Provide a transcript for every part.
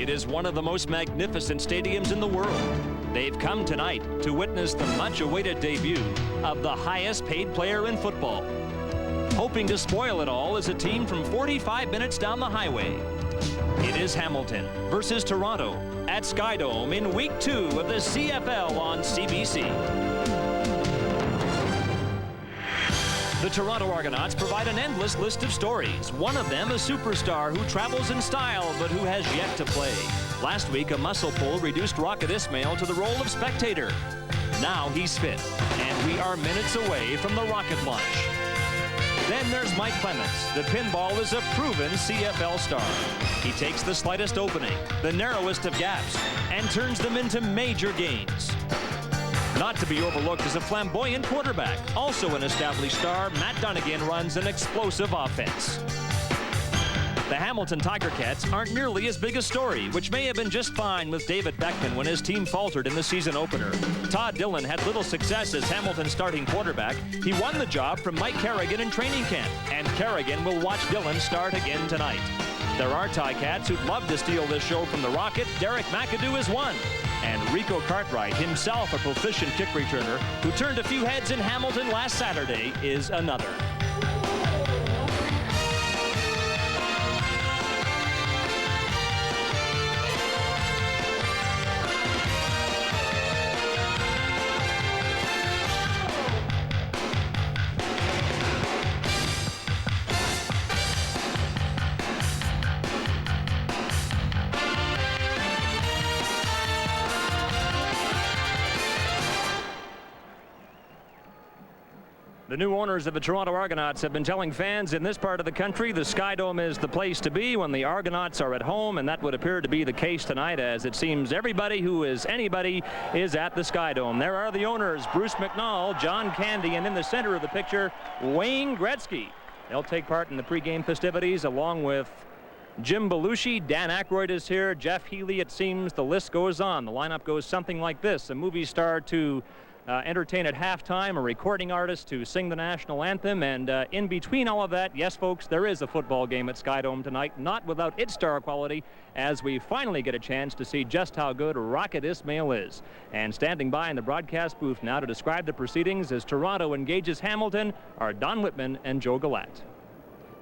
It is one of the most magnificent stadiums in the world. They've come tonight to witness the much-awaited debut of the highest-paid player in football. Hoping to spoil it all is a team from 45 minutes down the highway. It is Hamilton versus Toronto at Skydome in Week 2 of the CFL on CBC. The Toronto Argonauts provide an endless list of stories. One of them a superstar who travels in style but who has yet to play. Last week, a muscle pull reduced Raghib Ismail to the role of spectator. Now he's fit, and we are minutes away from the rocket launch. Then there's Mike Clemens. The pinball is a proven CFL star. He takes the slightest opening, the narrowest of gaps, and turns them into major gains. Not to be overlooked is a flamboyant quarterback. Also an established star, Matt Dunnigan runs an explosive offense. The Hamilton Tiger Cats aren't nearly as big a story, which may have been just fine with David Beckman when his team faltered in the season opener. Todd Dillon had little success as Hamilton's starting quarterback. He won the job from Mike Kerrigan in training camp, and Kerrigan will watch Dillon start again tonight. There are Ticats who'd love to steal this show from the Rocket. Derek McAdoo is one. And Rico Cartwright, himself a proficient kick returner, who turned a few heads in Hamilton last Saturday, is another. The new owners of the Toronto Argonauts have been telling fans in this part of the country the Skydome is the place to be when the Argonauts are at home, and that would appear to be the case tonight, as it seems everybody who is anybody is at the Skydome. There are the owners, Bruce McNall, John Candy, and in the center of the picture, Wayne Gretzky. They'll take part in the pregame festivities along with Jim Belushi. Dan Aykroyd is here, Jeff Healy. It seems the list goes on. The lineup goes something like this: a movie star to entertain at halftime, a recording artist to sing the national anthem, and in between all of that, yes, folks, there is a football game at Skydome tonight, not without its star quality, as we finally get a chance to see just how good Rocket Ismail is. And standing by in the broadcast booth now to describe the proceedings as Toronto engages Hamilton are Don Whitman and Joe Galat.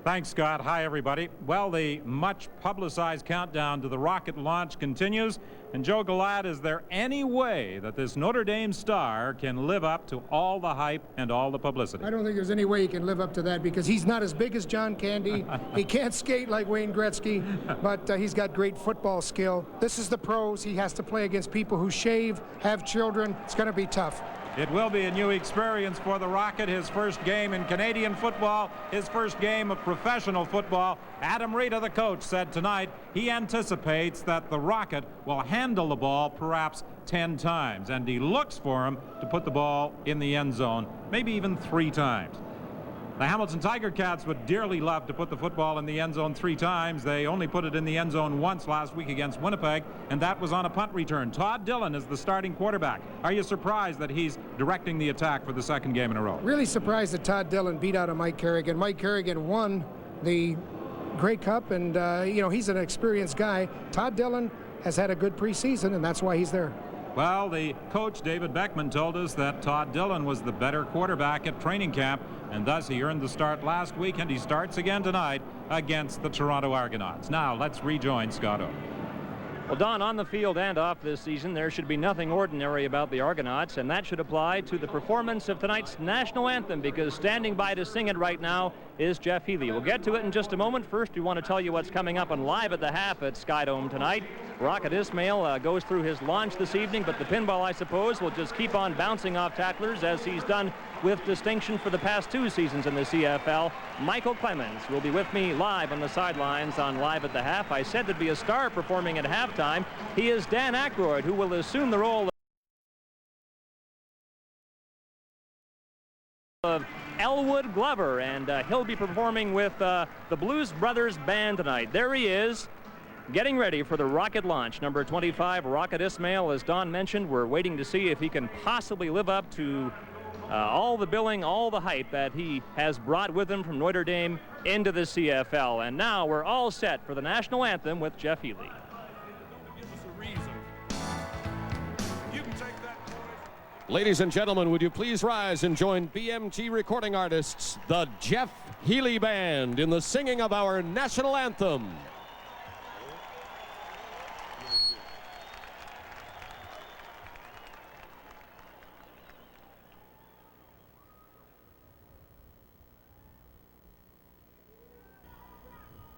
Thanks, Scott. Hi, everybody. Well, the much-publicized countdown to the rocket launch continues. And Joe Galat, is there any way that this Notre Dame star can live up to all the hype and all the publicity? I don't think there's any way he can live up to that, because he's not as big as John Candy. He can't skate like Wayne Gretzky, but he's got great football skill. This is the pros. He has to play against people who shave, have children. It's going to be tough. It will be a new experience for the Rocket. His first game in Canadian football, his first game of professional football. Adam Rita, the coach, said tonight he anticipates that the Rocket will handle the ball perhaps 10 times, and he looks for him to put the ball in the end zone, maybe even 3 times. The Hamilton Tiger Cats would dearly love to put the football in the end zone 3 times. They only put it in the end zone once last week against Winnipeg, and that was on a punt return. Todd Dillon is the starting quarterback. Are you surprised that he's directing the attack for the second game in a row? Really surprised that Todd Dillon beat out of Mike Kerrigan. Mike Kerrigan won the Grey Cup, and you know, he's an experienced guy. Todd Dillon has had a good preseason, and that's why he's there. Well, the coach, David Beckman, told us that Todd Dillon was the better quarterback at training camp, and thus he earned the start last week, and he starts again tonight against the Toronto Argonauts. Now, let's rejoin Scott O. Well, Don, on the field and off this season, there should be nothing ordinary about the Argonauts, and that should apply to the performance of tonight's national anthem, because standing by to sing it right now is Jeff Healy. We'll get to it in just a moment. First, we want to tell you what's coming up on Live at the Half at Skydome tonight. Rocket Ismail goes through his launch this evening, but the pinball, I suppose, will just keep on bouncing off tacklers as he's done with distinction for the past 2 seasons in the CFL. Michael Clemens will be with me live on the sidelines on Live at the Half. I said there'd be a star performing at halftime. He is Dan Aykroyd, who will assume the role of Elwood Glover, and he'll be performing with the Blues Brothers Band tonight. There he is, getting ready for the rocket launch. Number 25, Rocket Ismail, as Don mentioned. We're waiting to see if he can possibly live up to all the billing, all the hype that he has brought with him from Notre Dame into the CFL. And now we're all set for the national anthem with Jeff Healy. Ladies and gentlemen, would you please rise and join BMG recording artists, the Jeff Healey Band, in the singing of our national anthem.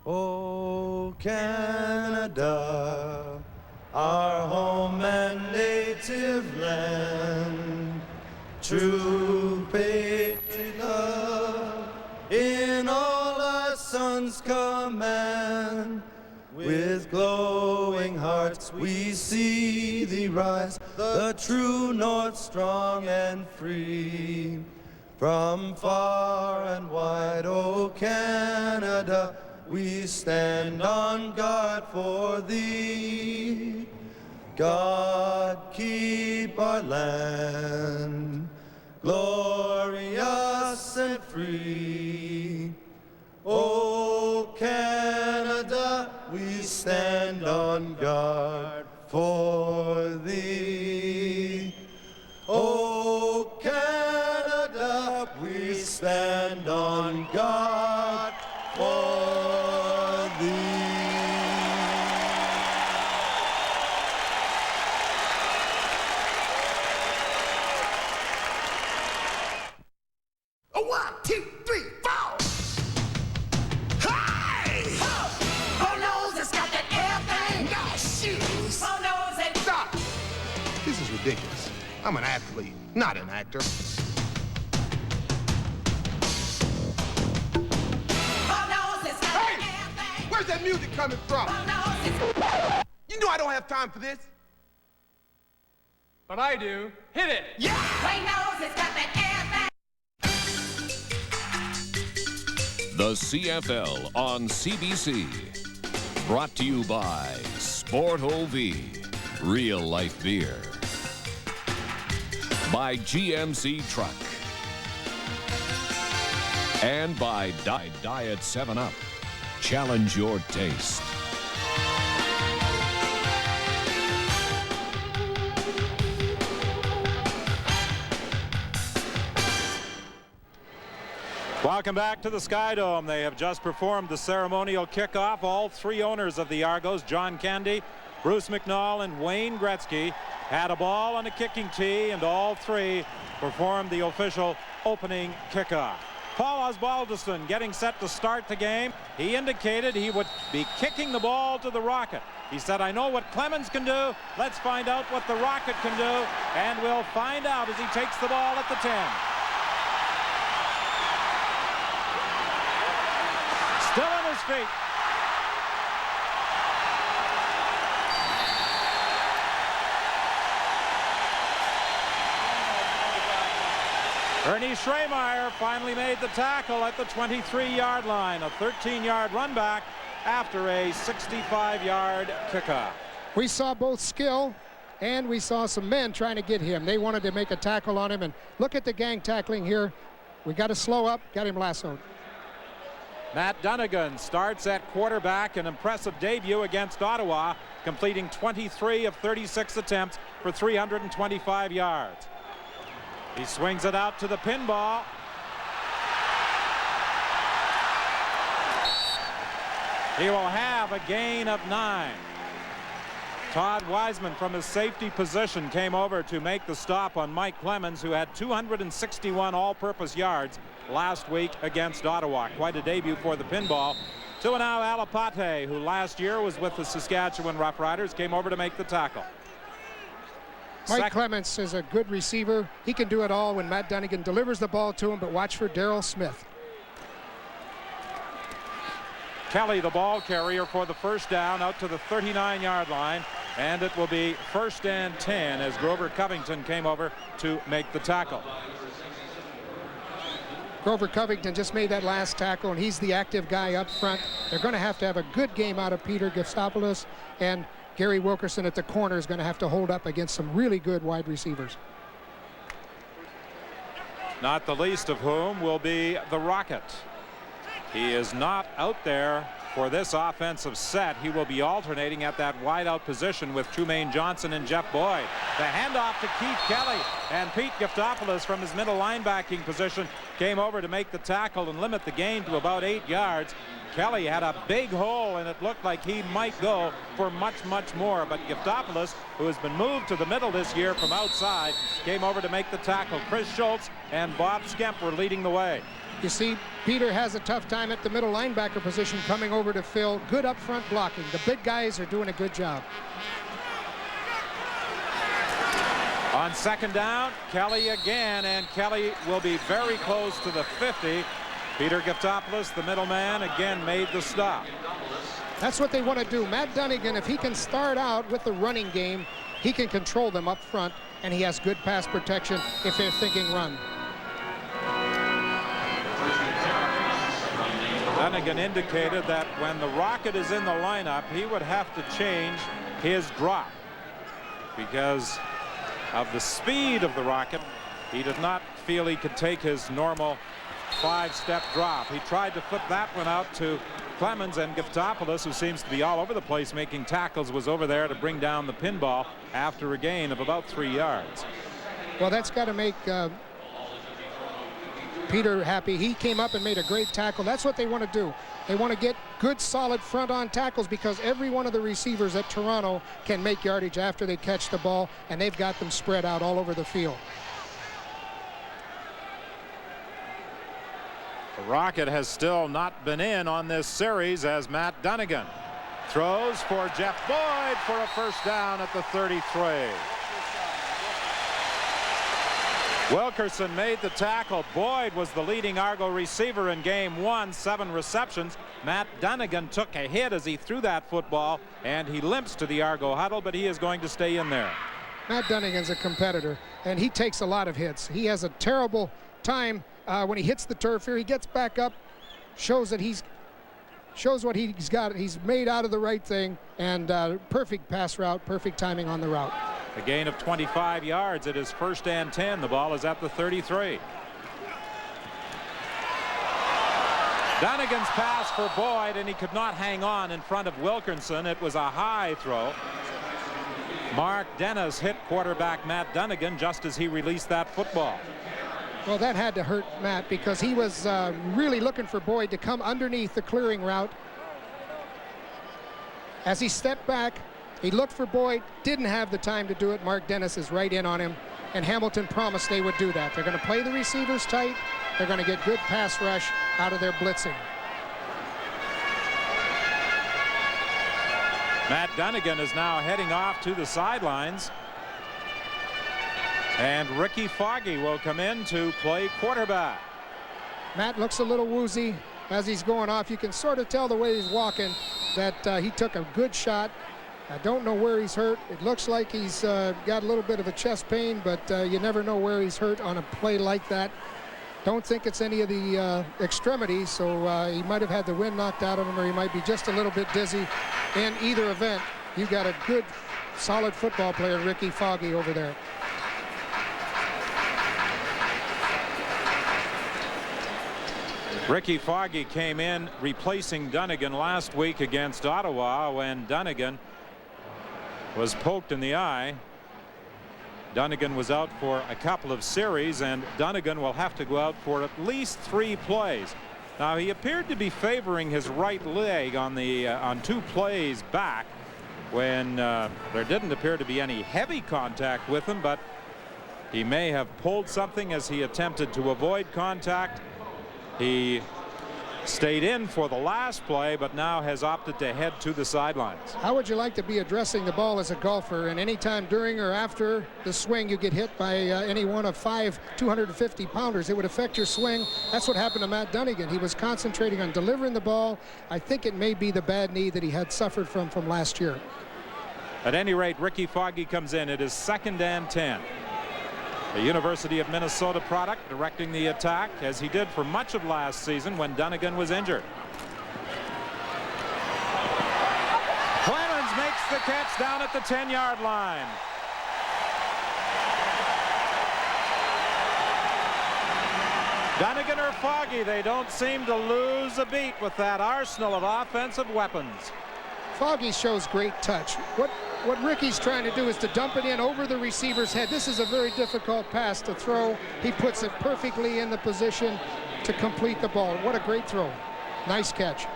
Oh, Canada, our home and native land, true patriot love in all our sons' command. With glowing hearts we see thee rise, the true north strong and free. From far and wide, oh Canada, we stand on guard for thee. God keep our land glorious and free. Oh Canada, we stand on guard for thee. Oh Canada, we stand on guard for thee. A 1, 2, 3, 4. Hey! Who knows it's got that air thing? No shoes. Who knows it? Stop! This is ridiculous. I'm an athlete, not an actor. Where's that music coming from? You know I don't have time for this. But I do. Hit it! Yeah! Who knows it's got that air thing? The CFL on CBC. Brought to you by Sport OV, real life beer. By GMC Truck. And by Diet 7-Up. Challenge your taste. Welcome back to the Sky Dome. They have just performed the ceremonial kickoff. All three owners of the Argos, John Candy, Bruce McNall, and Wayne Gretzky, had a ball on a kicking tee, and all three performed the official opening kickoff. Paul Osbaldiston getting set to start the game. He indicated he would be kicking the ball to the Rocket. He said, I know what Clemens can do. Let's find out what the Rocket can do. And we'll find out as he takes the ball at the 10. Still on his feet. Ernie Schremeyer finally made the tackle at the 23-yard line. A 13-yard run back after a 65-yard kickoff. We saw both skill and we saw some men trying to get him. They wanted to make a tackle on him, and look at the gang tackling here. We got to slow up, got him lassoed. Matt Dunnigan starts at quarterback, an impressive debut against Ottawa, completing 23 of 36 attempts for 325 yards. He swings it out to the pinball. He will have a gain of 9. Todd Wiseman from his safety position came over to make the stop on Mike Clemens, who had 261 all-purpose yards last week against Ottawa. Quite a debut for the pinball. Tuanau Alapate, who last year was with the Saskatchewan Roughriders, came over to make the tackle. Mike Clemens is a good receiver. He can do it all when Matt Dunnigan delivers the ball to him, but watch for Darryl Smith. Kelly, the ball carrier for the first down, out to the 39-yard line, and it will be 1st and 10 as Grover Covington came over to make the tackle. Grover Covington just made that last tackle, and he's the active guy up front. They're going to have a good game out of Peter Gustopoulos, and Gary Wilkerson at the corner is going to have to hold up against some really good wide receivers. Not the least of whom will be the Rocket. He is not out there for this offensive set. He will be alternating at that wide-out position with Trumaine Johnson and Jeff Boyd. The handoff to Keith Kelly, and Pete Giftopoulos from his middle linebacking position came over to make the tackle and limit the gain to about 8 yards. Kelly had a big hole, and it looked like he might go for much more, but Giftopoulos, who has been moved to the middle this year from outside, came over to make the tackle. Chris Schultz and Bob Skemp were leading the way. You see, Peter has a tough time at the middle linebacker position, coming over to Phil. Good up front blocking. The big guys are doing a good job. On second down, Kelly again, and Kelly will be very close to the 50. Peter Giftopoulos, the middleman, again made the stop. That's what they want to do. Matt Dunnigan, if he can start out with the running game, he can control them up front, and he has good pass protection if they're thinking run. Dunnigan indicated that when the Rocket is in the lineup, he would have to change his drop because of the speed of the Rocket. He did not feel he could take his normal 5-step drop. He tried to flip that one out to Clemens, and Giftopoulos, who seems to be all over the place making tackles, was over there to bring down the pinball after a gain of about 3 yards. Well, that's got to make Peter happy. He came up and made a great tackle. That's what they want to do. They want to get good, solid front-on tackles because every one of the receivers at Toronto can make yardage after they catch the ball, and they've got them spread out all over the field. The Rocket has still not been in on this series as Matt Dunnigan throws for Jeff Boyd for a first down at the 33. Wilkerson made the tackle. Boyd was the leading Argo receiver in game 1, 7 receptions. Matt Dunnigan took a hit as he threw that football, and he limps to the Argo huddle, but he is going to stay in there. Matt Dunnigan's a competitor, and he takes a lot of hits. He has a terrible time when he hits the turf here. He gets back up, shows what he's got. He's made out of the right thing, and perfect pass route, perfect timing on the route. A gain of 25 yards. It is 1st and 10. The ball is at the 33. Dunnigan's pass for Boyd, and he could not hang on in front of Wilkinson. It was a high throw. Mark Dennis hit quarterback Matt Dunnigan just as he released that football. Well, that had to hurt Matt because he was really looking for Boyd to come underneath the clearing route. As he stepped back, he looked for Boyd, didn't have the time to do it. Mark Dennis is right in on him, and Hamilton promised they would do that. They're going to play the receivers tight. They're going to get good pass rush out of their blitzing. Matt Dunnigan is now heading off to the sidelines, and Ricky Foggy will come in to play quarterback. Matt looks a little woozy as he's going off. You can sort of tell the way he's walking that he took a good shot. I don't know where he's hurt. It looks like he's got a little bit of a chest pain, but you never know where he's hurt on a play like that. Don't think it's any of the extremities, so he might have had the wind knocked out of him, or he might be just a little bit dizzy. In either event, you've got a good, solid football player, Ricky Foggy, over there. Ricky Foggy came in replacing Dunnigan last week against Ottawa when Dunnigan was poked in the eye. Dunnigan was out for a couple of series, and Dunnigan will have to go out for at least 3 plays. Now, he appeared to be favoring his right leg on 2 plays back when there didn't appear to be any heavy contact with him, but he may have pulled something as he attempted to avoid contact. He stayed in for the last play, but now has opted to head to the sidelines. How would you like to be addressing the ball as a golfer, and anytime during or after the swing you get hit by any one of 5 250-pounders, it would affect your swing? That's what happened to Matt Dunnigan. He was concentrating on delivering the ball. I think it may be the bad knee that he had suffered from last year. At any rate, Ricky Foggy comes in. It is 2nd and 10. The University of Minnesota product directing the attack, as he did for much of last season when Dunnigan was injured. Clemens makes the catch down at the 10-yard line. Dunnigan or Foggy, they don't seem to lose a beat with that arsenal of offensive weapons. Foggy shows great touch. What Ricky's trying to do is to dump it in over the receiver's head. This is a very difficult pass to throw. He puts it perfectly in the position to complete the ball. What a great throw. Nice catch.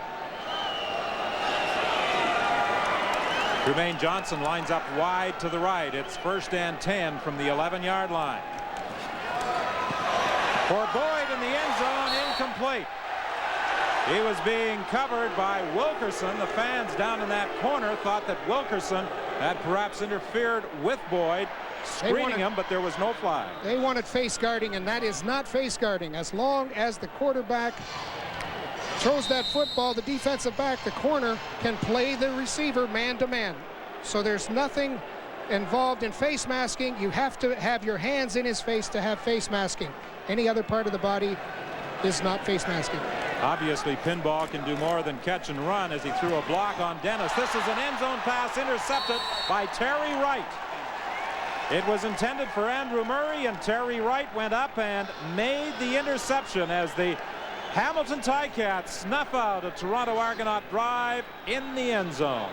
Trumaine Johnson lines up wide to the right. It's 1st and 10 from the 11-yard line. For Boyd in the end zone, incomplete. He was being covered by Wilkerson. The fans down in that corner thought that Wilkerson had perhaps interfered with Boyd, screening him, but there was no flag. They wanted face guarding, and that is not face guarding. As long as the quarterback throws that football, the defensive back, the corner, can play the receiver man to man. So there's nothing involved in face masking. You have to have your hands in his face to have face masking. Any other part of the body is not face masking. Obviously, Pinball can do more than catch and run as he threw a block on Dennis. This is an end zone pass intercepted by Terry Wright. It was intended for Andrew Murray, and Terry Wright went up and made the interception as the Hamilton Ticats snuff out a Toronto Argonaut drive in the end zone.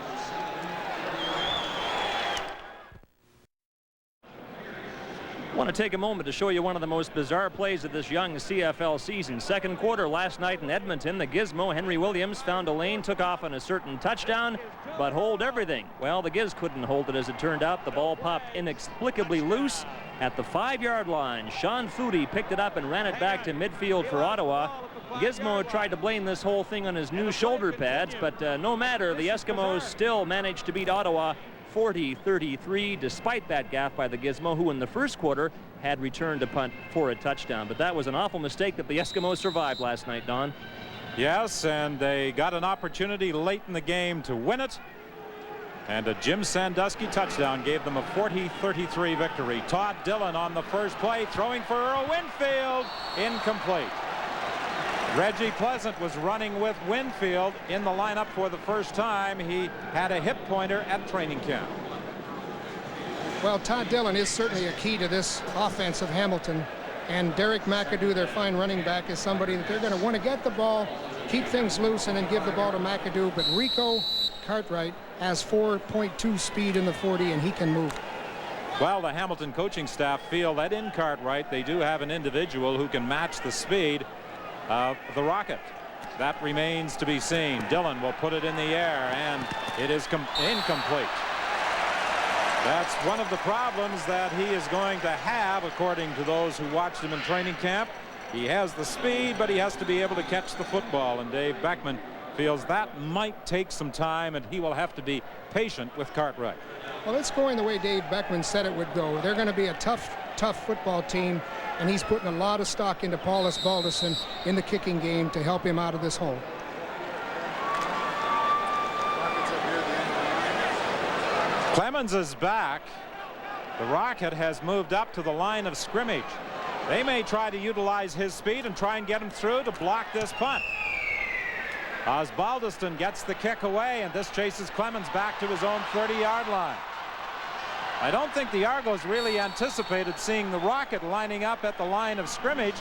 I want to take a moment to show you one of the most bizarre plays of this young CFL season. Second quarter last night in Edmonton, the Gizmo Henry Williams found a lane, took off on a certain touchdown, but hold everything. Well, the Giz couldn't hold it as it turned out. The ball popped inexplicably loose at the 5-yard line. Sean Foodie picked it up and ran it back to midfield for Ottawa. Gizmo tried to blame this whole thing on his new shoulder pads, but no matter, the Eskimos still managed to beat Ottawa 40-33, despite that gaffe by the Gizmo, who in the first quarter had returned a punt for a touchdown. But that was an awful mistake that the Eskimos survived last night, Don. Yes, and they got an opportunity late in the game to win it. And a Jim Sandusky touchdown gave them a 40-33 victory. Todd Dillon on the first play, throwing for Earl Winfield. Incomplete. Reggie Pleasant was running with Winfield in the lineup for the first time. He had a hip pointer at training camp. Well, Todd Dillon is certainly a key to this offense of Hamilton. And Derek McAdoo, their fine running back, is somebody that they're going to want to get the ball, keep things loose, and then give the ball to McAdoo. But Rico Cartwright has 4.2 speed in the 40, and he can move. Well, the Hamilton coaching staff feel that in Cartwright they do have an individual who can match the speed of the Rocket. That remains to be seen. Dillon will put it in the air, and it is incomplete. That's one of the problems that he is going to have, according to those who watched him in training camp. He has the speed, but he has to be able to catch the football, and Dave Beckman feels that might take some time, and he will have to be patient with Cartwright. Well, it's going the way Dave Beckman said it would go. They're going to be a tough football team, and he's putting a lot of stock into Paulus Balderson in the kicking game to help him out of this hole. Clemens is back. The Rocket has moved up to the line of scrimmage. They may try to utilize his speed and try and get him through to block this punt. Osbaldiston gets the kick away, and this chases Clemens back to his own 30-yard line. I don't think the Argos really anticipated seeing the Rocket lining up at the line of scrimmage,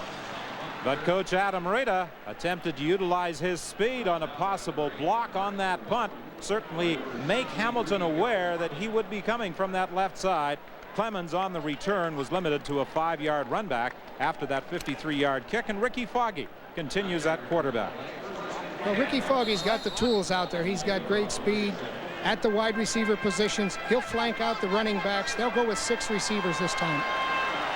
but Coach Adam Rita attempted to utilize his speed on a possible block on that punt, certainly make Hamilton aware that he would be coming from that left side. Clemens on the return was limited to a 5-yard run back after that 53-yard kick, and Ricky Foggy continues at quarterback. Well, Ricky Foggy's got the tools out there. He's got great speed at the wide receiver positions. He'll flank out the running backs. They'll go with 6 receivers this time.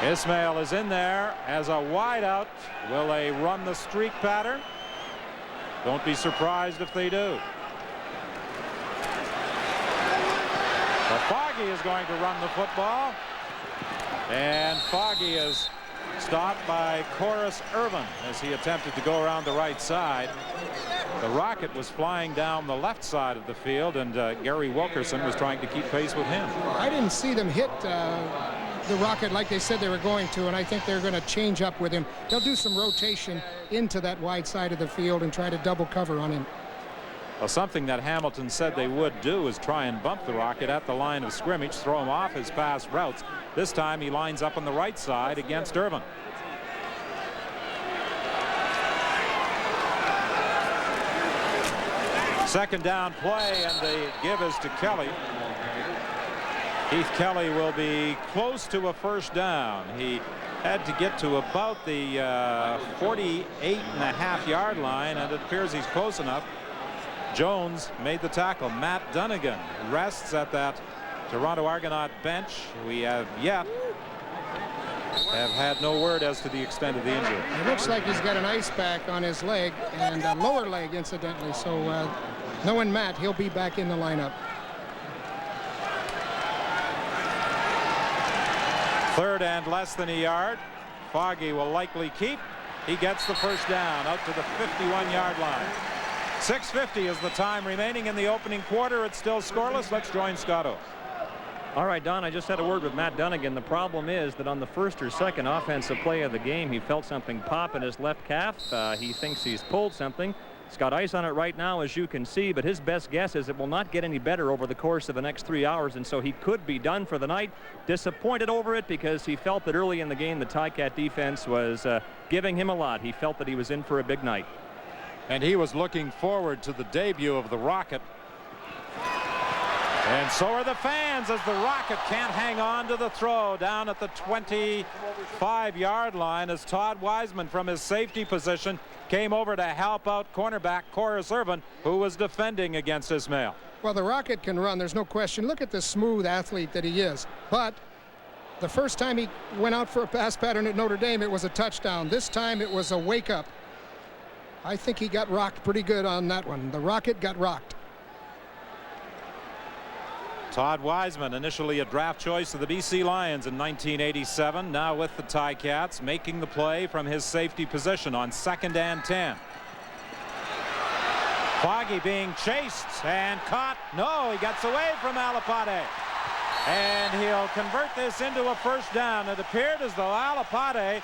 Ismail is in there as a wideout. Will they run the streak pattern? Don't be surprised if they do. But Foggy is going to run the football, and Foggy is stopped by Corus Irvin as he attempted to go around the right side. The Rocket was flying down the left side of the field, and Gary Wilkerson was trying to keep pace with him. I didn't see them hit the Rocket like they said they were going to, and I think they're going to change up with him. They'll do some rotation into that wide side of the field and try to double cover on him. Well, something that Hamilton said they would do is try and bump the Rocket at the line of scrimmage, throw him off his pass routes. This time he lines up on the right side against Irvin. Second down play, and the give is to Kelly. Keith Kelly will be close to a first down. He had to get to about the 48.5-yard line, and it appears he's close enough. Jones made the tackle. Matt Dunnigan rests at that Toronto Argonaut bench. We have had no word as to the extent of the injury. It looks like he's got an ice pack on his leg and a lower leg, incidentally. So knowing Matt, he'll be back in the lineup. Third and less than a yard. Foggy will likely keep. He gets the first down out to the 51-yard line. 6:50 is the time remaining in the opening quarter. It's still scoreless. Let's join Scotto. All right, Don, I just had a word with Matt Dunnigan. The problem is that on the first or second offensive play of the game, he felt something pop in his left calf. He thinks he's pulled something. It's got ice on it right now, as you can see, but his best guess is it will not get any better over the course of the next 3 hours, and so he could be done for the night. Disappointed over it because he felt that early in the game the Ticat defense was giving him a lot. He felt that he was in for a big night. And he was looking forward to the debut of the Rocket. And so are the fans as the Rocket can't hang on to the throw down at the 25-yard line as Todd Wiseman from his safety position came over to help out cornerback Corus Irvin, who was defending against Ismail. Well, the Rocket can run. There's no question. Look at the smooth athlete that he is. But the first time he went out for a pass pattern at Notre Dame, it was a touchdown. This time it was a wake-up. I think he got rocked pretty good on that one. The Rocket got rocked. Todd Wiseman, initially a draft choice of the BC Lions in 1987, now with the Ticats, making the play from his safety position on 2nd and 10. Foggy being chased and caught. No, he gets away from Alapate. And he'll convert this into a first down. It appeared as though Alapate,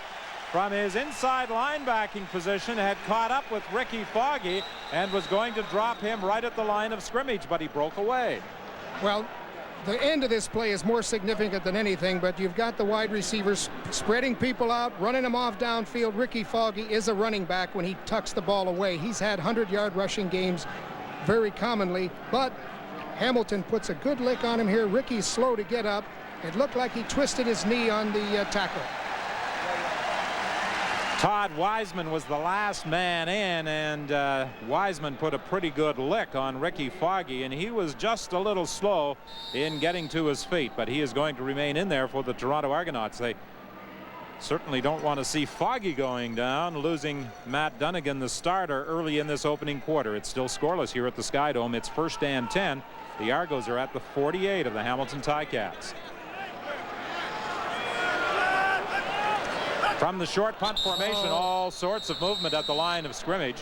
from his inside linebacking position, had caught up with Ricky Foggy and was going to drop him right at the line of scrimmage, but he broke away. Well, the end of this play is more significant than anything, but you've got the wide receivers spreading people out, running them off downfield. Ricky Foggy is a running back when he tucks the ball away. He's had 100-yard rushing games very commonly, but Hamilton puts a good lick on him here. Ricky's slow to get up. It looked like he twisted his knee on the tackle. Todd Wiseman was the last man in, and Wiseman put a pretty good lick on Ricky Foggy, and he was just a little slow in getting to his feet, but he is going to remain in there for the Toronto Argonauts. They certainly don't want to see Foggy going down, losing Matt Dunnigan, the starter, early in this opening quarter. It's still scoreless here at the Sky Dome. It's 1st and 10. The Argos are at the 48 of the Hamilton Ticats. From the short punt formation, all sorts of movement at the line of scrimmage.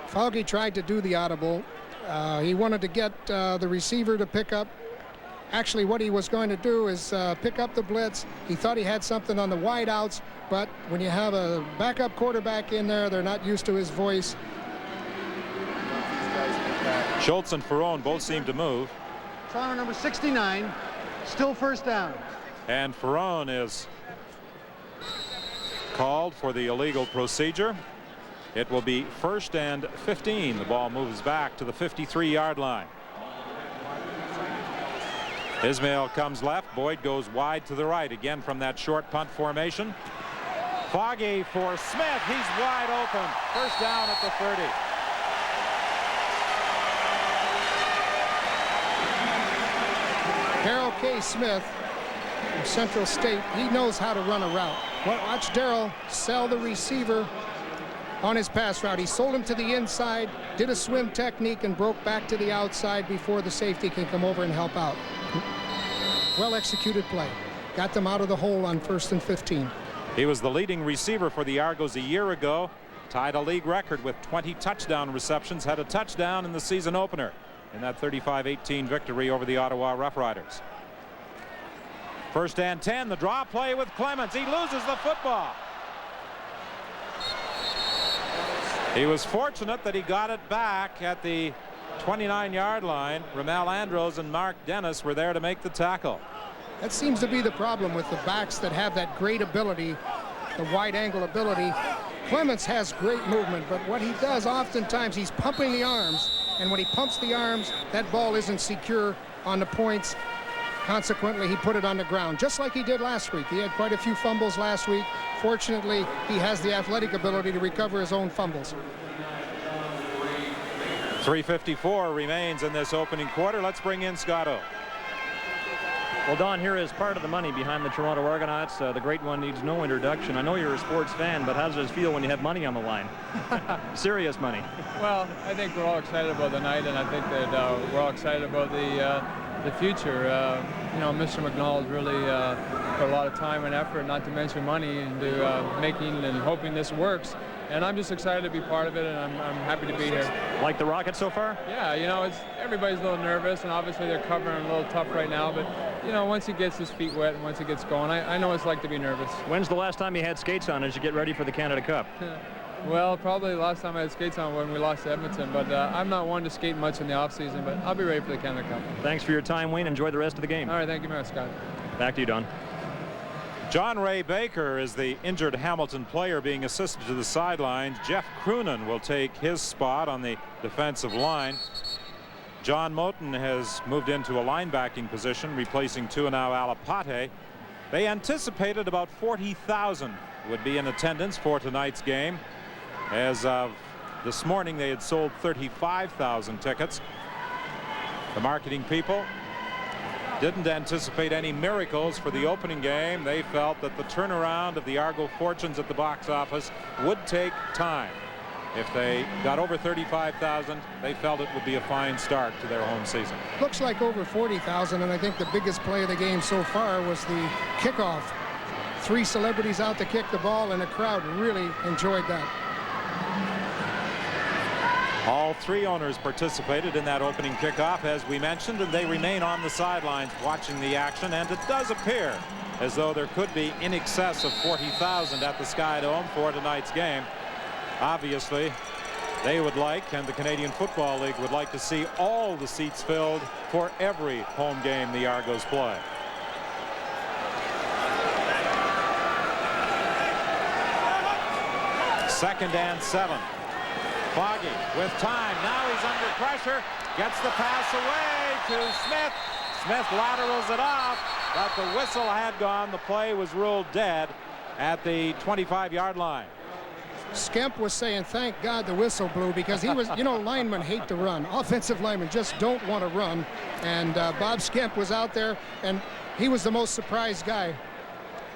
Foggy tried to do the audible. He wanted to get the receiver to pick up. Actually, what he was going to do is pick up the blitz. He thought he had something on the wide outs, but when you have a backup quarterback in there, they're not used to his voice. Schultz and Ferrone both seem to move. Toronto number 69, still first down. And Ferrone is called for the illegal procedure. It will be 1st and 15. The ball moves back to the 53-yard line. Ismail comes left. Boyd goes wide to the right again from that short punt formation. Foggy for Smith. He's wide open. First down at the 30. Darrell K. Smith from Central State, he knows how to run a route. Well, watch Darrell sell the receiver on his pass route. He sold him to the inside, did a swim technique, and broke back to the outside before the safety can come over and help out. Well executed play. Got them out of the hole on 1st and 15. He was the leading receiver for the Argos a year ago. Tied a league record with 20 touchdown receptions. Had a touchdown in the season opener in that 35-18 victory over the Ottawa Roughriders. 1st and 10. The draw play with Clements. He loses the football. He was fortunate that he got it back at the 29-yard line. Ramel Andros and Mark Dennis were there to make the tackle. That seems to be the problem with the backs that have that great ability, the wide angle ability. Clements has great movement, but what he does oftentimes, he's pumping the arms, and when he pumps the arms, that ball isn't secure on the points. Consequently, he put it on the ground, just like he did last week. He had quite a few fumbles last week. Fortunately, he has the athletic ability to recover his own fumbles. 3:54 remains in this opening quarter. Let's bring in Scotto. Well, Don, here is part of the money behind the Toronto Argonauts. The great one needs no introduction. I know you're a sports fan, but how does it feel when you have money on the line? Serious money. Well, I think we're all excited about the night, and I think that we're all excited about the future. You know, Mr. McNall has really put a lot of time and effort, not to mention money, into making and hoping this works. And I'm just excited to be part of it, and I'm happy to be here. Like the Rockets so far? Yeah, you know, everybody's a little nervous, and obviously they're covering a little tough right now. But, you know, once he gets his feet wet and once he gets going, I know what it's like to be nervous. When's the last time you had skates on as you get ready for the Canada Cup? Well, probably the last time I had skates on when we lost to Edmonton. But I'm not one to skate much in the offseason, but I'll be ready for the Canada Cup. Thanks for your time, Wayne. Enjoy the rest of the game. All right, thank you, Mayor Scott. Back to you, Don. John Ray Baker is the injured Hamilton player being assisted to the sidelines. Jeff Croonan will take his spot on the defensive line. John Moten has moved into a linebacking position, replacing Tuanao Alapate. They anticipated about 40,000 would be in attendance for tonight's game. As of this morning, they had sold 35,000 tickets. The marketing people didn't anticipate any miracles for the opening game. They felt that the turnaround of the Argo fortunes at the box office would take time. If they got over 35,000, they felt it would be a fine start to their home season. Looks like over 40,000, and I think the biggest play of the game so far was the kickoff. 3 celebrities out to kick the ball, and the crowd really enjoyed that. All 3 owners participated in that opening kickoff, as we mentioned, and they remain on the sidelines watching the action. And it does appear as though there could be in excess of 40,000 at the Sky Dome for tonight's game. Obviously, they would like, and the Canadian Football League would like, to see all the seats filled for every home game the Argos play. Second and 7. Foggy with time. Now he's under pressure. Gets the pass away to Smith. Smith laterals it off, but the whistle had gone. The play was ruled dead at the 25-yard line. Skemp was saying, thank God the whistle blew, because he was, you know, linemen hate to run. Offensive linemen just don't want to run. And Bob Skemp was out there, and he was the most surprised guy.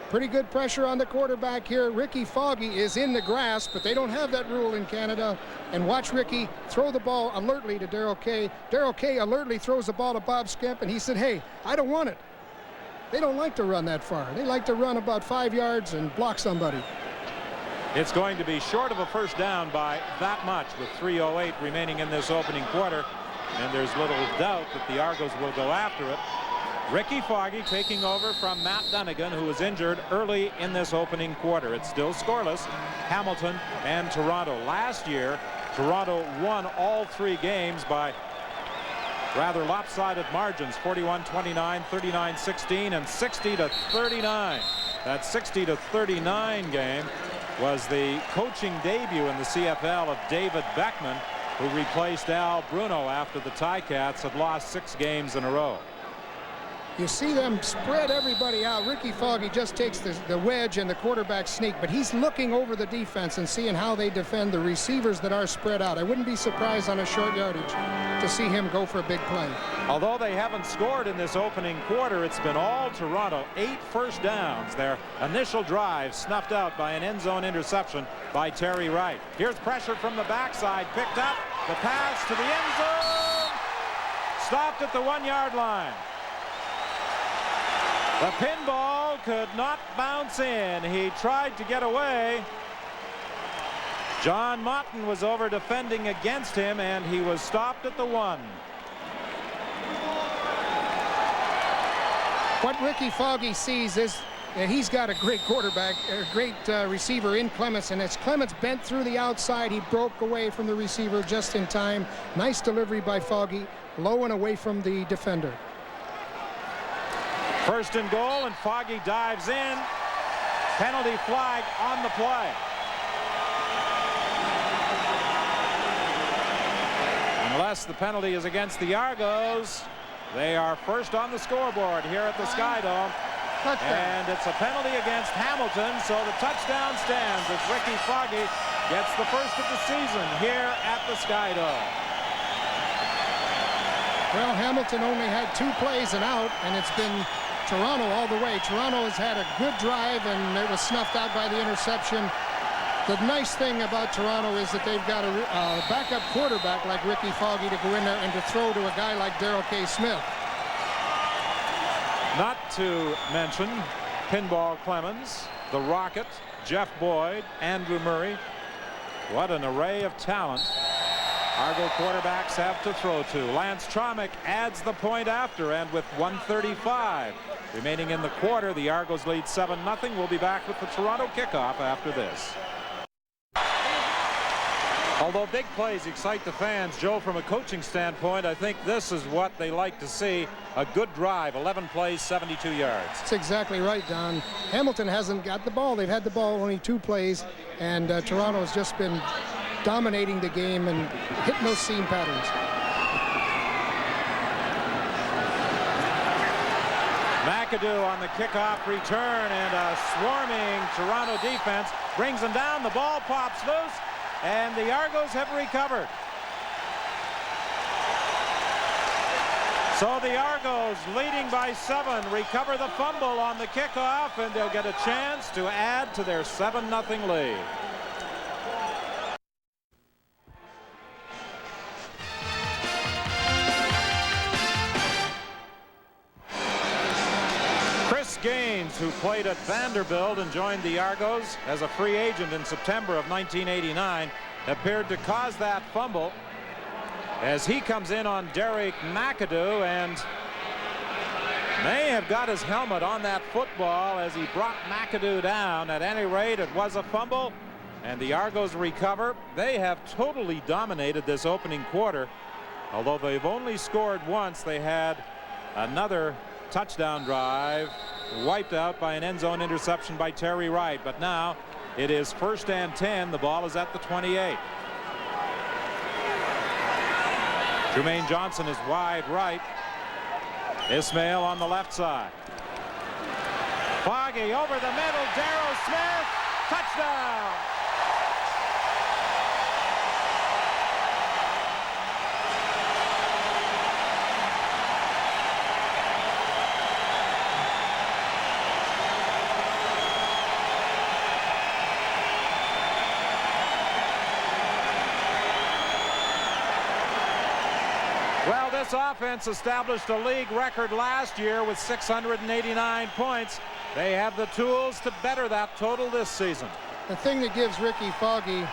Pretty good pressure on the quarterback here. Ricky Foggy is in the grass, but they don't have that rule in Canada. And watch Ricky throw the ball alertly to Darrell Kay. Darrell Kay alertly throws the ball to Bob Skemp, and he said, hey, I don't want it. They don't like to run that far. They like to run about 5 yards and block somebody. It's going to be short of a first down by that much, with 3:08 remaining in this opening quarter. And there's little doubt that the Argos will go after it. Ricky Foggy taking over from Matt Dunnigan, who was injured early in this opening quarter. It's still scoreless, Hamilton and Toronto. Last year, Toronto won all 3 games by rather lopsided margins, 41-29, 39-16, and 60-39. That 60-39 game was the coaching debut in the CFL of David Beckman, who replaced Al Bruno after the Ticats had lost 6 games in a row. You see them spread everybody out. Ricky Foggy just takes the wedge and the quarterback sneak, but he's looking over the defense and seeing how they defend the receivers that are spread out. I wouldn't be surprised on a short yardage to see him go for a big play. Although they haven't scored in this opening quarter, it's been all Toronto. 8 first downs. Their initial drive snuffed out by an end zone interception by Terry Wright. Here's pressure from the backside, picked up. The pass to the end zone. Stopped at the 1-yard line. The pinball could not bounce in. He tried to get away. John Moten was over defending against him, and he was stopped at the 1. What Ricky Foggy sees is that he's got a great quarterback, a great receiver in Clements, and as Clements bent through the outside, he broke away from the receiver just in time. Nice delivery by Foggy, low and away from the defender. First and goal, and Foggy dives in. Penalty flag on the play. Nevertheless, the penalty is against the Argos. They are first on the scoreboard here at the Skydome. And it's a penalty against Hamilton, so the touchdown stands as Ricky Foggy gets the first of the season here at the Skydome. Well, Hamilton only had 2 plays and out, and it's been Toronto all the way. Toronto has had a good drive, and it was snuffed out by the interception. The nice thing about Toronto is that they've got a backup quarterback like Ricky Foggy to go in there and to throw to a guy like Darrell K. Smith. Not to mention Pinball Clemens, the Rocket, Jeff Boyd, Andrew Murray. What an array of talent Argo quarterbacks have to throw to. Lance Tromick adds the point after, and with 1:35 remaining in the quarter, the Argos lead 7-0. We'll be back with the Toronto kickoff after this. Although big plays excite the fans, Joe, from a coaching standpoint, I think this is what they like to see. A good drive, 11 plays, 72 yards. That's exactly right, Don. Hamilton hasn't got the ball. They've had the ball only 2 plays, and Toronto has just been dominating the game and hitting those seam patterns. McAdoo on the kickoff return, and a swarming Toronto defense brings them down. The ball pops loose, and the Argos have recovered. So the Argos, leading by 7, recover the fumble on the kickoff, and they'll get a chance to add to their 7-0 lead. Gaines, who played at Vanderbilt and joined the Argos as a free agent in September of 1989, appeared to cause that fumble as he comes in on Derek McAdoo, and may have got his helmet on that football as he brought McAdoo down. At any rate, it was a fumble, and the Argos recover. They have totally dominated this opening quarter. Although they've only scored once, they had another touchdown drive wiped out by an end zone interception by Terry Wright. But now it is 1st and 10. The ball is at the 28. Jermaine Johnson is wide right. Ismail on the left side. Foggy over the middle. Darrell Smith. Touchdown. Well, this offense established a league record last year with 689 points. They have the tools to better that total this season. The thing that gives Ricky Foggy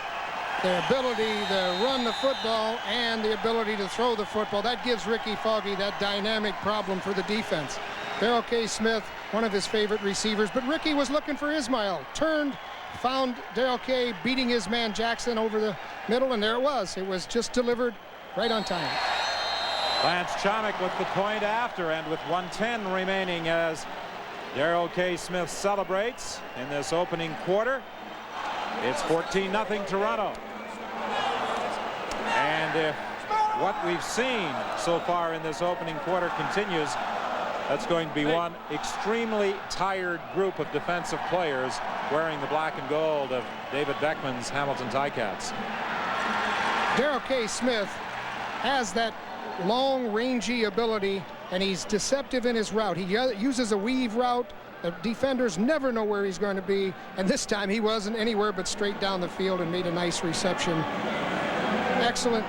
the ability to run the football and the ability to throw the football, that gives Ricky Foggy that dynamic problem for the defense. Darrell K. Smith, one of his favorite receivers, but Ricky was looking for Ismail. Turned, found Darrell K. beating his man Jackson over the middle, and there it was. It was just delivered right on time. Lance Chomick with the point after, and with 1:10 remaining as Darrell K. Smith celebrates in this opening quarter. It's 14-0 Toronto. And if what we've seen so far in this opening quarter continues, that's going to be one extremely tired group of defensive players wearing the black and gold of David Beckman's Hamilton Ticats. Darrell K. Smith has that long, rangy ability, and he's deceptive in his route. He uses a weave route. The defenders never know where he's going to be, and this time he wasn't anywhere but straight down the field and made a nice reception. Excellent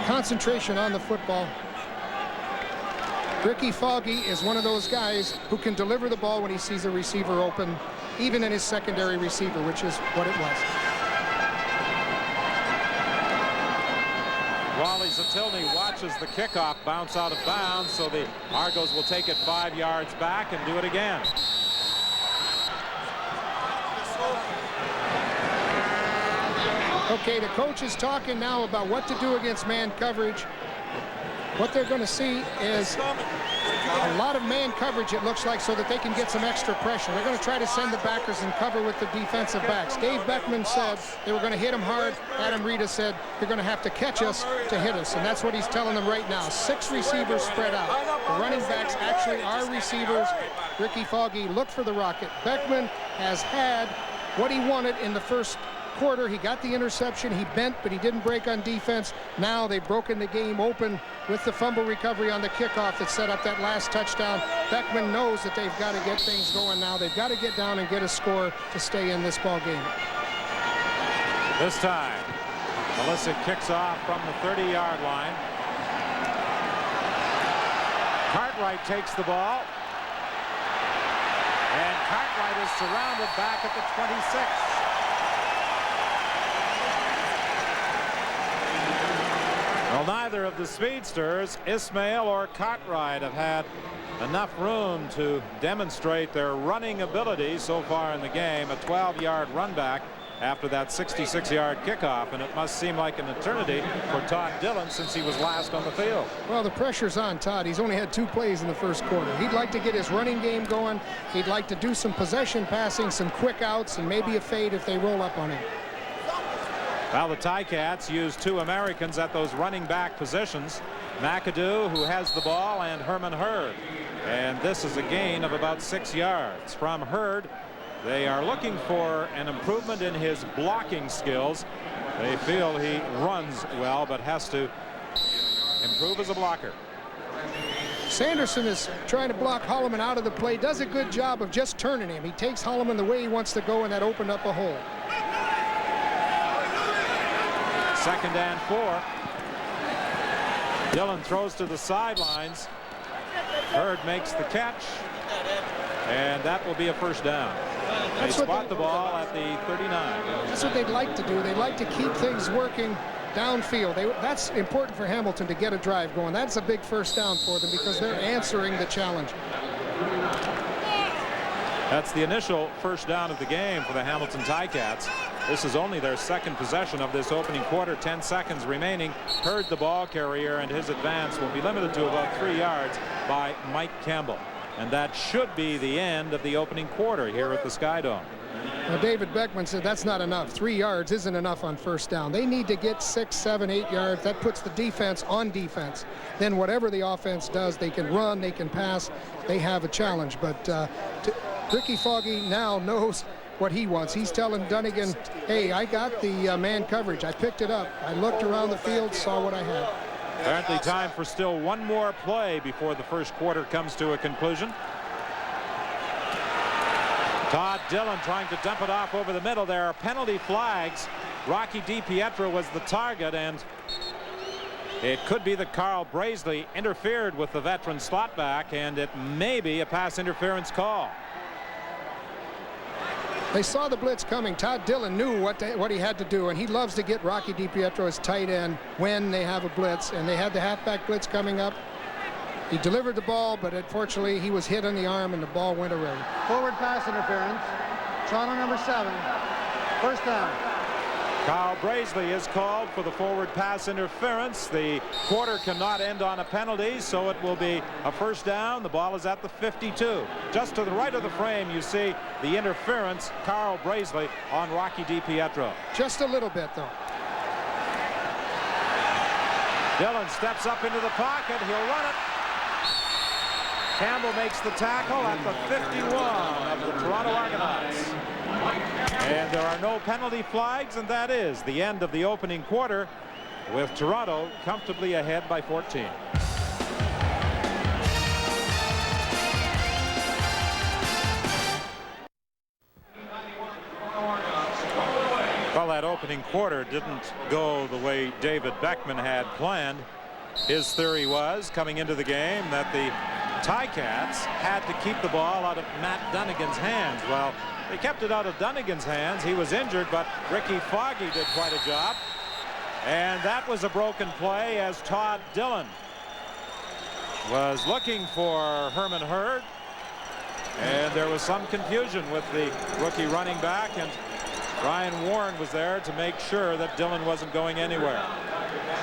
concentration on the football. Ricky Foggy is one of those guys who can deliver the ball when he sees a receiver open, even in his secondary receiver, which is what it was. Wally Zatilny watches the kickoff bounce out of bounds, so the Argos will take it 5 yards back and do it again. Okay, the coach is talking now about what to do against man coverage. What they're going to see is A lot of man coverage, it looks like, so that they can get some extra pressure. They're going to try to send the backers and cover with the defensive backs. Dave Beckman said they were going to hit him hard. Adam Rita said you're going to have to catch us to hit us, and that's what he's telling them right now. 6 receivers spread out. The running backs actually are receivers. Ricky Foggy looked for the rocket. Beckman has had what he wanted in the first quarter. He got the interception. He bent, but he didn't break on defense. Now they've broken the game open with the fumble recovery on the kickoff that set up that last touchdown. Beckman knows that they've got to get things going now. They've got to get down and get a score to stay in this ball game. This time, Melissa kicks off from the 30-yard line. Cartwright takes the ball. And Cartwright is surrounded back at the 26. Well, neither of the speedsters, Ismail or Cartwright, have had enough room to demonstrate their running ability so far in the game. A 12-yard run back after that 66-yard kickoff, and it must seem like an eternity for Todd Dillon since he was last on the field. Well, the pressure's on Todd. He's only had 2 plays in the first quarter. He'd like to get his running game going. He'd like to do some possession passing, some quick outs, and maybe a fade if they roll up on him. Well, the Ticats use 2 Americans at those running back positions. McAdoo, who has the ball, and Herman Hurd. And this is a gain of about 6 yards. From Hurd, they are looking for an improvement in his blocking skills. They feel he runs well, but has to improve as a blocker. Sanderson is trying to block Holloman out of the play. Does a good job of just turning him. He takes Holloman the way he wants to go, and that opened up a hole. 2nd and 4. Dillon throws to the sidelines. Hurd makes the catch, and that will be a first down. They spot the ball at the 39. That's what they'd like to do. They'd like to keep things working downfield. That's important for Hamilton to get a drive going. That's a big first down for them because they're answering the challenge. That's the initial first down of the game for the Hamilton Ticats. This is only their 2nd possession of this opening quarter. 10 seconds remaining. Hurd, the ball carrier, and his advance will be limited to about 3 yards by Mike Campbell. And that should be the end of the opening quarter here at the Skydome. Well, David Beckman said that's not enough. 3 yards isn't enough on first down. They need to get 6, 7, 8 yards. That puts the defense on defense. Then whatever the offense does, they can run, they can pass. They have a challenge. But Ricky Foggy now knows what he wants. He's telling Dunnigan, hey, I got the man coverage. I picked it up. I looked around the field, saw what I had. Apparently time for still one more play before the first quarter comes to a conclusion. Todd Dillon trying to dump it off over the middle. There are penalty flags. Rocky DiPietro was the target, and it could be that Carl Brazeley interfered with the veteran slot back, and it may be a pass interference call. They saw the blitz coming. Todd Dillon knew what he had to do, and he loves to get Rocky DiPietro as tight end when they have a blitz, and they had the halfback blitz coming up. He delivered the ball, but unfortunately he was hit on the arm and the ball went away. Forward pass interference. Toronto number 7. First down. Carl Brazeley is called for the forward pass interference. The quarter cannot end on a penalty, so it will be a first down. The ball is at the 52. Just to the right of the frame, you see the interference, Carl Brazeley on Rocky DiPietro. Just a little bit, though. Dillon steps up into the pocket. He'll run it. Campbell makes the tackle at the 51 of the Toronto Argonauts. And there are no penalty flags, and that is the end of the opening quarter, with Toronto comfortably ahead by 14. Well, that opening quarter didn't go the way David Beckman had planned. His theory was, coming into the game, that the Ticats had to keep the ball out of Matt Dunnigan's hands. Well, they kept it out of Dunnigan's hands. He was injured, but Ricky Foggy did quite a job. And that was a broken play as Todd Dillon was looking for Herman Hurd. And there was some confusion with the rookie running back, and Ryan Warren was there to make sure that Dillon wasn't going anywhere.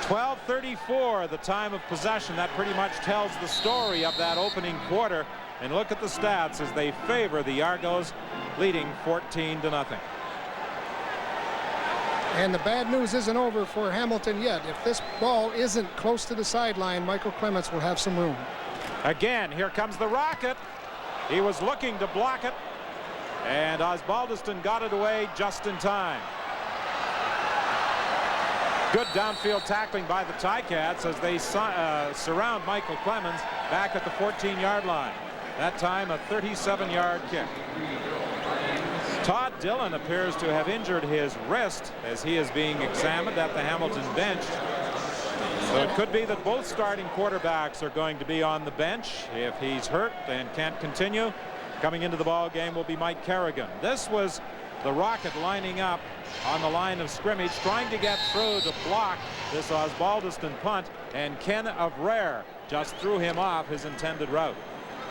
12:34, the time of possession. That pretty much tells the story of that opening quarter. And look at the stats as they favor the Argos, leading 14-0. And the bad news isn't over for Hamilton yet. If this ball isn't close to the sideline, Michael Clements will have some room. Again, here comes the Rocket. He was looking to block it, and Osbaldiston got it away just in time. Good downfield tackling by the Ticats as they surround Michael Clemens back at the 14-yard line. That time a 37-yard kick. Todd Dillon appears to have injured his wrist as he is being examined at the Hamilton bench. So it could be that both starting quarterbacks are going to be on the bench. If he's hurt and can't continue, coming into the ball game will be Mike Kerrigan. This was the Rocket lining up on the line of scrimmage, trying to get through to block this Osbaldiston punt, and Ken Avrere just threw him off his intended route.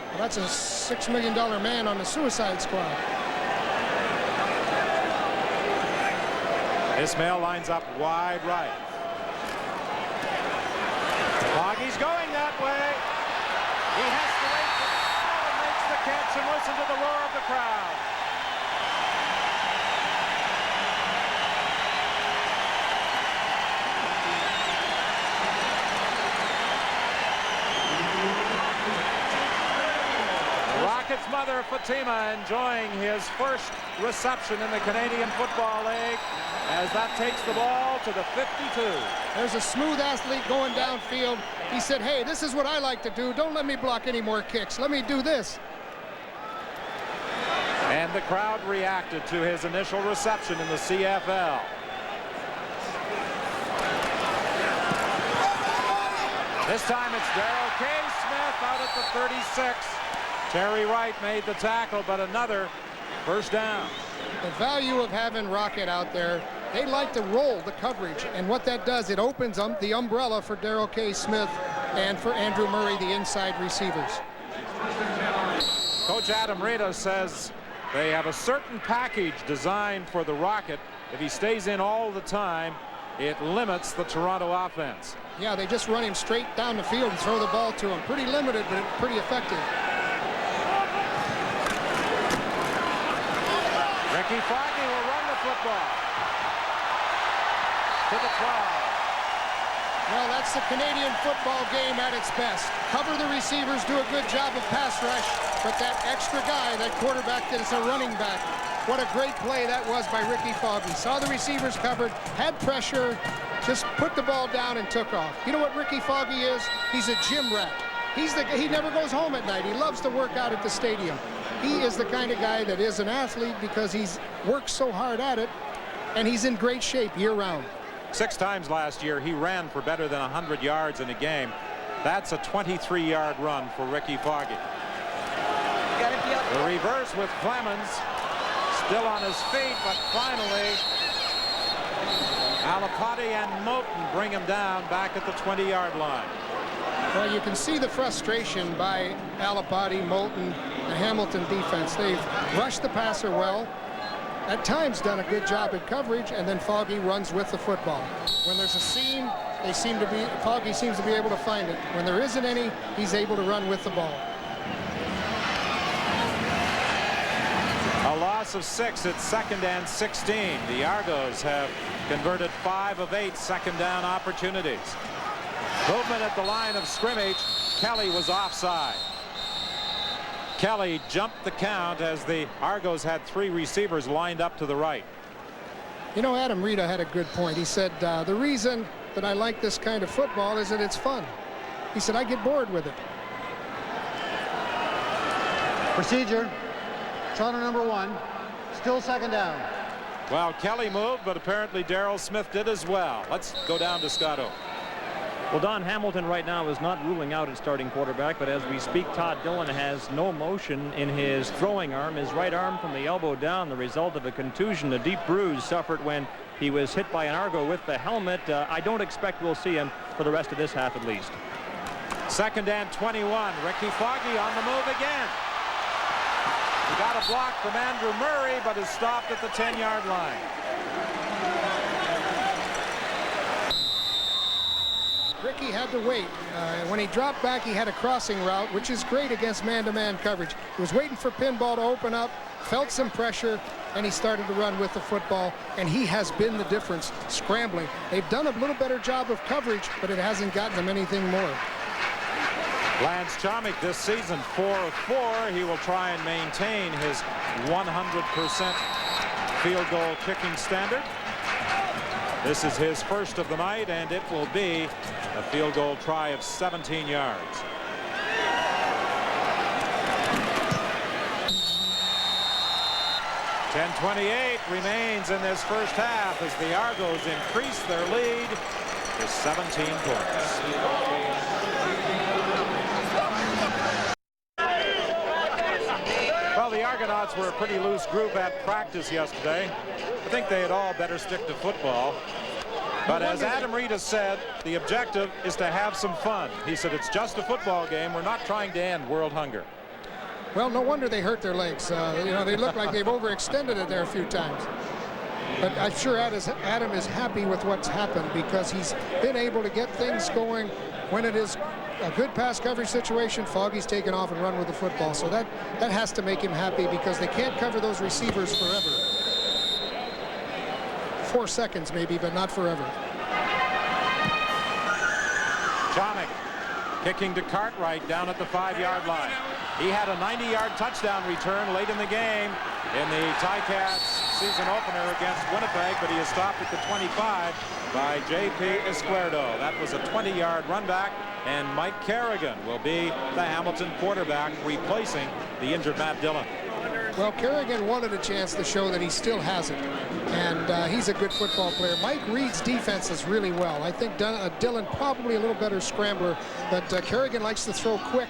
Well, that's a $6 million man on the suicide squad. Ismail lines up wide right. Foggy's going that way. He has to wait for the ball and makes the catch, and listen to the roar of the crowd. Rocket's mother, Fatima, enjoying his first reception in the Canadian Football League as that takes the ball to the 52. There's a smooth athlete going downfield. He said, hey, this is what I like to do. Don't let me block any more kicks. Let me do this. And the crowd reacted to his initial reception in the CFL. This time it's Darrell K. Smith out at the 36. Terry Wright made the tackle, but another first down. The value of having Rocket out there, they like to roll the coverage, and what that does, it opens the umbrella for Darrell K. Smith and for Andrew Murray, the inside receivers. Coach Adam Rita says they have a certain package designed for the Rocket. If he stays in all the time, it limits the Toronto offense. Yeah, they just run him straight down the field and throw the ball to him. Pretty limited, but pretty effective. Ricky Foggy will run the football to the 12. Well, that's the Canadian football game at its best. Cover the receivers, do a good job of pass rush, but that extra guy, that quarterback that is a running back, what a great play that was by Ricky Foggy. Saw the receivers covered, had pressure, just put the ball down and took off. You know what Ricky Foggy is? He's a gym rat. He never goes home at night. He loves to work out at the stadium. He is the kind of guy that is an athlete because he's worked so hard at it, and he's in great shape year-round. 6 times last year he ran for better than 100 yards in a game. That's a 23-yard run for Ricky Foggy. The reverse with Clemens, still on his feet, but finally Alapati and Moulton bring him down back at the 20-yard line. Well, you can see the frustration by Alapati, Moulton, the Hamilton defense. They've rushed the passer well, at times done a good job at coverage, and then Foggy runs with the football. When there's a seam, Foggy seems to be able to find it. When there isn't any, he's able to run with the ball. A loss of 6 at 2nd and 16. The Argos have converted 5 of 8 second down opportunities. Movement at the line of scrimmage. Kelly was offside. Kelly jumped the count as the Argos had 3 receivers lined up to the right. You know, Adam Rita had a good point. He said, the reason that I like this kind of football is that it's fun. He said, I get bored with it. Procedure. Toronto number 1. Still second down. Well, Kelly moved, but apparently Darrell Smith did as well. Let's go down to Scotto. Well, Don, Hamilton right now is not ruling out at starting quarterback, but as we speak, Todd Dillon has no motion in his throwing arm. His right arm from the elbow down, the result of a contusion, a deep bruise suffered when he was hit by an Argo with the helmet. I don't expect we'll see him for the rest of this half at least. 2nd and 21. Ricky Foggy on the move again. He got a block from Andrew Murray, but is stopped at the 10-yard line. Ricky had to wait. When he dropped back, he had a crossing route, which is great against man-to-man coverage. He was waiting for pinball to open up, felt some pressure, and he started to run with the football, and he has been the difference, scrambling. They've done a little better job of coverage, but it hasn't gotten them anything more. Lance Chomik this season 4 of 4. He will try and maintain his 100% field goal kicking standard. This is his first of the night, and it will be a field goal try of 17 yards. .10:28 remains in this first half as the Argos increase their lead to 17 points. Well, the Argonauts were a pretty loose group at practice yesterday. I think they had all better stick to football. But as Adam Reed has said, the objective is to have some fun. He said it's just a football game. We're not trying to end world hunger. Well, no wonder they hurt their legs. You know, they look like they've overextended it there a few times. But I'm sure Adam is happy with what's happened because he's been able to get things going when it is a good pass coverage situation. Foggy's taken off and run with the football. So that has to make him happy because they can't cover those receivers forever. 4 seconds maybe, but not forever. Chomik kicking to Cartwright down at the 5-yard line. He had a 90-yard touchdown return late in the game in the Ticats season opener against Winnipeg, but he is stopped at the 25 by J.P. Izquierdo. That was a 20-yard run back, and Mike Kerrigan will be the Hamilton quarterback replacing the injured Matt Dillon. Well, Kerrigan wanted a chance to show that he still has it, and he's a good football player. Mike reads defenses really well. I think Dillon probably a little better scrambler, but Kerrigan likes to throw quick.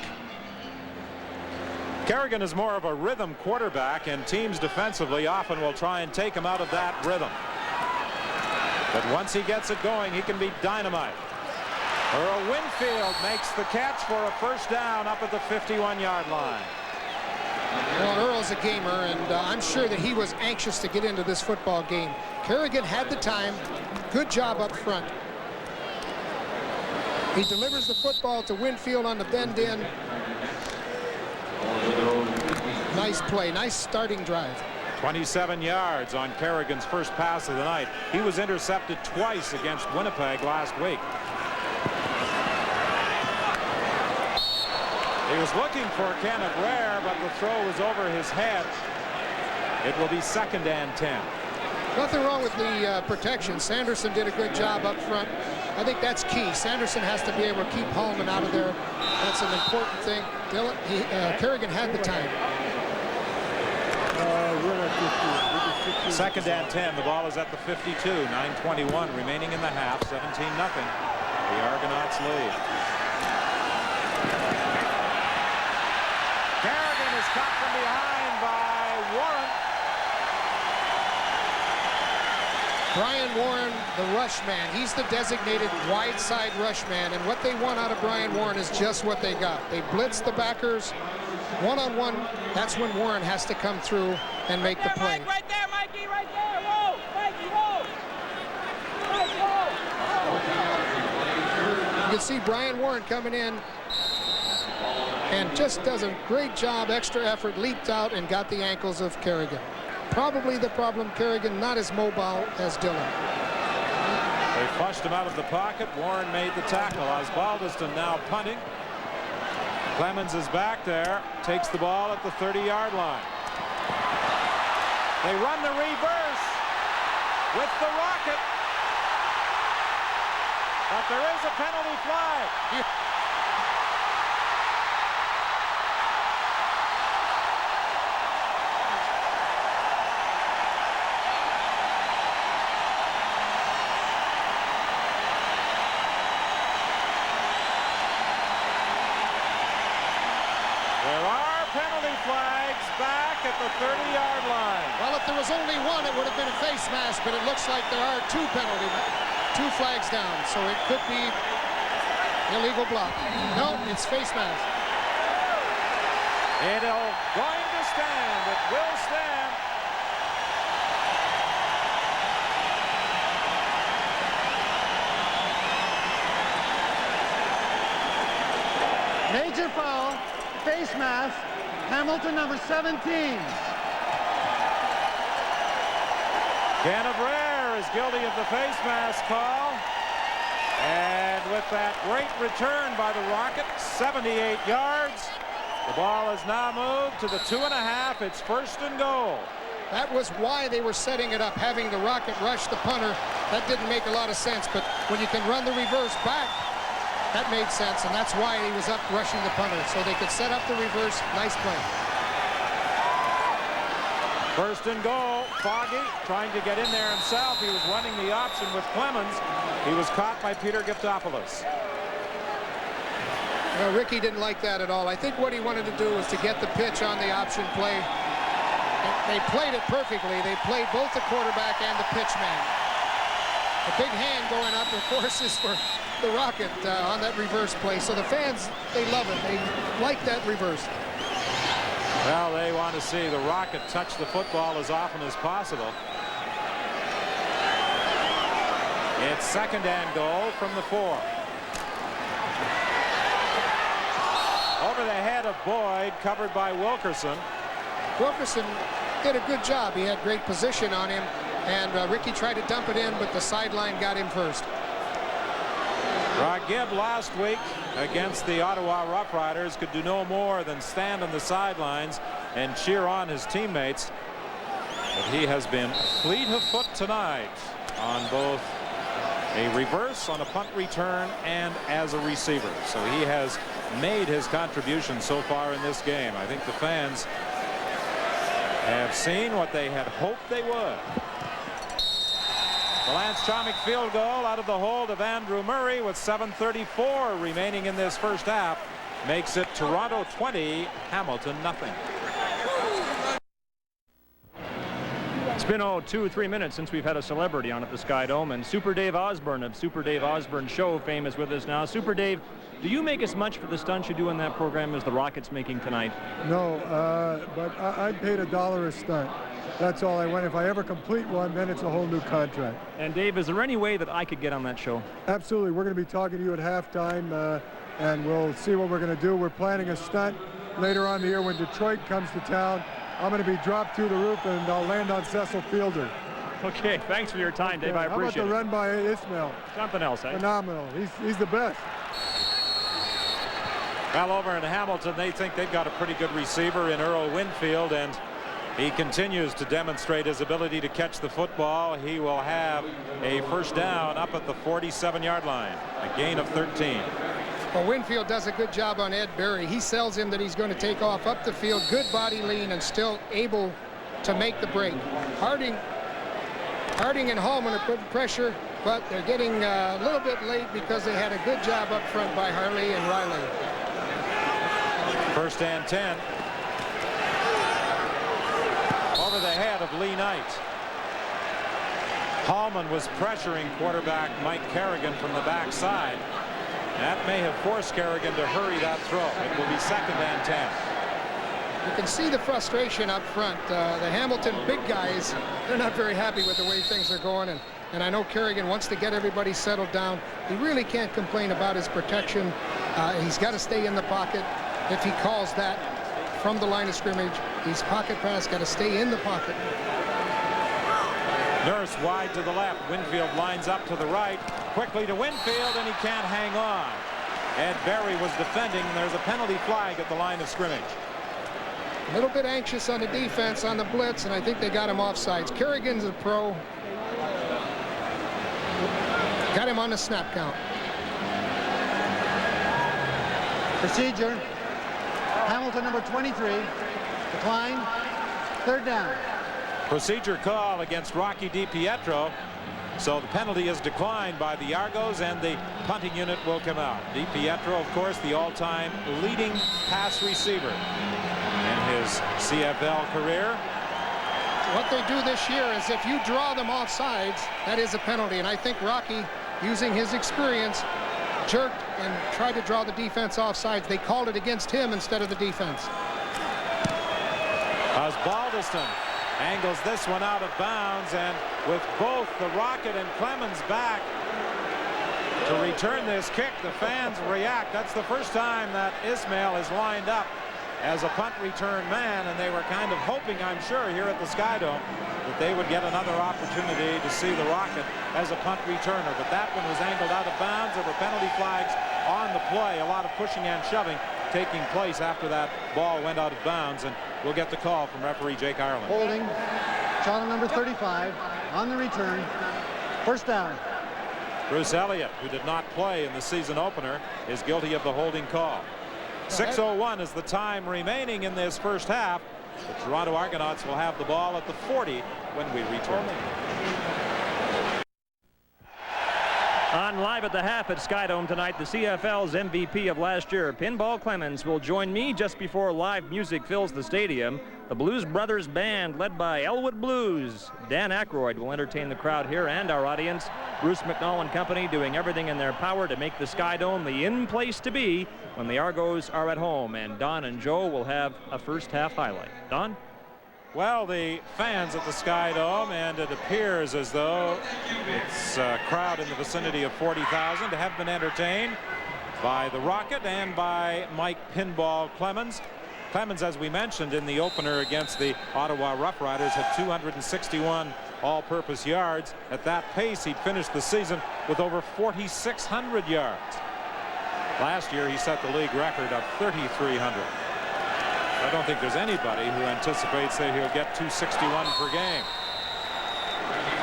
Kerrigan is more of a rhythm quarterback, and teams defensively often will try and take him out of that rhythm. But once he gets it going, he can be dynamite. Earl Winfield makes the catch for a first down up at the 51-yard line. Well, Earl's a gamer, and I'm sure that he was anxious to get into this football game. Kerrigan had the time. Good job up front. He delivers the football to Winfield on the bend in. Nice play, nice starting drive. 27 yards on Kerrigan's first pass of the night. He was intercepted twice against Winnipeg last week. He was looking for Kenneth Ware, but the throw was over his head. It will be 2nd and 10. Nothing wrong with the protection. Sanderson did a good job up front. I think that's key. Sanderson has to be able to keep Hallman out of there. That's an important thing. Kerrigan had the time. 2nd and 10. The ball is at the 52. 9:21 remaining in the half. 17-0. The Argonauts lead. Kerrigan is caught from behind by Warren. Brian Warren, the rush man. He's the designated wide side rush man, and what they want out of Brian Warren is just what they got. They blitz the backers one-on-one. That's when Warren has to come through and make the play. Mike, right there, Mikey, right there. Whoa, Mikey, whoa. Mike, whoa. You can see Brian Warren coming in and just does a great job, extra effort, leaped out and got the ankles of Kerrigan. Probably the problem, Kerrigan not as mobile as Dillon. They flushed him out of the pocket. Warren made the tackle. Osbaldiston now punting. Clemens is back there, takes the ball at the 30-yard line. They run the reverse with the rocket. But there is a penalty flag. Back at the 30-yard line. Well, if there was only one, it would have been a face mask, but it looks like there are two flags down, so it could be illegal block. No, it's face mask. It'll going to stand. It will stand. face mask, Hamilton number 17. Kenneth Rare is guilty of the face mask call. And with that great return by the Rocket, 78 yards, the ball is now moved to the 2.5. It's 1st and goal. That was why they were setting it up, having the Rocket rush the punter. That didn't make a lot of sense, but when you can run the reverse back, that made sense, and that's why he was up rushing the punter, so they could set up the reverse. Nice play. 1st and goal. Foggy trying to get in there himself. He was running the option with Clemens. He was caught by Peter Giftopoulos. Well, Ricky didn't like that at all. I think what he wanted to do was to get the pitch on the option play. They played it perfectly. They played both the quarterback and the pitch man. The big hand going up, of course, is for the Rocket on that reverse play. So the fans, they love it. They like that reverse. Well, they want to see the Rocket touch the football as often as possible. It's 2nd and goal from the 4. Over the head of Boyd, covered by Wilkerson. Wilkerson did a good job. He had great position on him, and Ricky tried to dump it in, but the sideline got him first. Raghib last week against the Ottawa Roughriders could do no more than stand on the sidelines and cheer on his teammates. But he has been fleet of foot tonight on both a reverse on a punt return and as a receiver. So he has made his contribution so far in this game. I think the fans have seen what they had hoped they would. The Lance Chomick field goal out of the hold of Andrew Murray with 7:34 remaining in this first half makes it Toronto 20, Hamilton nothing. It's been 2-3 minutes since we've had a celebrity on at the Sky Dome, and Super Dave Osborne of Super Dave Osborne Show fame is with us now. Super Dave, do you make as much for the stunts you do in that program as the Rockets making tonight? No, but I paid $1 a stunt. That's all I want. If I ever complete one, then it's a whole new contract. And Dave, is there any way that I could get on that show? Absolutely. We're going to be talking to you at halftime, and we'll see what we're going to do. We're planning a stunt later on in the year when Detroit comes to town. I'm going to be dropped through the roof, and I'll land on Cecil Fielder. Okay, thanks for your time, Dave. I appreciate it. How about the run by Ismail? Something else, eh? Phenomenal. He's the best. Well, over in Hamilton, they think they've got a pretty good receiver in Earl Winfield, and he continues to demonstrate his ability to catch the football. He will have a first down up at the 47-yard line, a gain of 13. Well, Winfield does a good job on Ed Berry. He sells him that he's going to take off up the field, good body lean, and still able to make the break. Harding and Hallman are putting pressure, but they're getting a little bit late because they had a good job up front by Harley and Riley. 1st and 10. Over the head of Lee Knight. Hallman was pressuring quarterback Mike Kerrigan from the backside. That may have forced Kerrigan to hurry that throw. It will be 2nd and 10. You can see the frustration up front. The Hamilton big guys, they're not very happy with the way things are going. And I know Kerrigan wants to get everybody settled down. He really can't complain about his protection. He's got to stay in the pocket. If he calls that from the line of scrimmage, his pocket pass got to stay in the pocket. Nurse wide to the left. Winfield lines up to the right. Quickly to Winfield, and he can't hang on. Ed Berry was defending. There's a penalty flag at the line of scrimmage. A little bit anxious on the defense on the blitz, and I think they got him offsides. Kerrigan's a pro. Got him on the snap count. Procedure. Hamilton number 23. Decline. 3rd down. Procedure call against Rocky DiPietro. So the penalty is declined by the Argos, and the punting unit will come out. DiPietro, of course, the all-time leading pass receiver in his CFL career. What they do this year is if you draw them off sides, that is a penalty. And I think Rocky, using his experience, jerked and tried to draw the defense off sides. They called it against him instead of the defense. Osbaldiston angles this one out of bounds, and with both the Rocket and Clemens back to return this kick, the fans react. That's the first time that Ismail has lined up as a punt return man, and they were kind of hoping, I'm sure, here at the Sky Dome that they would get another opportunity to see the Rocket as a punt returner. But that one was angled out of bounds. There were penalty flags on the play. A lot of pushing and shoving taking place after that ball went out of bounds, and we'll get the call from referee Jake Ireland. Holding, shot on number 35 on the return. First down. Bruce Elliott, who did not play in the season opener, is guilty of the holding call. 6:01 is the time remaining in this first half. The Toronto Argonauts will have the ball at the 40 when we return. On Live at the Half at Skydome tonight, the CFL's MVP of last year, Pinball Clemens, will join me just before live music fills the stadium. The Blues Brothers Band, led by Elwood Blues. Dan Aykroyd will entertain the crowd here and our audience. Bruce McNall and company doing everything in their power to make the Skydome the in-place to be when the Argos are at home. And Don and Joe will have a first half highlight. Don? Well, the fans at the Sky Dome, and it appears as though it's a crowd in the vicinity of 40,000, have been entertained by the Rocket and by Mike Pinball Clemens. Clemens, as we mentioned in the opener against the Ottawa Rough Riders, had 261 all-purpose yards. At that pace, he'd finished the season with over 4,600 yards. Last year, he set the league record of 3,300. I don't think there's anybody who anticipates that he'll get 261 per game.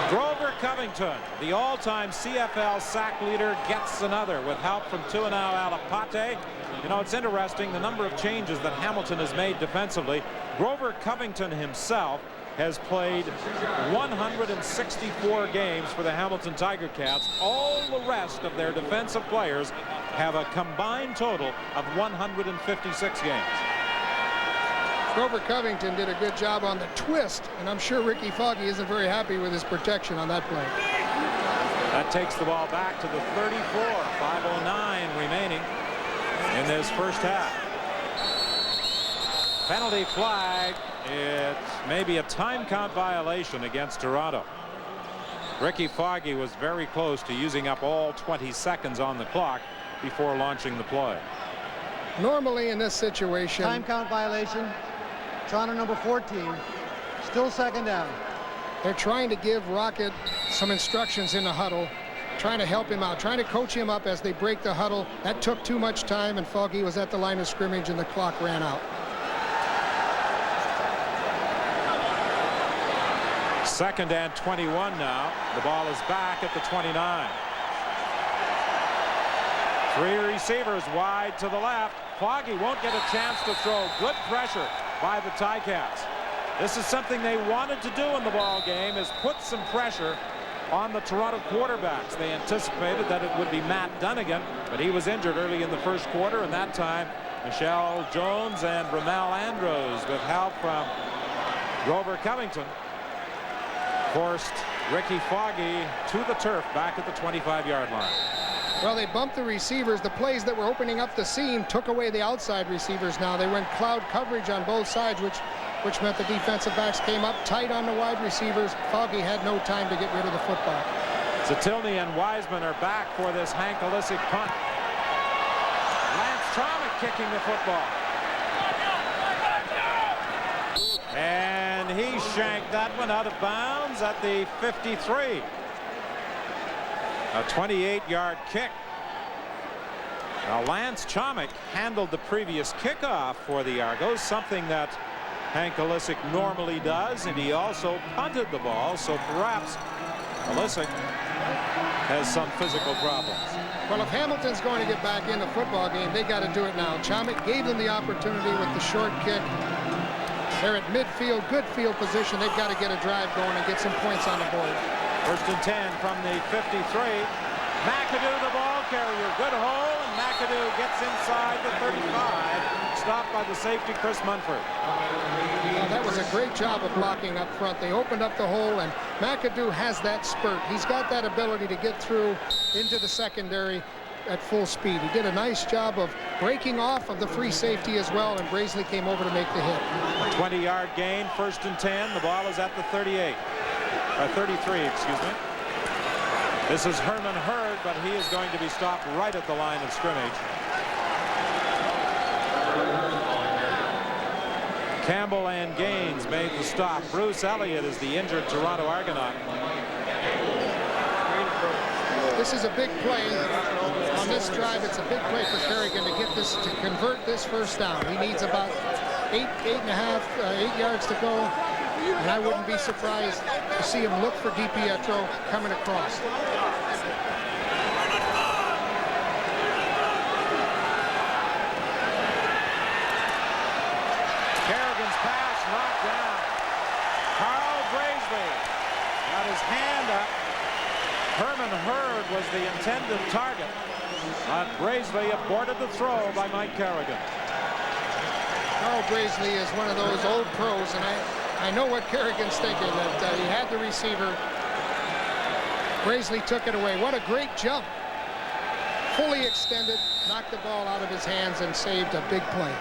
Grover Covington, the all-time CFL sack leader, gets another with help from Tuanao Alapate. You know, it's interesting the number of changes that Hamilton has made defensively. Grover Covington himself has played 164 games for the Hamilton Tiger Cats. All the rest of their defensive players have a combined total of 156 games. Grover Covington did a good job on the twist, and I'm sure Ricky Foggy isn't very happy with his protection on that play. That takes the ball back to the 34. 5:09 remaining in this first half. Penalty flag. It's maybe a time count violation against Toronto. Ricky Foggy was very close to using up all 20 seconds on the clock before launching the play. Normally in this situation, Time count violation. Toronto number 14. Still second down. they're trying to give Rocket some instructions in the huddle, trying to help him out, trying to coach him up as they break the huddle. That took too much time, and Foggy was at the line of scrimmage and the clock ran out. Second and 21 now. The ball is back at the 29. Three receivers wide to the left. Foggy won't get a chance to throw. Good pressure by the Ticats. This is something they wanted to do in the ball game, is put some pressure on the Toronto quarterbacks. They anticipated that it would be Matt Dunnigan, but he was injured early in the first quarter, and that time Michelle Jones and Ramel Andros, with help from Grover Covington, forced Ricky Foggy to the turf back at the 25-yard line. Well, they bumped the receivers. The plays that were opening up the seam took away the outside receivers now. They went cloud coverage on both sides, which meant the defensive backs came up tight on the wide receivers. Foggy had no time to get rid of the football. Zatilny and Wiseman are back for this Hank Olisic punt. Lance Traumick kicking the football. And he shanked that one out of bounds at the 53. A 28-yard kick. Now Lance Traumick handled the previous kickoff for the Argos, something that Hank Olisic normally does, and he also punted the ball, so perhaps Olisic has some physical problems. Well, if Hamilton's going to get back in the football game, they got to do it now. Traumick gave them the opportunity with the short kick. They're at midfield, good field position. They've got to get a drive going and get some points on the board. First and 10 from the 53. McAdoo, the ball carrier. Good hole, and McAdoo gets inside the 35. Stopped by the safety, Chris Munford. Well, that was a great job of blocking up front. They opened up the hole, and McAdoo has that spurt. He's got that ability to get through into the secondary at full speed. He did a nice job of breaking off of the free safety as well, and Brazeley came over to make the hit. A 20-yard gain, first and 10. The ball is at the 38. 33, excuse me. This is Herman Hurd, but he is going to be stopped right at the line of scrimmage. Campbell and Gaines made the stop. Bruce Elliott is the injured Toronto Argonaut. This is a big play on this drive. It's a big play for Kerrigan to get this, to convert this first down. He needs about 8 yards to go, and I wouldn't be surprised to see him look for DiPietro coming across. Kerrigan's pass knocked down. Carl Brazeley got his hand up. Herman Hurd was the intended target, but Brazeley aborted the throw by Mike Kerrigan. Carl Brazeley is one of those old pros, and I know what Kerrigan's thinking, that he had the receiver. Brazeley took it away. What a great jump. Fully extended, knocked the ball out of his hands and saved a big play.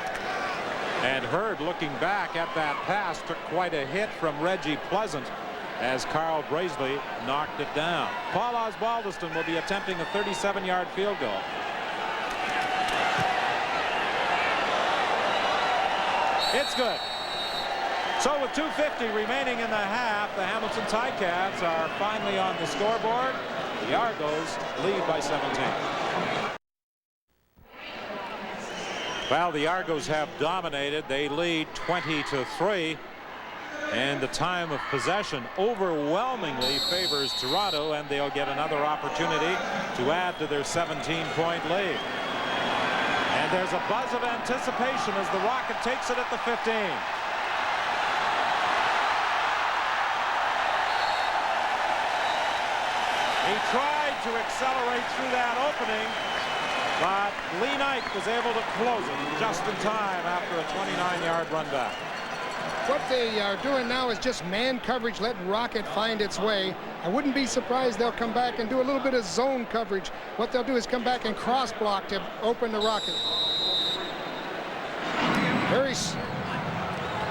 And Hurd, looking back at that pass, took quite a hit from Reggie Pleasant as Carl Brazeley knocked it down. Paul Osbaldiston will be attempting a 37-yard field goal. It's good. So with 2:50 remaining in the half, the Hamilton Ticats are finally on the scoreboard. The Argos lead by 17. Well, the Argos have dominated. They lead 20-3. And the time of possession overwhelmingly favors Toronto, and they'll get another opportunity to add to their 17-point lead. And there's a buzz of anticipation as the Rocket takes it at the 15. He tried to accelerate through that opening, but Lee Knight was able to close it just in time after a 29-yard run back. What they are doing now is just man coverage, letting Rocket find its way. I wouldn't be surprised they'll come back and do a little bit of zone coverage. What they'll do is come back and cross block to open the Rocket.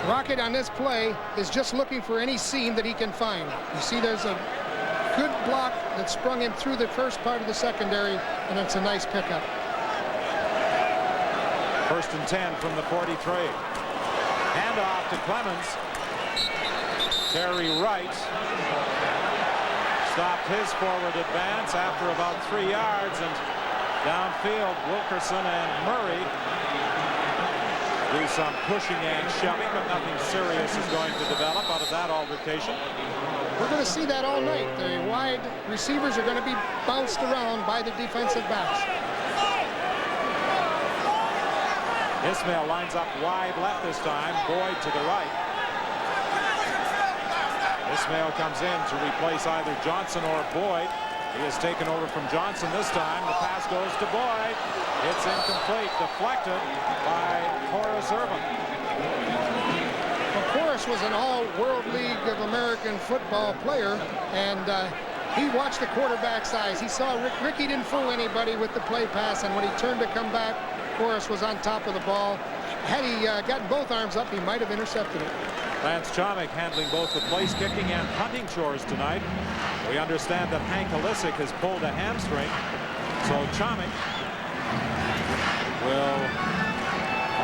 Rocket on this play is just looking for any seam that he can find. You see there's a good block that sprung him through the first part of the secondary, and it's a nice pickup. 1st and 10 from the 43. Handoff to Clemens. Terry Wright stopped his forward advance after about 3 yards, and downfield Wilkerson and Murray do some pushing and shoving, but nothing serious is going to develop out of that altercation. We're going to see that all night. The wide receivers are going to be bounced around by the defensive backs. Ismail lines up wide left this time. Boyd to the right. Ismail comes in to replace either Johnson or Boyd. He has taken over from Johnson this time. The pass goes to Boyd. It's incomplete. Deflected by Horace Irvin. Well, Horace was an all-World League of American football player, and he watched the quarterback's eyes. He saw Ricky didn't fool anybody with the play pass, and when he turned to come back, Horace was on top of the ball. Had he gotten both arms up, he might have intercepted it. Lance Chomik handling both the place kicking and punting chores tonight. We understand that Hank Halisic has pulled a hamstring, so Chomik will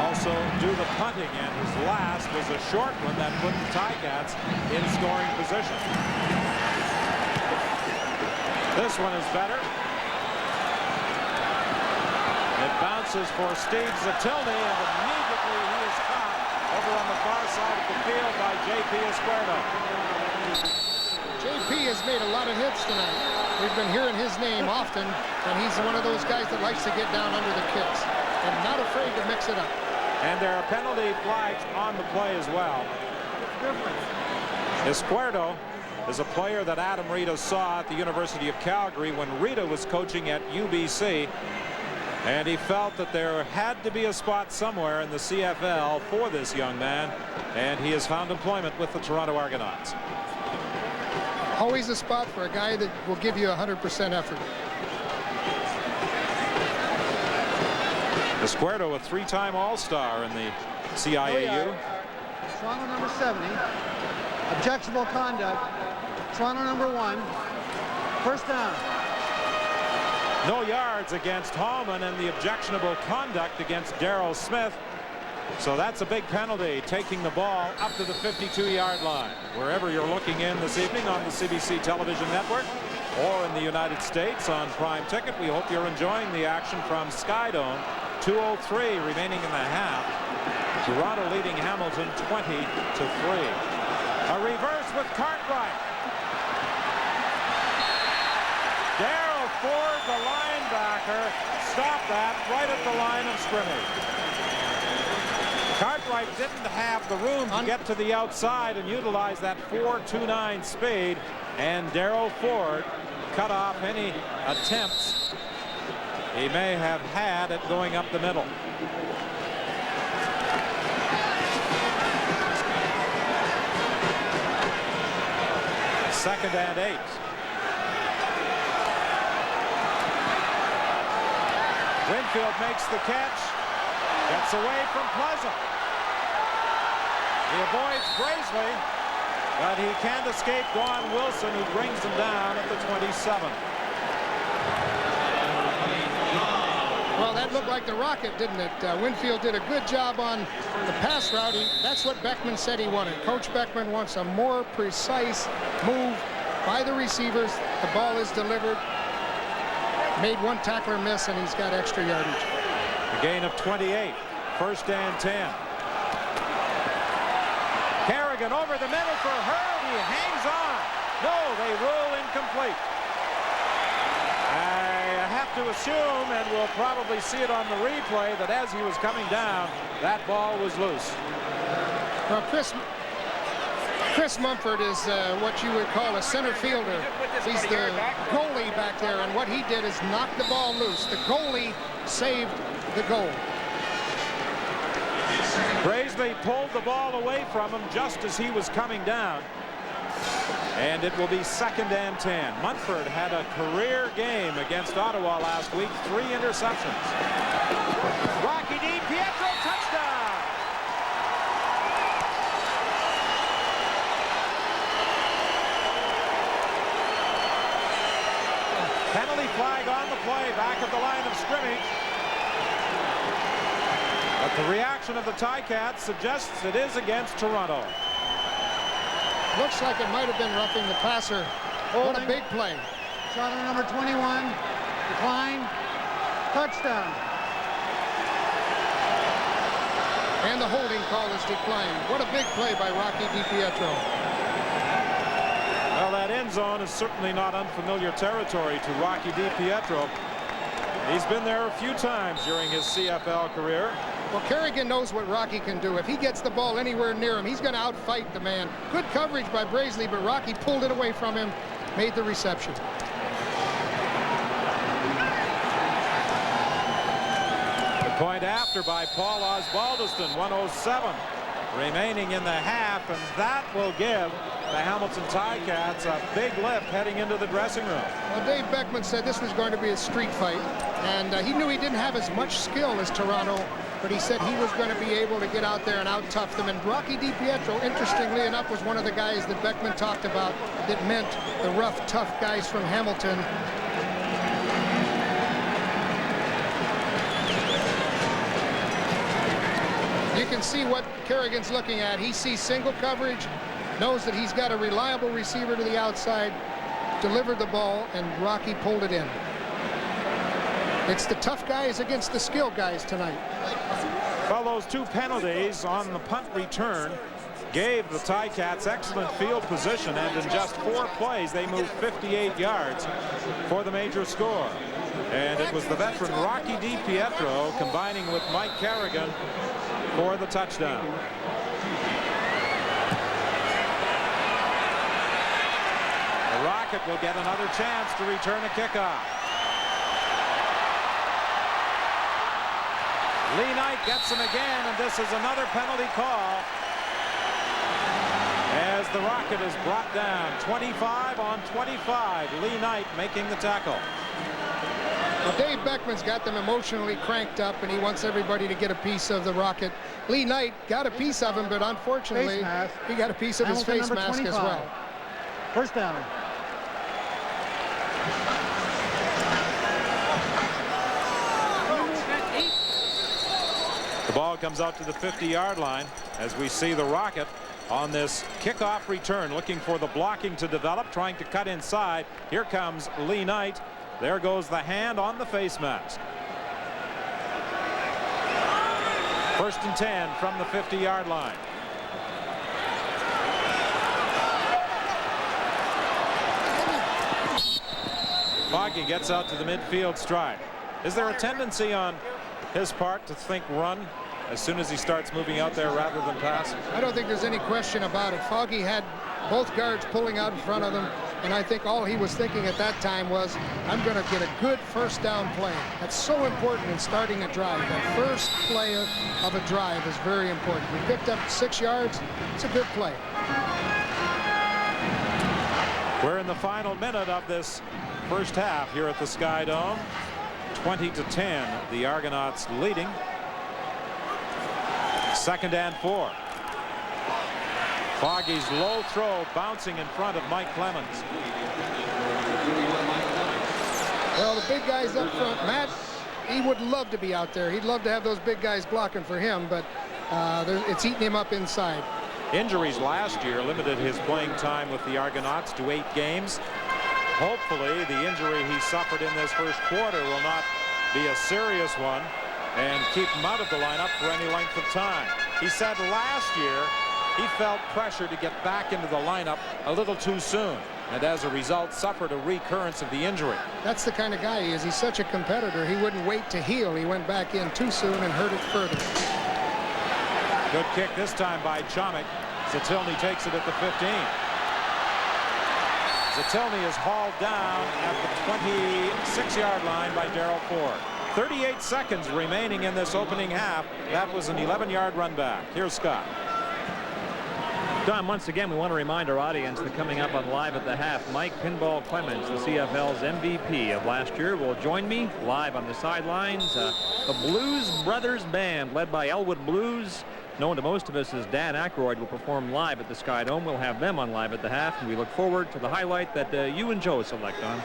also do the punting, and his last was a short one that put the Ticats in scoring position. This one is better. It bounces for Steve Zatilny, and immediately he is caught over on the far side of the field by J.P. Esquerdo. J.P. has made a lot of hits tonight. We've been hearing his name often, and he's one of those guys that likes to get down under the kicks and not afraid to mix it up. And there are penalty flags on the play as well. Esquerdo is a player that Adam Rita saw at the University of Calgary when Rita was coaching at UBC. And he felt that there had to be a spot somewhere in the CFL for this young man, and he has found employment with the Toronto Argonauts. Always a spot for a guy that will give you 100% effort. Esquerdo, a 3-time All-Star in the CIAU. Toronto number 70. Objectionable conduct. Toronto number 1. First down. No yards against Hallman, and the objectionable conduct against Darrell Smith. So that's a big penalty, taking the ball up to the 52-yard line. Wherever you're looking in this evening on the CBC television network or in the United States on Prime Ticket, we hope you're enjoying the action from Skydome. 2:03 remaining in the half. Toronto leading Hamilton 20-3. A reverse with Cartwright. Darryl Ford, the linebacker, stopped that right at the line of scrimmage. Cartwright didn't have the room to get to the outside and utilize that 4.29 speed, and Darryl Ford cut off any attempts he may have had at going up the middle. Second and 8. Winfield makes the catch, gets away from Pleasant. He avoids Graisley, but he can't escape Don Wilson, who brings him down at the 27. Well, that looked like the Rocket, didn't it? Winfield did a good job on the pass route. That's what Beckman said he wanted. Coach Beckman wants a more precise move by the receivers. The ball is delivered. Made one tackler miss, and he's got extra yardage. A gain of 28. First and 10. Kerrigan over the middle for Hurd. He hangs on. No, they rule incomplete. I have to assume, and we'll probably see it on the replay, that as he was coming down, that ball was loose. Well, Chris Mumford is what you would call a center fielder. He's the goalie back there, and what he did is knock the ball loose. The goalie saved the goal. Graisley pulled the ball away from him just as he was coming down. And it will be second and 10. Munford had a career game against Ottawa last week. 3 interceptions. Rocky DiPietro, touchdown! Penalty flag on the play, back at the line of scrimmage. But the reaction of the Ticats suggests it is against Toronto. Looks like it might have been roughing the passer. What a big play. Shot on number 21. Decline. Touchdown. And the holding call is declined. What a big play by Rocky DiPietro. Well, that end zone is certainly not unfamiliar territory to Rocky DiPietro. He's been there a few times during his CFL career. Well, Kerrigan knows what Rocky can do. If he gets the ball anywhere near him, he's going to outfight the man. Good coverage by Graisley, but Rocky pulled it away from him, made the reception. The point after by Paul Osbaldiston, 1:07 remaining in the half, and that will give the Hamilton Ticats a big lift heading into the dressing room. Well, Dave Beckman said this was going to be a street fight, and he knew he didn't have as much skill as Toronto, but he said he was going to be able to get out there and out-tough them. And Rocky DiPietro, interestingly enough, was one of the guys that Beckman talked about that meant the rough, tough guys from Hamilton. You can see what Kerrigan's looking at. He sees single coverage, knows that he's got a reliable receiver to the outside, delivered the ball, and Rocky pulled it in. It's the tough guys against the skill guys tonight. Well, those 2 penalties on the punt return gave the Ticats excellent field position, and in just 4 plays they moved 58 yards for the major score. And it was the veteran Rocky DiPietro combining with Mike Kerrigan for the touchdown. The Rocket will get another chance to return a kickoff. Lee Knight gets him again, and this is another penalty call as the Rocket is brought down. 25 on 25. Lee Knight making the tackle. Well, Dave Beckman's got them emotionally cranked up, and he wants everybody to get a piece of the Rocket. Lee Knight got a piece of him, but unfortunately, he got a piece of his face mask as well. First down. The ball comes out to the 50-yard line as we see the Rocket on this kickoff return, looking for the blocking to develop, trying to cut inside. Here comes Lee Knight. There goes the hand on the face mask. 1st and 10 from the 50-yard line. Foggy gets out to the midfield stride. Is there a tendency on his part to think run as soon as he starts moving out there rather than pass? I don't think there's any question about it. Foggy had both guards pulling out in front of them, and I think all he was thinking at that time was, I'm going to get a good first down play. That's so important in starting a drive. The first play of a drive is very important. We picked up 6 yards. It's a good play. We're in the final minute of this first half here at the Sky Dome. 20-10, the Argonauts leading. 2nd and 4. Foggy's low throw bouncing in front of Mike Clemens. Well, the big guys up front, Matt, he would love to be out there. He'd love to have those big guys blocking for him, but it's eating him up inside. Injuries last year limited his playing time with the Argonauts to 8 games. Hopefully, the injury he suffered in this first quarter will not be a serious one and keep him out of the lineup for any length of time. He said last year he felt pressure to get back into the lineup a little too soon, and as a result suffered a recurrence of the injury. That's the kind of guy he is. He's such a competitor. He wouldn't wait to heal. He went back in too soon and hurt it further. Good kick this time by Chomik. Zatilny takes it at the 15. Zatilny is hauled down at the 26-yard line by Darryl Ford. 38 seconds remaining in this opening half. That was an 11-yard run back. Here's Scott. Don, once again, we want to remind our audience that coming up on Live at the Half, Mike Pinball Clemens, the CFL's MVP of last year, will join me live on the sidelines. The Blues Brothers Band, led by Elwood Blues, known to most of us as Dan Aykroyd, will perform live at the Sky Dome. We'll have them on Live at the Half, and we look forward to the highlight that you and Joe select on.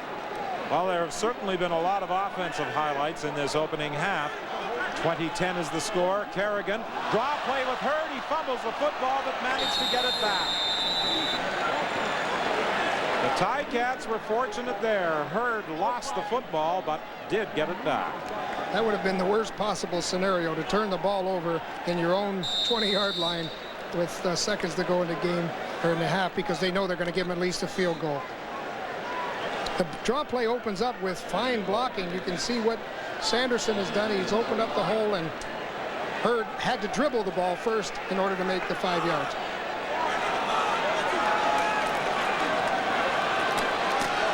Well, there have certainly been a lot of offensive highlights in this opening half. 20-10 is the score. Kerrigan, draw play with Hurd. He fumbles the football, but managed to get it back. The Ticats were fortunate there. Hurd lost the football, but did get it back. That would have been the worst possible scenario, to turn the ball over in your own 20-yard line with seconds to go in the game, or in the half, because they know they're going to give them at least a field goal. The draw play opens up with fine blocking. You can see what Sanderson has done. He's opened up the hole, and Hurd had to dribble the ball first in order to make the 5 yards.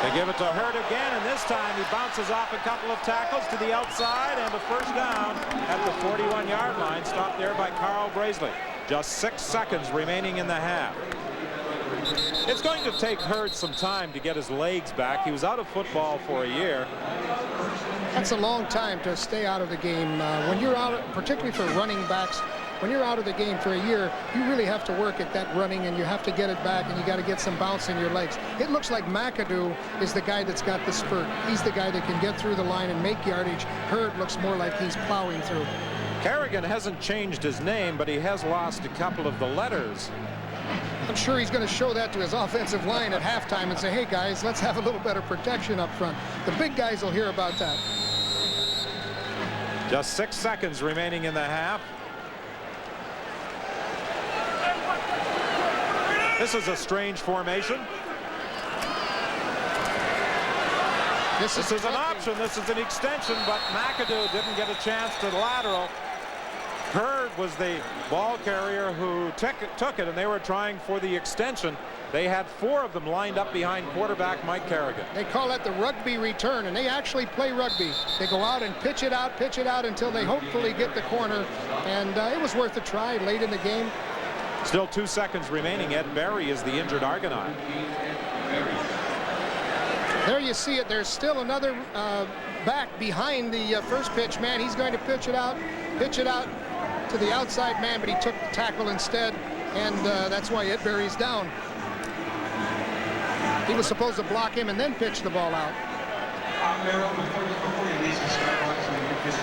They give it to Hurd again, and this time he bounces off a couple of tackles to the outside, and a first down at the 41-yard line, stopped there by Carl Braisley. Just 6 seconds remaining in the half. It's going to take Hurd some time to get his legs back. He was out of football for a year. That's a long time to stay out of the game. When you're out, particularly for running backs, when you're out of the game for a year, you really have to work at that running, and you have to get it back, and you got to get some bounce in your legs. It looks like McAdoo is the guy that's got the spurt. He's the guy that can get through the line and make yardage. Hurd looks more like he's plowing through. Kerrigan hasn't changed his name, but he has lost a couple of the letters. I'm sure he's going to show that to his offensive line at halftime and say, hey guys, let's have a little better protection up front. The big guys will hear about that. Just 6 seconds remaining in the half. This is a strange formation. This is an option. This is an extension, but McAdoo didn't get a chance to the lateral. Hurd was the ball carrier who took it, and they were trying for the extension. They had 4 of them lined up behind quarterback Mike Kerrigan. They call that the rugby return, and they actually play rugby. They go out and pitch it out until they hopefully get the corner, and it was worth a try late in the game. Still 2 seconds remaining. Ed Berry is the injured Argonaut. There you see it. There's still another back behind the first pitch man. He's going to pitch it out to the outside man, but he took the tackle instead, and that's why Ed Berry's down. He was supposed to block him and then pitch the ball out.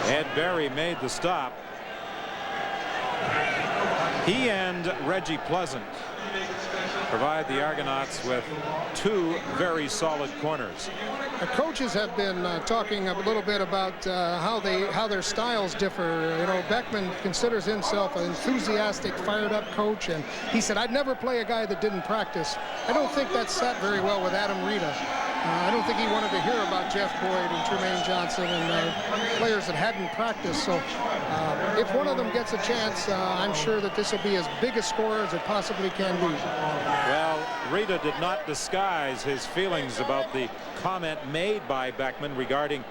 Ed Berry made the stop. He and Reggie Pleasant provide the Argonauts with 2 very solid corners. The coaches have been talking a little bit about how their styles differ. You know, Beckman considers himself an enthusiastic, fired-up coach, and he said, "I'd never play a guy that didn't practice." I don't think that sat very well with Adam Rita. I don't think he wanted to hear about Jeff Boyd and Tremaine Johnson and players that hadn't practiced. So if one of them gets a chance, I'm sure that this will be as big a score as it possibly can be. Well, Rita did not disguise his feelings about the comment made by Beckman regarding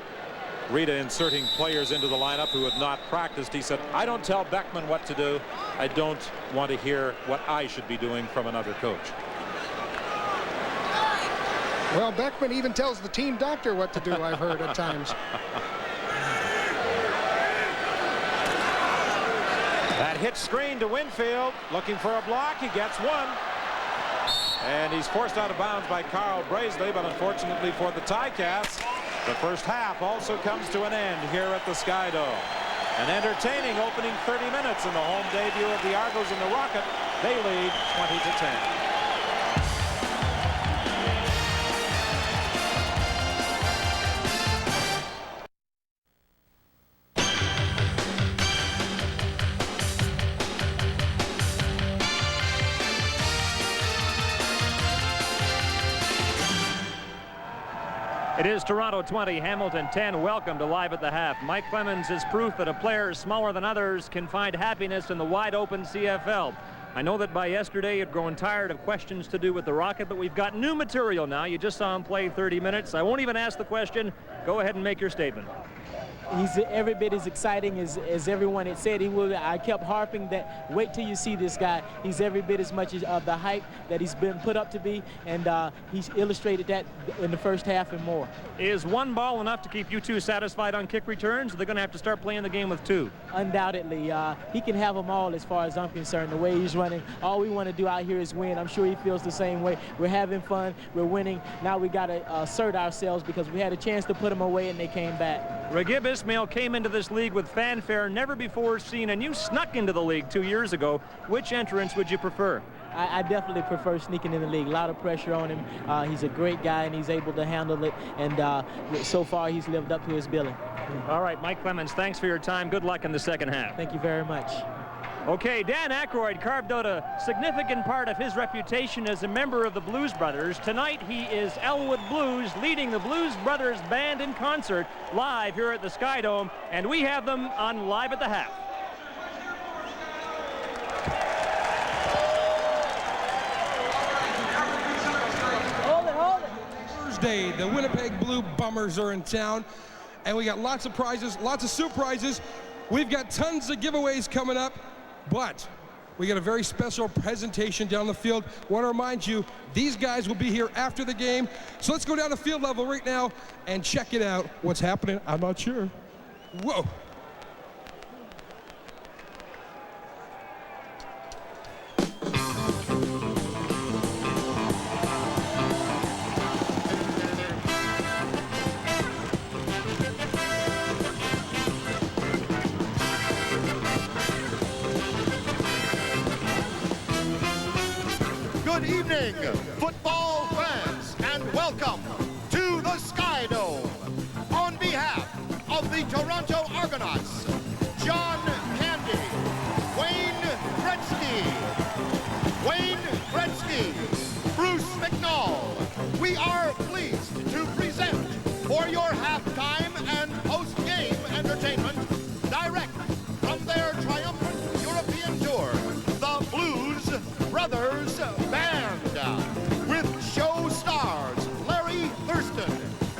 Rita inserting players into the lineup who had not practiced. He said, "I don't tell Beckman what to do. I don't want to hear what I should be doing from another coach." Well, Beckman even tells the team doctor what to do, I've heard at times. That hit screen to Winfield, looking for a block. He gets one. And he's forced out of bounds by Carl Brazeley, but unfortunately for the Ticats, the first half also comes to an end here at the Sky Dome. An entertaining opening 30 minutes in the home debut of the Argos and the Rocket. They lead 20-10. It is Toronto 20, Hamilton 10. Welcome to Live at the Half. Mike Clemens is proof that a player smaller than others can find happiness in the wide-open CFL. I know that by yesterday you'd grown tired of questions to do with the Rocket, but we've got new material now. You just saw him play 30 minutes. I won't even ask the question. Go ahead and make your statement. He's every bit as exciting as everyone had said he would. I kept harping that wait till you see this guy. He's every bit as much of the hype that he's been put up to be, and he's illustrated that in the first half and more. Is one ball enough to keep you two satisfied on kick returns? They're going to have to start playing the game with 2. Undoubtedly. He can have them all as far as I'm concerned. The way he's running, all we want to do out here is win. I'm sure he feels the same way. We're having fun. We're winning. Now we got to assert ourselves because we had a chance to put them away and they came back. Raghib Ismail came into this league with fanfare never before seen, and you snuck into the league 2 years ago. Which entrance would you prefer? I definitely prefer sneaking in the league. A lot of pressure on him. He's a great guy, and he's able to handle it, and so far he's lived up to his billing. All right, Mike Clemens, thanks for your time. Good luck in the second half. Thank you very much. Okay, Dan Aykroyd carved out a significant part of his reputation as a member of the Blues Brothers. Tonight he is Elwood Blues, leading the Blues Brothers band in concert live here at the Sky Dome, and we have them on Live at the Half. Hold it. Thursday, the Winnipeg Blue Bummers are in town, and we got lots of prizes, lots of surprises. We've got tons of giveaways coming up. But we got a very special presentation down the field. Want to remind you, these guys will be here after the game. So let's go down to field level right now and check it out. What's happening? I'm not sure. Whoa. Good evening, football fans, and welcome to the Sky Dome. On behalf of the Toronto Argonauts, John Candy, Wayne Gretzky, Bruce McNall, we are pleased to present for your halftime and post-game entertainment, direct from their triumphant European tour, the Blues Brothers Band, with show stars Larry Thurston,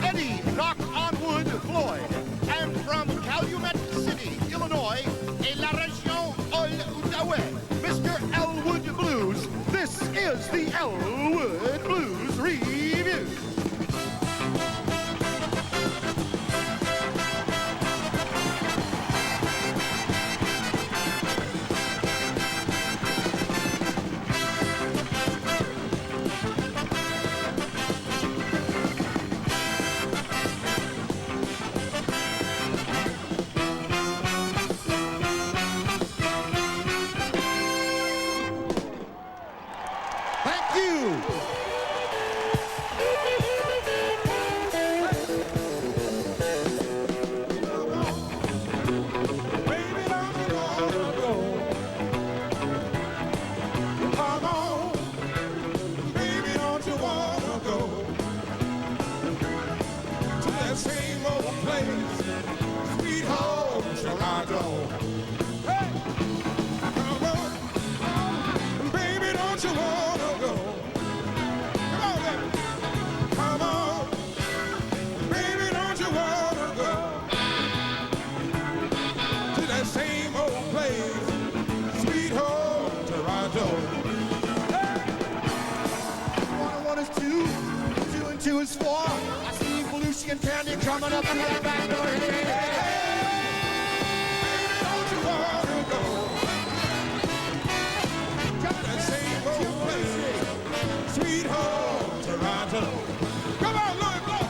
Eddie Knock on Wood Floyd, and from Calumet City, Illinois, et la région Outaouais, Mr. Elwood Blues. This is the Elwood Blues Review. you. Same old place, sweet home Toronto. Hey, come on, baby, don't you wanna go? Come on, baby. Come on, baby, don't you wanna go to that same old place, sweet home Toronto? Hey, 1 is 2, 2 and 2 is 4. Lucy and Candy coming up through that back door. Hey, hey, baby, don't you wanna go? Got that same old place, sweet home Toronto. Come on, Louis, blow.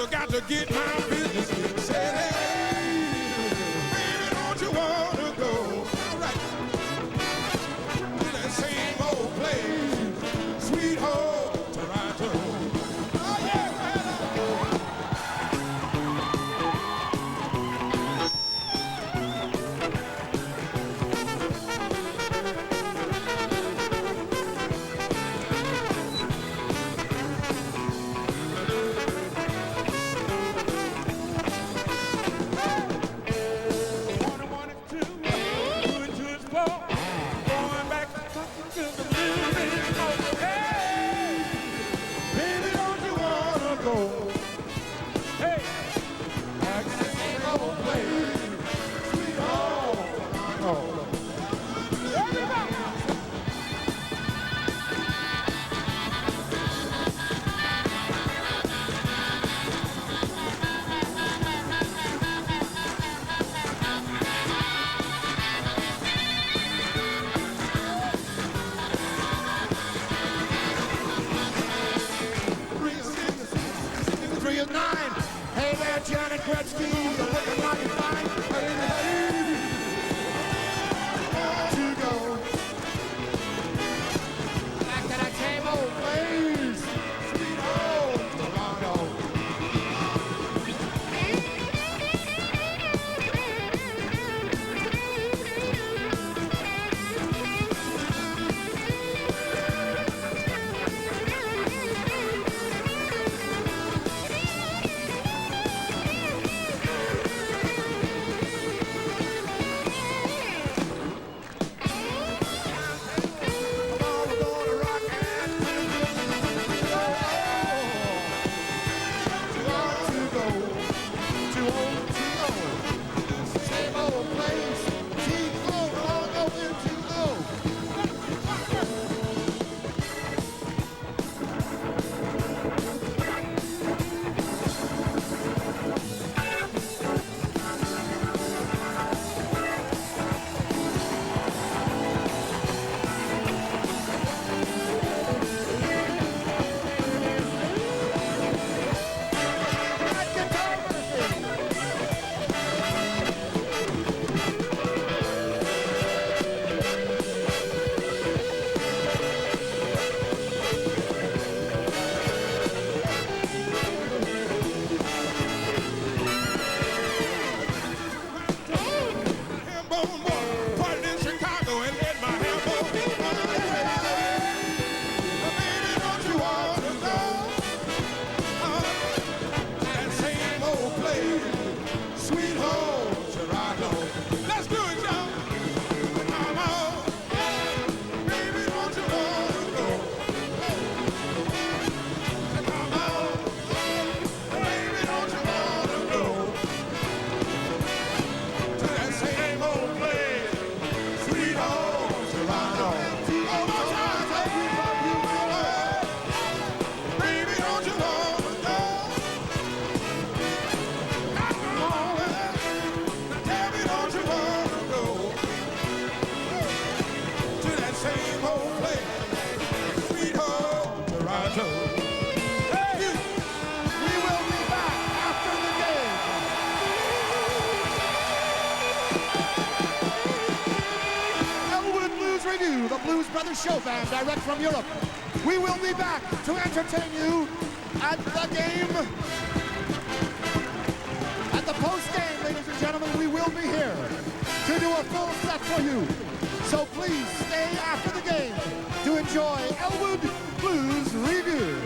Got to get my business fixed. Say, hey, baby, don't you wanna go? All right. To that same old place, sweet home Toronto. Oh, yeah, Gretzky, you're looking mighty fine. To go back to that same old place, sweet home Toronto. Brothers Show Band direct from Europe. We will be back to entertain you at the game. At the post-game, ladies and gentlemen, we will be here to do a full set for you. So please stay after the game to enjoy Elwood Blues Review.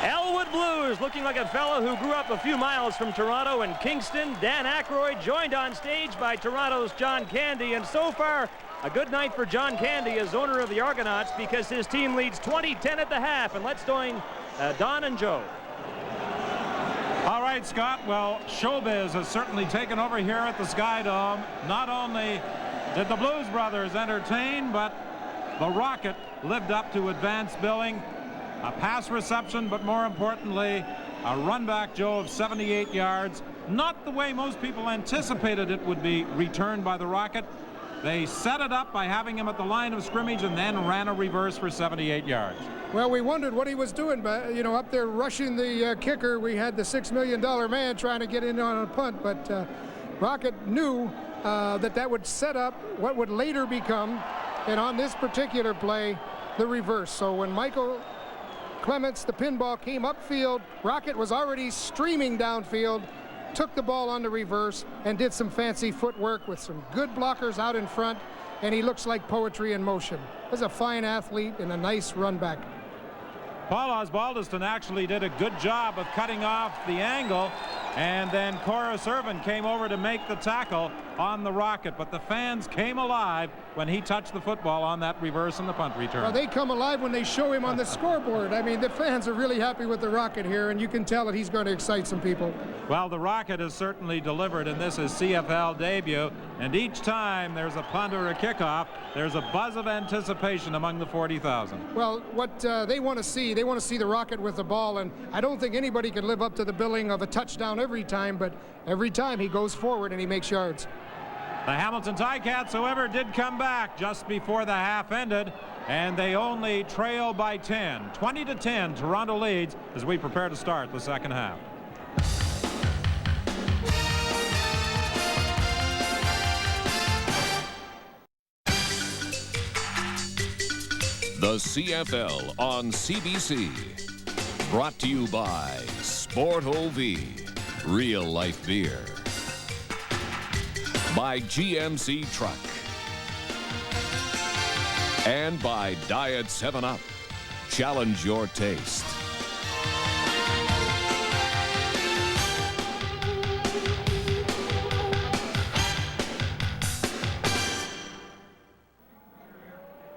Elwood Blues, looking like a fellow who grew up a few miles from Toronto and Kingston. Dan Aykroyd joined on stage by Toronto's John Candy, and so far a good night for John Candy as owner of the Argonauts, because his team leads 20-10 at the half. And let's join Don and Joe. All right, Scott. Well, showbiz has certainly taken over here at the Sky Dome. Not only did the Blues Brothers entertain, but the Rocket lived up to advanced billing. A pass reception, but more importantly, a run back, Joe, of 78 yards. Not the way most people anticipated it would be returned by the Rocket. They set it up by having him at the line of scrimmage and then ran a reverse for 78 yards. Well, we wondered what he was doing, but, you know, up there rushing the kicker. We had the $6 million man trying to get in on a punt, but Rocket knew that would set up what would later become, and on this particular play, the reverse. So when Michael Clements, the pinball, came upfield, Rocket was already streaming downfield, took the ball on the reverse and did some fancy footwork with some good blockers out in front, and he looks like poetry in motion. He's a fine athlete and a nice run back. Paul Osbaldiston actually did a good job of cutting off the angle, and then Corus Irvin came over to make the tackle on the Rocket, but the fans came alive when he touched the football on that reverse and the punt return. Well, they come alive when they show him on the scoreboard. I mean, the fans are really happy with the Rocket here, and you can tell that he's going to excite some people. Well, the Rocket has certainly delivered in this his CFL debut, and each time there's a punt or a kickoff, there's a buzz of anticipation among the 40,000. Well, what they want to see the Rocket with the ball, and I don't think anybody can live up to the billing of a touchdown every time, but every time he goes forward and he makes yards. The Hamilton Ticats, however, did come back just before the half ended, and they only trail by 10. 20-10, Toronto leads as we prepare to start the second half. The CFL on CBC. Brought to you by Sport OV, real life beer. By GMC Truck. And by Diet 7-Up. Challenge your taste.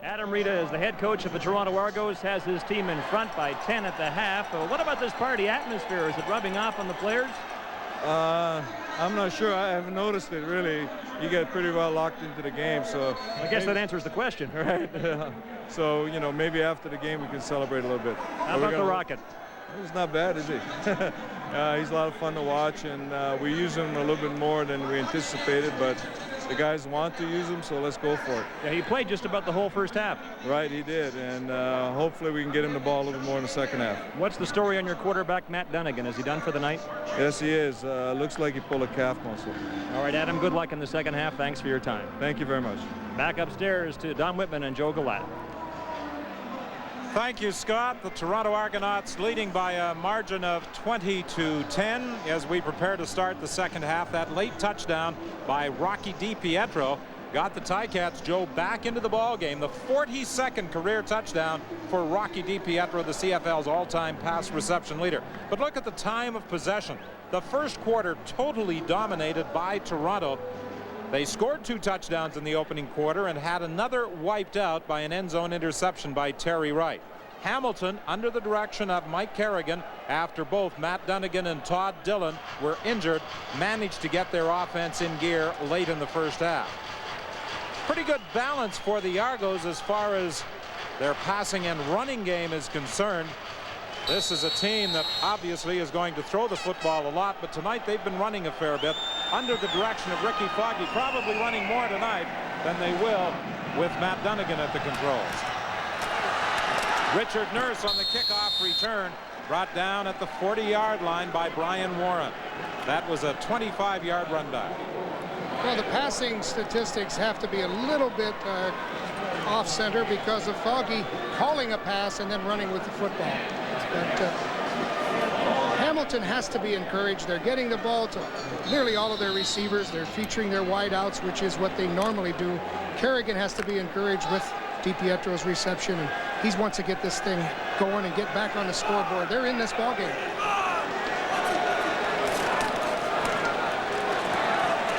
Adam Rita is the head coach of the Toronto Argos, has his team in front by 10 at the half. What about this party atmosphere? Is it rubbing off on the players? I'm not sure. I haven't noticed it, really. You get pretty well locked into the game, so... I guess that answers the question. Right. So, you know, maybe after the game we can celebrate a little bit. How about the Rocket? He's not bad, is he? He's a lot of fun to watch, and we use him a little bit more than we anticipated, but the guys want to use him, so let's go for it. Yeah, he played just about the whole first half. Right, he did, and hopefully we can get him the ball a little bit more in the second half. What's the story on your quarterback, Matt Dunnigan? Is he done for the night? Yes, he is. Looks like he pulled a calf muscle. All right, Adam, good luck in the second half. Thanks for your time. Thank you very much. Back upstairs to Don Whitman and Joe Galat. Thank you, Scott. The Toronto Argonauts leading by a margin of 20-10 as we prepare to start the second half. That late touchdown by Rocky DiPietro got the Ticats, Joe, back into the ball game. The 42nd career touchdown for Rocky DiPietro, the CFL's all-time pass reception leader. But look at the time of possession. The first quarter totally dominated by Toronto. They scored 2 touchdowns in the opening quarter and had another wiped out by an end zone interception by Terry Wright. Hamilton, under the direction of Mike Kerrigan, after both Matt Dunnigan and Todd Dillon were injured, managed to get their offense in gear late in the first half. Pretty good balance for the Argos as far as their passing and running game is concerned. This is a team that obviously is going to throw the football a lot, but tonight they've been running a fair bit under the direction of Ricky Foggy, probably running more tonight than they will with Matt Dunnigan at the controls. Richard Nurse on the kickoff return, brought down at the 40-yard line by Brian Warren. That was a 25-yard run back. Well, the passing statistics have to be a little bit off-center because of Foggy calling a pass and then running with the football. But Hamilton has to be encouraged. They're getting the ball to nearly all of their receivers. They're featuring their wideouts, which is what they normally do. Kerrigan has to be encouraged with DiPietro's reception, and he wants to get this thing going and get back on the scoreboard. They're in this ball game.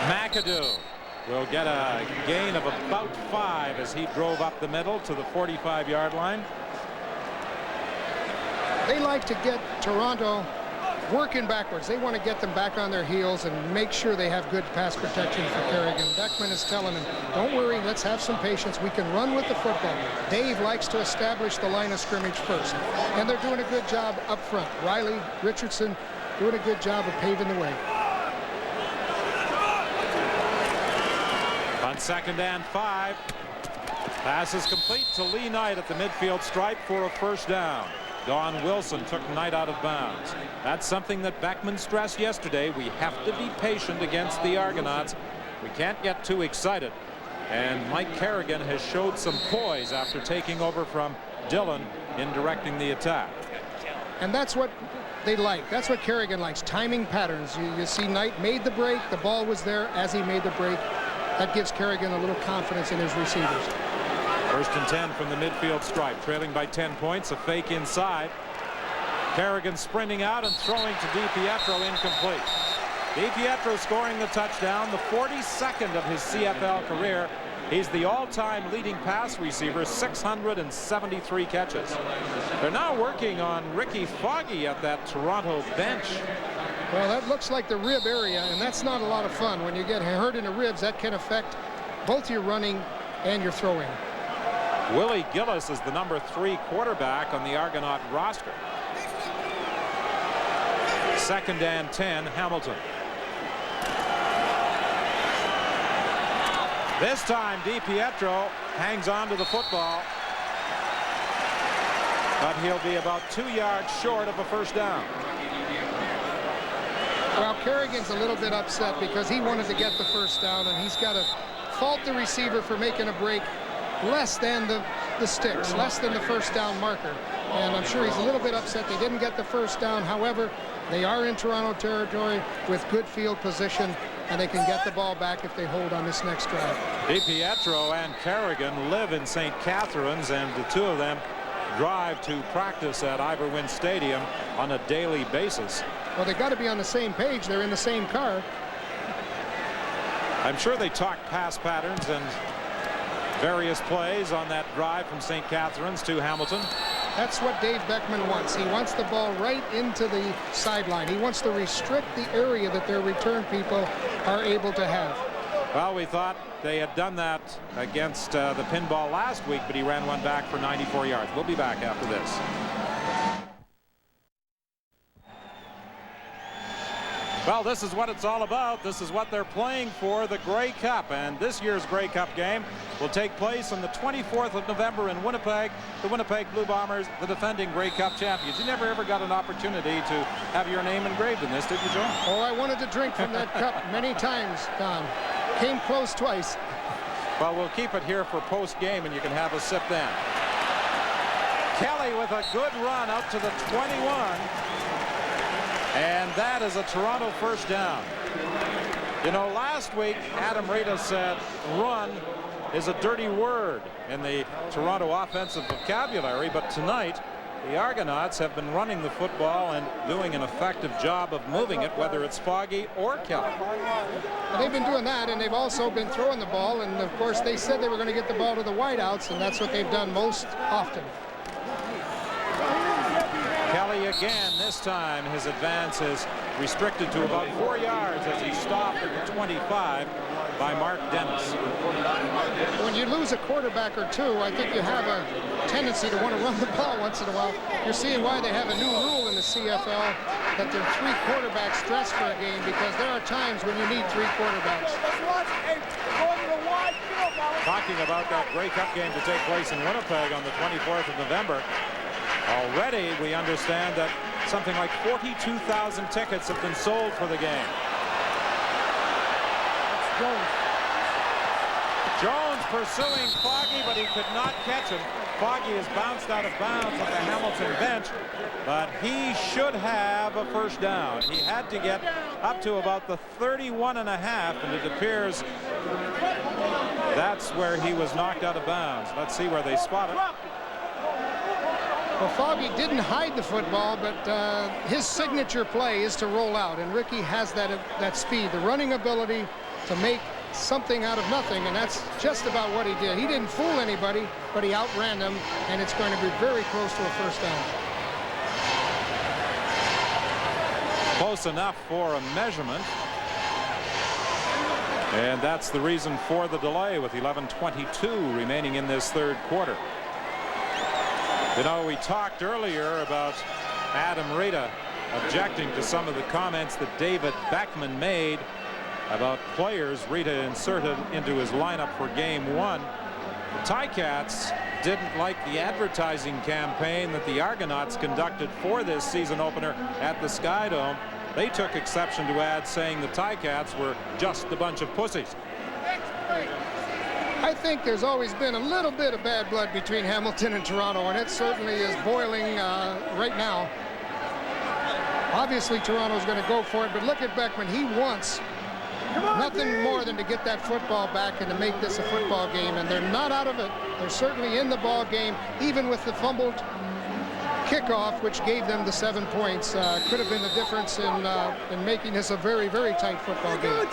McAdoo will get a gain of about 5 as he drove up the middle to the 45-yard line. They like to get Toronto working backwards. They want to get them back on their heels and make sure they have good pass protection for Kerrigan. Beckman is telling him, don't worry, let's have some patience. We can run with the football. Dave likes to establish the line of scrimmage first. And they're doing a good job up front. Riley, Richardson doing a good job of paving the way. On 2nd and 5. Pass is complete to Lee Knight at the midfield stripe for a first down. Don Wilson took Knight out of bounds. That's something that Beckman stressed yesterday. We have to be patient against the Argonauts. We can't get too excited. And Mike Kerrigan has showed some poise after taking over from Dillon in directing the attack. And that's what they like. That's what Kerrigan likes, timing patterns. You see Knight made the break. The ball was there as he made the break. That gives Kerrigan a little confidence in his receivers. 1st and 10 from the midfield stripe, trailing by 10 points. A fake inside. Kerrigan sprinting out and throwing to DiPietro, incomplete. DiPietro scoring the touchdown, the 42nd of his CFL career. He's the all-time leading pass receiver, 673 catches. They're now working on Ricky Foggy at that Toronto bench. Well, that looks like the rib area, and that's not a lot of fun. When you get hurt in the ribs, that can affect both your running and your throwing. Willie Gillis is the number 3 quarterback on the Argonaut roster. 2nd and 10, Hamilton. This time DiPietro hangs on to the football, but he'll be about 2 yards short of a first down. Well, Kerrigan's a little bit upset because he wanted to get the first down, and he's got to fault the receiver for making a break less than the sticks, less than the first down marker. And I'm sure he's a little bit upset they didn't get the first down. However, they are in Toronto territory with good field position, and they can get the ball back if they hold on this next drive. DiPietro and Kerrigan live in St. Catharines, and the two of them drive to practice at Ivor Wynne Stadium on a daily basis. Well, they got to be on the same page. They're in the same car. I'm sure they talk pass patterns and various plays on that drive from St. Catharines to Hamilton. That's what Dave Beckman wants. He wants the ball right into the sideline. He wants to restrict the area that their return people are able to have. Well, we thought they had done that against the pinball last week, but he ran one back for 94 yards. We'll be back after this. Well, this is what it's all about. This is what they're playing for, the Grey Cup. And this year's Grey Cup game will take place on the 24th of November in Winnipeg. The Winnipeg Blue Bombers, the defending Grey Cup champions. You never ever got an opportunity to have your name engraved in this, did you, Joe? Oh, I wanted to drink from that cup many times, Don. Came close twice. Well, we'll keep it here for post-game, and you can have a sip then. Kelly with a good run out to the 21. And that is a Toronto first down. You know, last week, Adam Rita said run is a dirty word in the Toronto offensive vocabulary, but tonight, the Argonauts have been running the football and doing an effective job of moving it, whether it's Foggy or Kelly. Well, they've been doing that, and they've also been throwing the ball, and of course, they said they were going to get the ball to the wideouts, and that's what they've done most often. Kelly again, this time his advance is restricted to about 4 yards as he stopped at the 25 by Mark Dennis. When you lose a quarterback or two, I think you have a tendency to want to run the ball once in a while. You're seeing why they have a new rule in the CFL that there are 3 quarterbacks dressed for a game, because there are times when you need 3 quarterbacks. Talking about that Grey Cup game to take place in Winnipeg on the 24th of November. Already, we understand that something like 42,000 tickets have been sold for the game. Jones. Jones pursuing Foggy, but he could not catch him. Foggy is bounced out of bounds at the Hamilton bench, but he should have a first down. He had to get up to about the 31.5, and it appears that's where he was knocked out of bounds. Let's see where they spot it. Well, Foggy didn't hide the football, but his signature play is to roll out, and Ricky has that speed, the running ability to make something out of nothing, and that's just about what he did. He didn't fool anybody, but he outran them, and it's going to be very close to a first down. Close enough for a measurement. And that's the reason for the delay with 11:22 remaining in this third quarter. You know, we talked earlier about Adam Rita objecting to some of the comments that David Beckman made about players Rita inserted into his lineup for game one. The Ticats didn't like the advertising campaign that the Argonauts conducted for this season opener at the Sky Dome. They took exception to add saying the Ticats were just a bunch of pussies. I think there's always been a little bit of bad blood between Hamilton and Toronto, and it certainly is boiling right now. Obviously, Toronto's going to go for it, but look at Beckman. He wants nothing more than to get that football back and to make this a football game, and they're not out of it. They're certainly in the ball game, even with the fumbled kickoff, which gave them the 7 points. Could have been the difference in making this a very, very tight football game.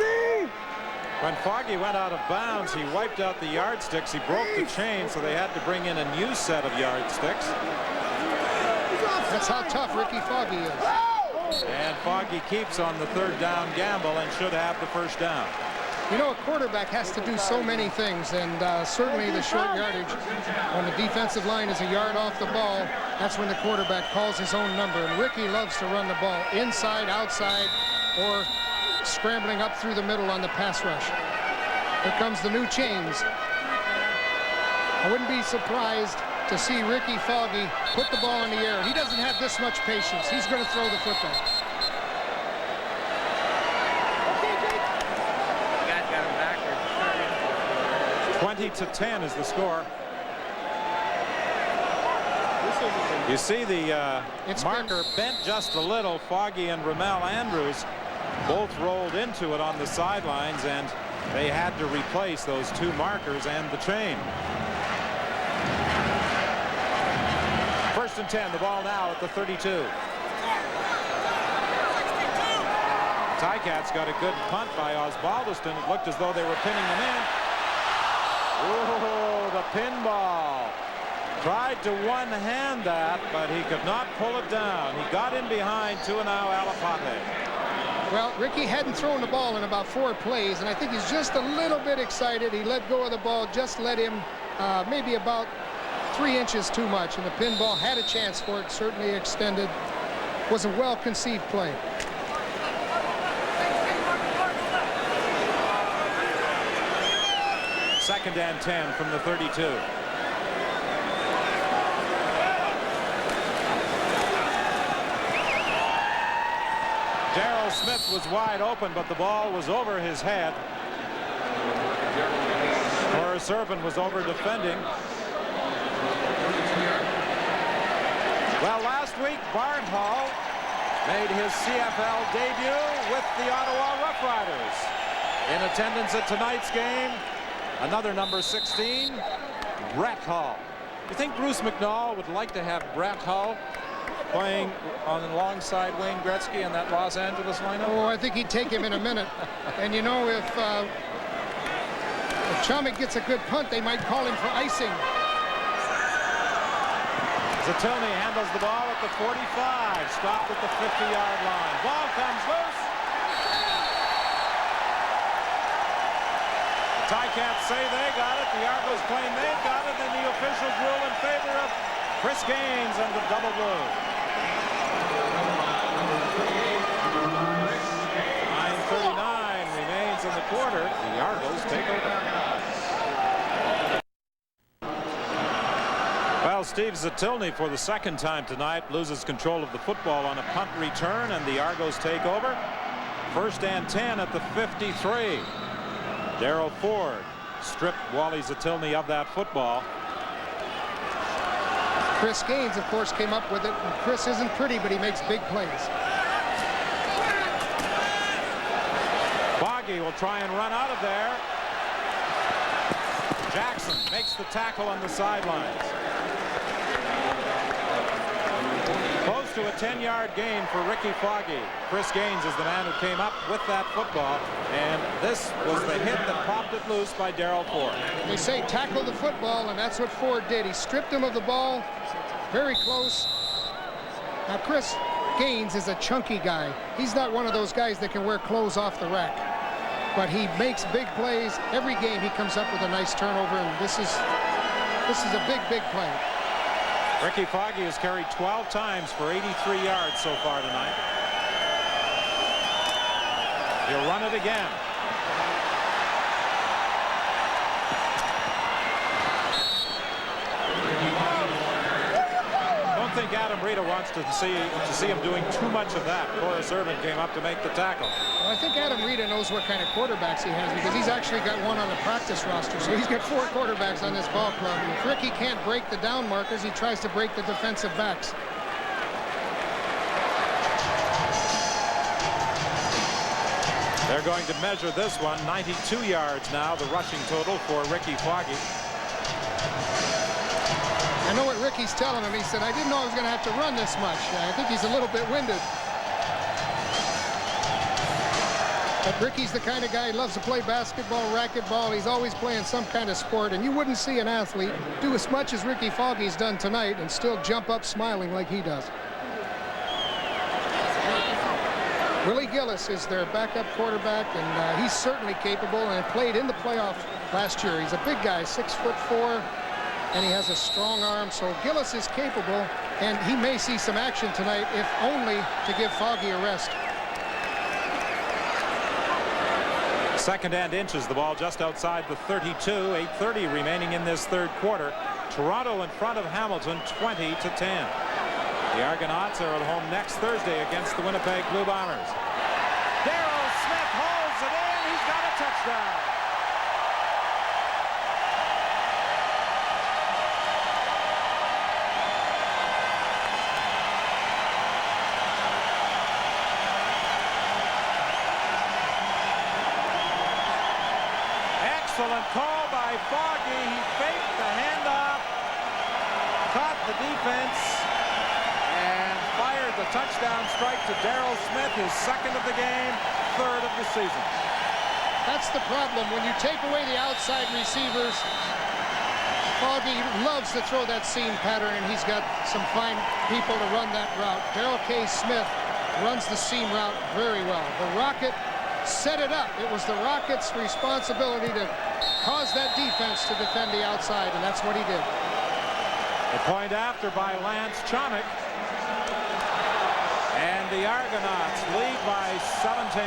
When Foggy went out of bounds, he wiped out the yardsticks. He broke the chain, so they had to bring in a new set of yardsticks. That's how tough Ricky Foggy is. And Foggy keeps on the third down gamble and should have the first down. You know, a quarterback has to do so many things, and certainly the short yardage. When the defensive line is a yard off the ball, that's when the quarterback calls his own number. And Ricky loves to run the ball inside, outside, or scrambling up through the middle on the pass rush. Here comes the new chains. I wouldn't be surprised to see Ricky Foggy put the ball in the air. He doesn't have this much patience. He's going to throw the football. 20-10 is the score. You see the marker bent just a little. Foggy and Ramel Andrews both rolled into it on the sidelines, and they had to replace those two markers and the chain. First and 10, the ball now at the 32. Ticats got a good punt by Osbaldiston. It looked as though they were pinning him in. Oh, the pinball. Tried to one-hand that, but he could not pull it down. He got in behind Tuanao Alapate. Well, Ricky hadn't thrown the ball in about 4 plays, and I think he's just a little bit excited. He let go of the ball, just let him maybe about 3 inches too much, and the pinball had a chance for it, certainly extended. Was a well-conceived play. Second and 10 from the 32. Darrell Smith was wide open, but the ball was over his head. Horace Irvin was over defending. Well, last week, Barnhall made his CFL debut with the Ottawa Rough Riders. In attendance at tonight's game, another number 16, Brett Hull. Do you think Bruce McNall would like to have Brett Hull playing alongside Wayne Gretzky in that Los Angeles lineup? Oh, I think he'd take him in a minute. And you know, if Chomik gets a good punt, they might call him for icing. Zatoni handles the ball at the 45, stopped at the 50-yard line. Ball comes loose. The Ticats say they got it. The Argos claim they've got it. And the officials rule in favor of Chris Gaines and the double blue. 9:39 remains in the quarter. The Argos take over. Well, Steve Zatilny, for the second time tonight, loses control of the football on a punt return, and the Argos take over. First and 10 at the 53. Darryl Ford stripped Wally Zatilny of that football. Chris Gaines, of course, came up with it. And Chris isn't pretty, but he makes big plays. Foggy will try and run out of there. Jackson makes the tackle on the sidelines. Close to a 10-yard gain for Ricky Foggy. Chris Gaines is the man who came up with that football, and this was the hit that popped it loose by Darryl Ford. They say tackle the football, and that's what Ford did. He stripped him of the ball. Very close. Now, Chris Gaines is a chunky guy. He's not one of those guys that can wear clothes off the rack. But he makes big plays. Every game he comes up with a nice turnover, and this is a big, big play. Ricky Foggy has carried 12 times for 83 yards so far tonight. He'll run it again. I think Adam Rita wants to see him doing too much of that. Horace Irvin came up to make the tackle. Well, I think Adam Rita knows what kind of quarterbacks he has, because he's actually got one on the practice roster. So he's got 4 quarterbacks on this ball club. And if Ricky can't break the down markers, he tries to break the defensive backs. They're going to measure this one. 92 yards now, the rushing total for Ricky Foggy. I know what Ricky's telling him. He said, I didn't know I was going to have to run this much. I think he's a little bit winded. But Ricky's the kind of guy who loves to play basketball, racquetball. He's always playing some kind of sport. And you wouldn't see an athlete do as much as Ricky Foggy's done tonight and still jump up smiling like he does. Willie Gillis is their backup quarterback, and he's certainly capable and played in the playoff last year. He's a big guy, 6'4". And he has a strong arm, so Gillis is capable, and he may see some action tonight, if only to give Foggy a rest. Second and inches, the ball just outside the 32. 8:30 remaining in this third quarter. Toronto in front of Hamilton, 20-10. The Argonauts are at home next Thursday against the Winnipeg Blue Bombers. Darryl Smith holds it in. He's got a touchdown. Excellent call by Foggy. He faked the handoff, caught the defense, and fired the touchdown strike to Darryl Smith, his second of the game, third of the season. That's the problem. When you take away the outside receivers, Foggy loves to throw that seam pattern, and he's got some fine people to run that route. Darryl K. Smith runs the seam route very well. The Rocket set it up. It was the Rockets' responsibility to cause that defense to defend the outside, and that's what he did. The point after by Lance Chonick. And the Argonauts lead by 17.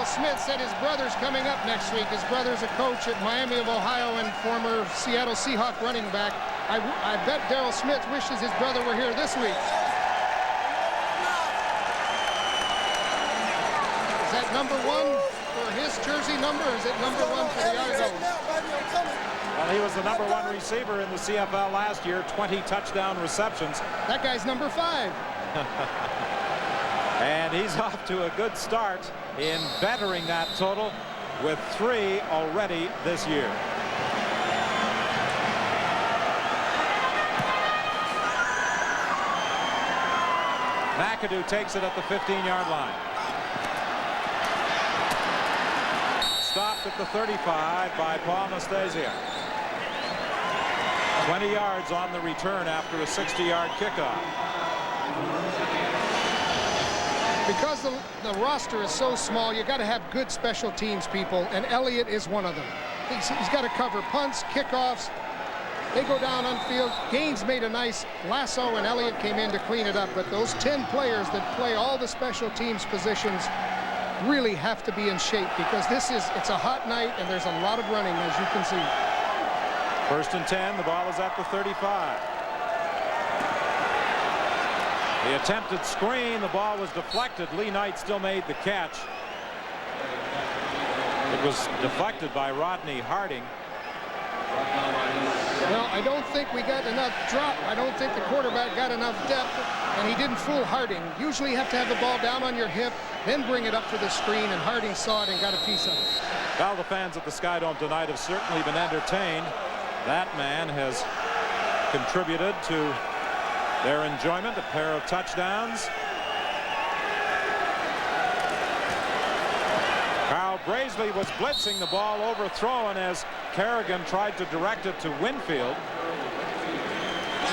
Smith said his brother's coming up next week. His brother's a coach at Miami of Ohio and former Seattle Seahawk running back. I bet Darryl Smith wishes his brother were here this week. Is that number 1 for his jersey number, or is it number 1 for the Argos? Well, he was the number 1 receiver in the CFL last year, 20 touchdown receptions. That guy's number 5. And he's off to a good start in bettering that total with 3 already this year. McAdoo takes it at the 15-yard line. Stopped at the 35 by Paul Nastasia. 20 yards on the return after a 60-yard kickoff. Because the roster is so small, you got to have good special teams people, and Elliott is one of them. He's got to cover punts, kickoffs. They go down on field. Gaines made a nice lasso, and Elliott came in to clean it up. But those 10 players that play all the special teams positions really have to be in shape, because it's a hot night, and there's a lot of running, as you can see. First and 10, the ball is at the 35. The attempted screen, the ball was deflected. Lee Knight still made the catch. It was deflected by Rodney Harding. Well, I don't think we got enough drop. I don't think the quarterback got enough depth, and he didn't fool Harding. Usually you have to have the ball down on your hip, then bring it up for the screen, and Harding saw it and got a piece of it. Well, the fans at the Skydome tonight have certainly been entertained. That man has contributed to their enjoyment, a pair of touchdowns. Kyle Brazeley was blitzing, the ball overthrown as Kerrigan tried to direct it to Winfield.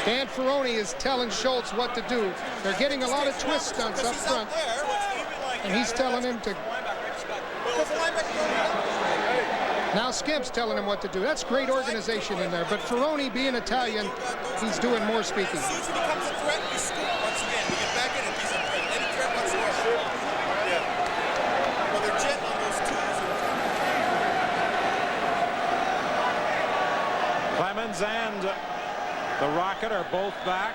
Dan Ferroni is telling Schultz what to do. They're getting a lot of twist stunts up front, and he's telling him to. Now Skimp's telling him what to do. That's great organization in there, but Ferroni, being Italian, he's doing more speaking. As soon as he becomes a threat, we scoop once again. We get back in if he's a threat. Any threat whatsoever. Yeah. Well, they're jetting on those twos. Clemens and the Rocket are both back.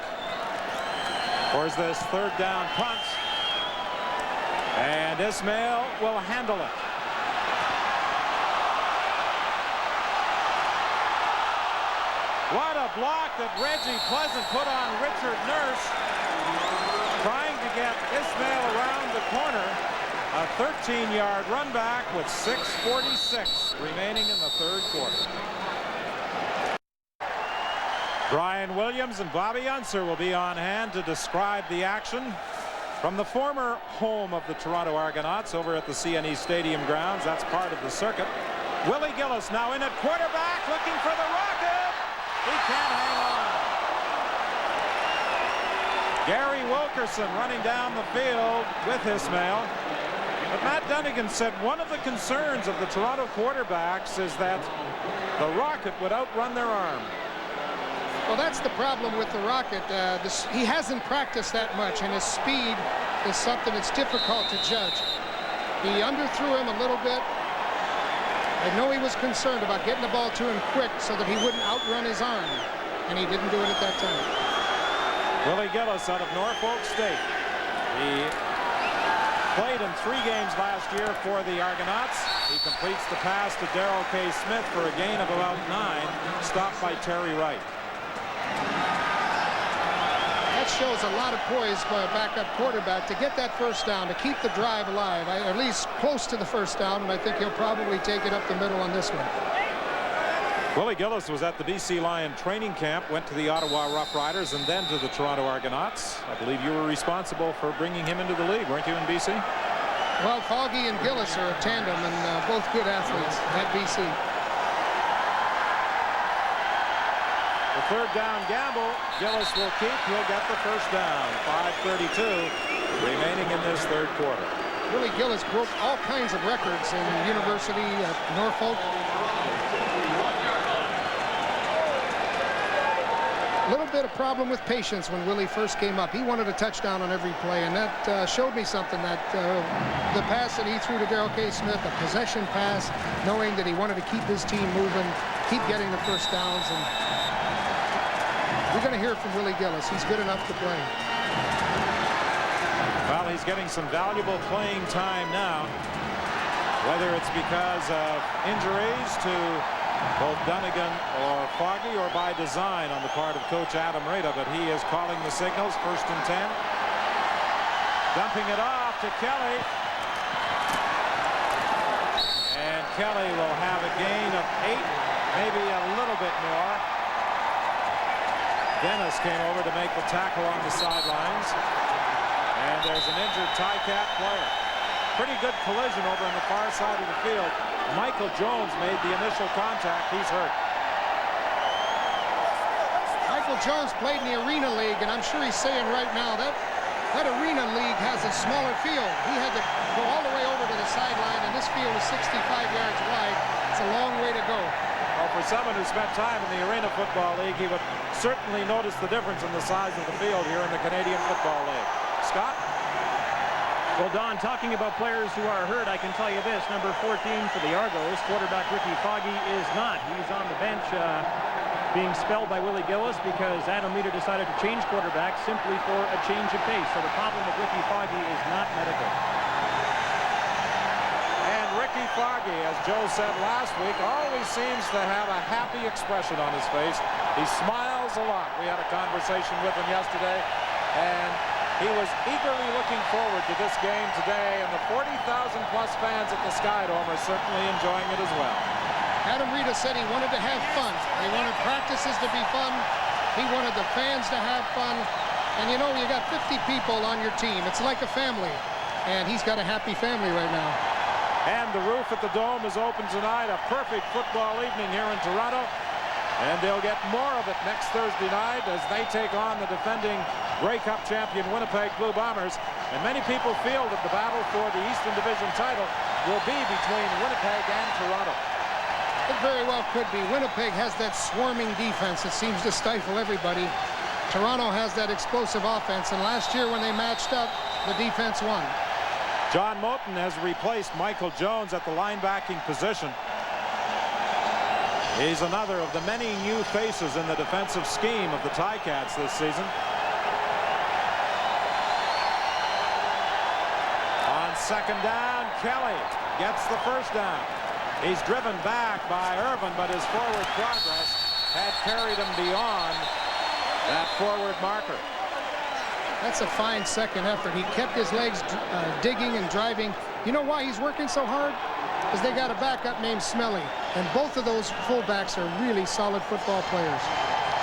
Or is this third down punt? And Ismail will handle it. What a block that Reggie Pleasant put on Richard Nurse, trying to get Ismail around the corner. A 13-yard run back with 6:46 remaining in the third quarter. Brian Williams and Bobby Unser will be on hand to describe the action from the former home of the Toronto Argonauts over at the CNE Stadium grounds. That's part of the circuit. Willie Gillis now in at quarterback, looking for the Rocket. He can't hang on. Gary Wilkerson running down the field with Ismail. But Matt Dunnigan said one of the concerns of the Toronto quarterbacks is that the Rocket would outrun their arm. Well, that's the problem with the Rocket. He hasn't practiced that much, and his speed is something that's difficult to judge. He underthrew him a little bit. I know he was concerned about getting the ball to him quick so that he wouldn't outrun his arm, and he didn't do it at that time. Willie Gillis out of Norfolk State. He played in 3 games last year for the Argonauts. He completes the pass to Darrell K. Smith for a gain of about 9, stopped by Terry Wright. That shows a lot of poise by a backup quarterback to get that first down, to keep the drive alive, at least close to the first down, and I think he'll probably take it up the middle on this one. Willie Gillis was at the BC Lion training camp, went to the Ottawa Rough Riders, and then to the Toronto Argonauts. I believe you were responsible for bringing him into the league, weren't you, in BC? Well, Foggy and Gillis are a tandem, and both good athletes at BC. The third down gamble, Gillis will keep. He'll get the first down. 5:32 remaining in this third quarter. Willie Gillis broke all kinds of records in the university at Norfolk. A little bit of problem with patience when Willie first came up. He wanted a touchdown on every play, and that showed me something, that the pass that he threw to Darrell K. Smith, a possession pass, knowing that he wanted to keep his team moving, keep getting the first downs, and we're going to hear from Willie Gillis. He's good enough to play. Well, he's getting some valuable playing time now, whether it's because of injuries to both Dunnigan or Foggy or by design on the part of Coach Adam Rada, but he is calling the signals. 1st and 10. Dumping it off to Kelly. And Kelly will have a gain of 8, maybe a little bit more. Dennis came over to make the tackle on the sidelines. And there's an injured Ticat player. Pretty good collision over on the far side of the field. Michael Jones made the initial contact. He's hurt. Michael Jones played in the Arena League, and I'm sure he's saying right now that Arena League has a smaller field. He had to go all the way over to the sideline, and this field is 65 yards wide. It's a long way to go. Well, for someone who spent time in the Arena Football League, he would certainly notice the difference in the size of the field here in the Canadian Football League. Scott? Well, Don, talking about players who are hurt, I can tell you this. Number 14 for the Argos, quarterback Ricky Foggy, is not. He's on the bench being spelled by Willie Gillis because Adam Reeder decided to change quarterbacks simply for a change of pace. So the problem with Ricky Foggy is not medical. And Ricky Foggy, as Joe said last week, always seems to have a happy expression on his face. He smiles a lot. We had a conversation with him yesterday, and he was eagerly looking forward to this game today, and the 40,000-plus fans at the Skydome are certainly enjoying it as well. Adam Reeder said he wanted to have fun. He wanted practices to be fun. He wanted the fans to have fun. And you know, you got 50 people on your team. It's like a family. And he's got a happy family right now. And the roof at the Dome is open tonight. A perfect football evening here in Toronto. And they'll get more of it next Thursday night as they take on the defending Grey Cup champion Winnipeg Blue Bombers. And many people feel that the battle for the Eastern Division title will be between Winnipeg and Toronto. It very well could be. Winnipeg has that swarming defense that seems to stifle everybody. Toronto has that explosive offense, and last year when they matched up, the defense won. John Moten has replaced Michael Jones at the linebacking position. He's another of the many new faces in the defensive scheme of the Ticats this season. On second down, Kelly gets the first down. He's driven back by Irvin, but his forward progress had carried him beyond that forward marker. That's a fine second effort. He kept his legs digging and driving. You know why he's working so hard? Because they got a backup named Smelly. And both of those fullbacks are really solid football players.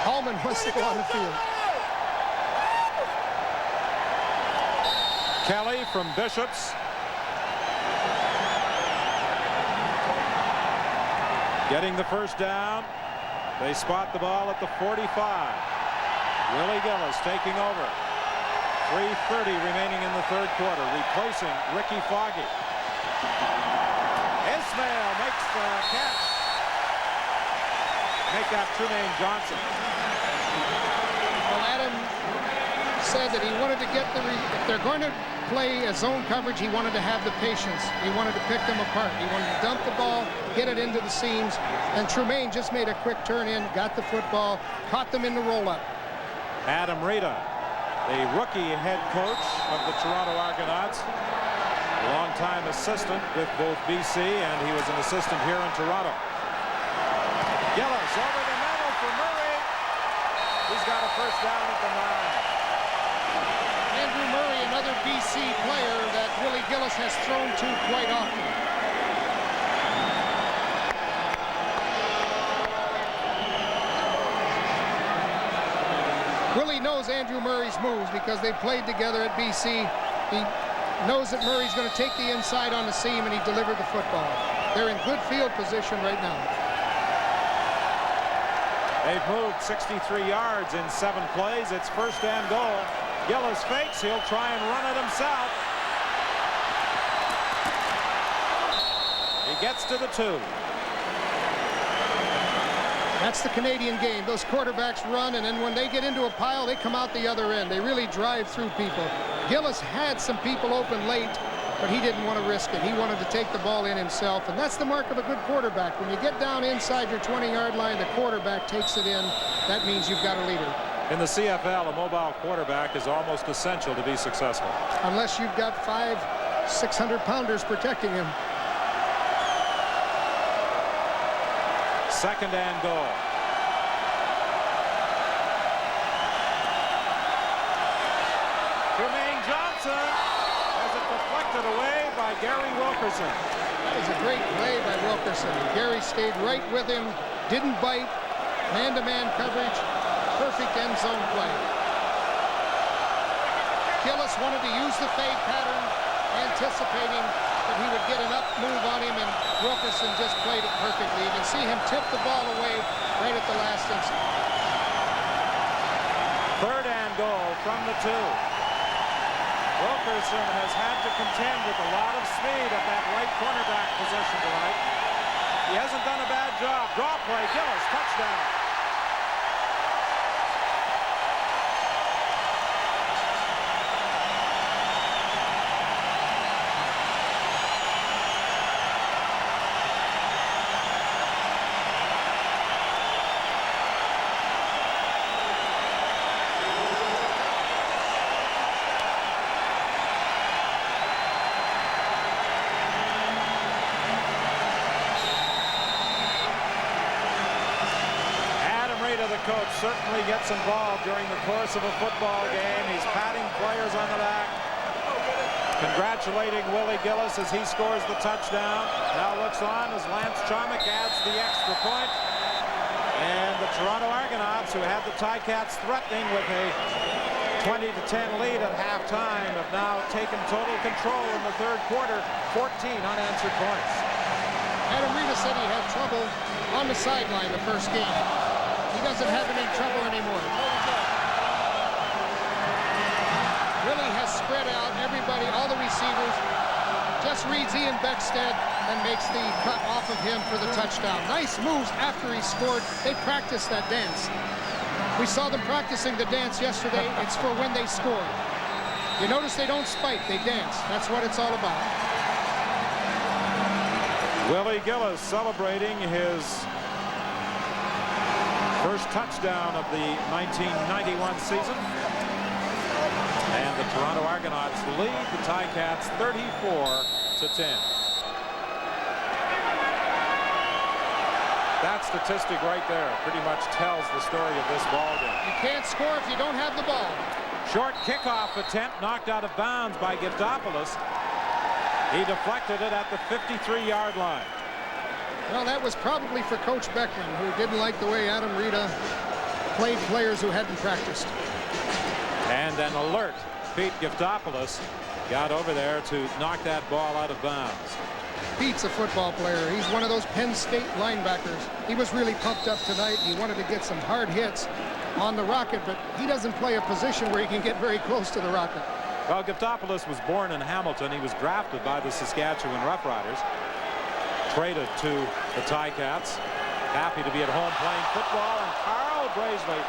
Hallman wants to go on the field. Kelly from Bishops. Getting the first down. They spot the ball at the 45. Willie Gillis taking over. 3:30 remaining in the third quarter, replacing Ricky Foggy. Ismail makes the catch. Make that Trumaine Johnson. Well, Adam said that he wanted to get if they're going to play a zone coverage, he wanted to have the patience. He wanted to pick them apart. He wanted to dump the ball, get it into the seams, and Trumaine just made a quick turn in, got the football, caught them in the roll-up. Adam Reeder, the rookie head coach of the Toronto Argonauts, a longtime assistant with both BC, and he was an assistant here in Toronto. Gillis over the middle for Murray. He's got a first down at the 9. Andrew Murray, another BC player that Willie Gillis has thrown to quite often. Willie knows Andrew Murray's moves because they played together at BC. He knows that Murray's going to take the inside on the seam, and he delivered the football. They're in good field position right now. They've moved 63 yards in 7 plays. It's first and goal. Gillis fakes. He'll try and run it himself. He gets to the 2. That's the Canadian game. Those quarterbacks run, and then when they get into a pile, they come out the other end. They really drive through people. Gillis had some people open late, but he didn't want to risk it. He wanted to take the ball in himself, and that's the mark of a good quarterback. When you get down inside your 20-yard line, the quarterback takes it in. That means you've got a leader. In the CFL, a mobile quarterback is almost essential to be successful. Unless you've got 5 600-pounders protecting him. Second and goal. Trumaine Johnson has it deflected away by Gary Wilkerson. That was a great play by Wilkerson. Gary stayed right with him, didn't bite, man-to-man coverage, perfect end zone play. Gillis wanted to use the fade pattern, anticipating that he would get an up move on him, and Wilkerson just played it perfectly. You can see him tip the ball away right at the last instant. Third and goal from the 2. Wilkerson has had to contend with a lot of speed at that right cornerback position tonight. He hasn't done a bad job. Draw play, Gillis, touchdown. Rita, the coach, certainly gets involved during the course of a football game. He's patting players on the back, congratulating Willie Gillis as he scores the touchdown. Now looks on as Lance Chomick adds the extra point. And the Toronto Argonauts, who had the Ticats threatening with a 20-10 lead at halftime, have now taken total control in the third quarter. 14 unanswered points. Adam Rita said he had trouble on the sideline the first game. He doesn't have any trouble anymore. Really has spread out everybody, all the receivers. Just reads Ian Beckstead and makes the cut off of him for the touchdown. Nice moves after he scored. They practiced that dance. We saw them practicing the dance yesterday. It's for when they score. You notice they don't spike, they dance. That's what it's all about. Willie Gillis celebrating his first touchdown of the 1991 season. And the Toronto Argonauts lead the Ticats 34-10. That statistic right there pretty much tells the story of this ball game. You can't score if you don't have the ball. Short kickoff attempt knocked out of bounds by Giftopoulos. He deflected it at the 53-yard line. Well, that was probably for Coach Beckman, who didn't like the way Adam Rita played players who hadn't practiced. And an alert Pete Giftopoulos got over there to knock that ball out of bounds. Pete's a football player. He's one of those Penn State linebackers. He was really pumped up tonight. He wanted to get some hard hits on the Rocket, but he doesn't play a position where he can get very close to the Rocket. Well, Giftopoulos was born in Hamilton. He was drafted by the Saskatchewan Roughriders, traded to the Ticats. Happy to be at home playing football, and Carl Brazeley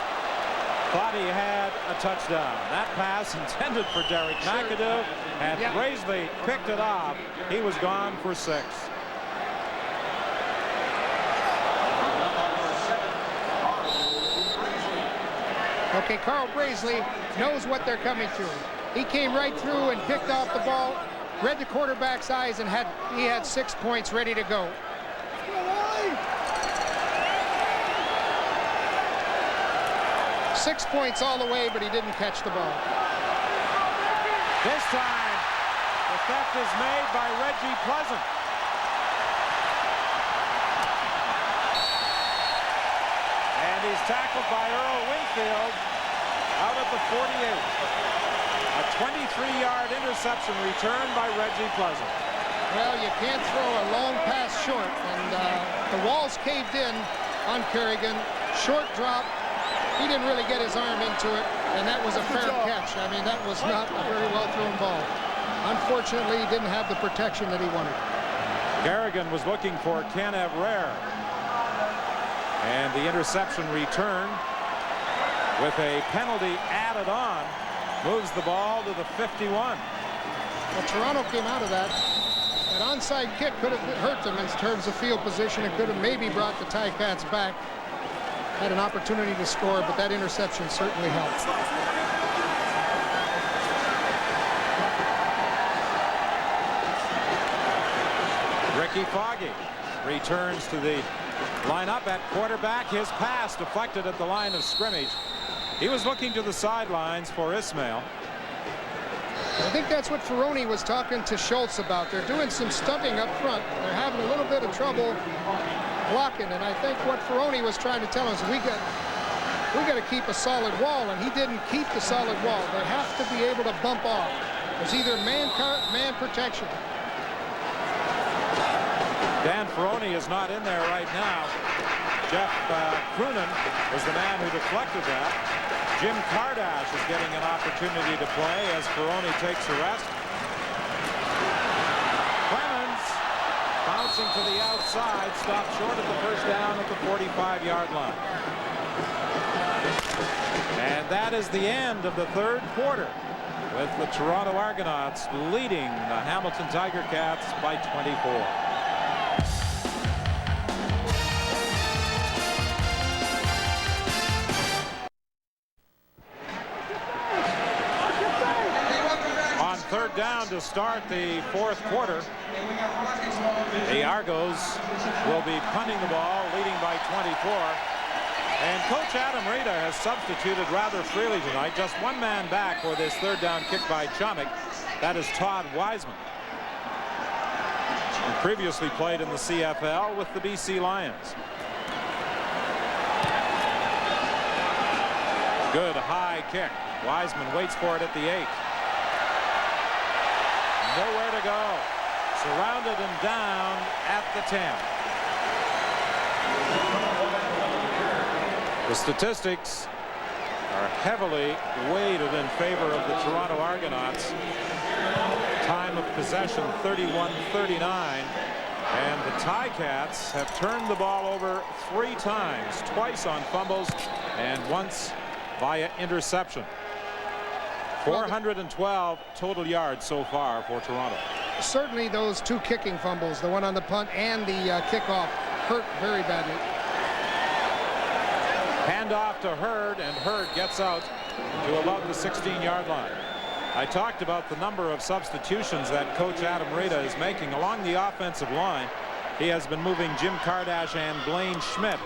thought he had a touchdown. That pass intended for Derek McAdoo, and Brazeley picked it off. He was gone for 6. Okay, Carl Brazeley knows what they're coming to. He came right through and picked off the ball, read the quarterback's eyes, and he had 6 points ready to go. 6 points all the way, but he didn't catch the ball. This time, the theft is made by Reggie Pleasant. And he's tackled by Earl Winfield out at the 48. A 23-yard interception return by Reggie Pleasant. Well, you can't throw a long pass short, and the walls caved in on Kerrigan. Short drop. He didn't really get his arm into it, and that was a fair catch. I mean, that was not a very well thrown ball. Unfortunately, he didn't have the protection that he wanted. Kerrigan was looking for Ken Evrere. And the interception return with a penalty added on moves the ball to the 51. Well, Toronto came out of that. That onside kick could have hurt them in terms of field position. It could have maybe brought the Ticats back. Had an opportunity to score, but that interception certainly helped. Ricky Foggy returns to the lineup at quarterback. His pass deflected at the line of scrimmage. He was looking to the sidelines for Ismail. I think that's what Ferroni was talking to Schultz about. They're doing some stumping up front. They're having a little bit of trouble blocking, and I think what Ferroni was trying to tell us, we got to keep a solid wall, and he didn't keep the solid wall. They have to be able to bump off. There's either man protection. Dan Ferroni is not in there right now. Jeff Croonan was the man who deflected that. Jim Kardash is getting an opportunity to play as Ferroni takes a rest. Clemens bouncing to the outside, stopped short of the first down at the 45-yard line. And that is the end of the third quarter, with the Toronto Argonauts leading the Hamilton Tiger Cats by 24. Third down to start the fourth quarter. The Argos will be punting the ball, leading by 24. And Coach Adam Rita has substituted rather freely tonight. Just one man back for this third down kick by Chomik. That is Todd Wiseman. He previously played in the CFL with the BC Lions. Good high kick. Wiseman waits for it at the 8. Nowhere to go. Surrounded and down at the 10. The statistics are heavily weighted in favor of the Toronto Argonauts. Time of possession 31-39, and the Ticats have turned the ball over 3 times, twice on fumbles and once via interception. 412 total yards so far for Toronto. Certainly those 2 kicking fumbles, the one on the punt and the kickoff, hurt very badly. Handoff to Hurd, and Hurd gets out to about the 16-yard line. I talked about the number of substitutions that Coach Adam Rita is making along the offensive line. He has been moving Jim Kardash and Blaine Schmidt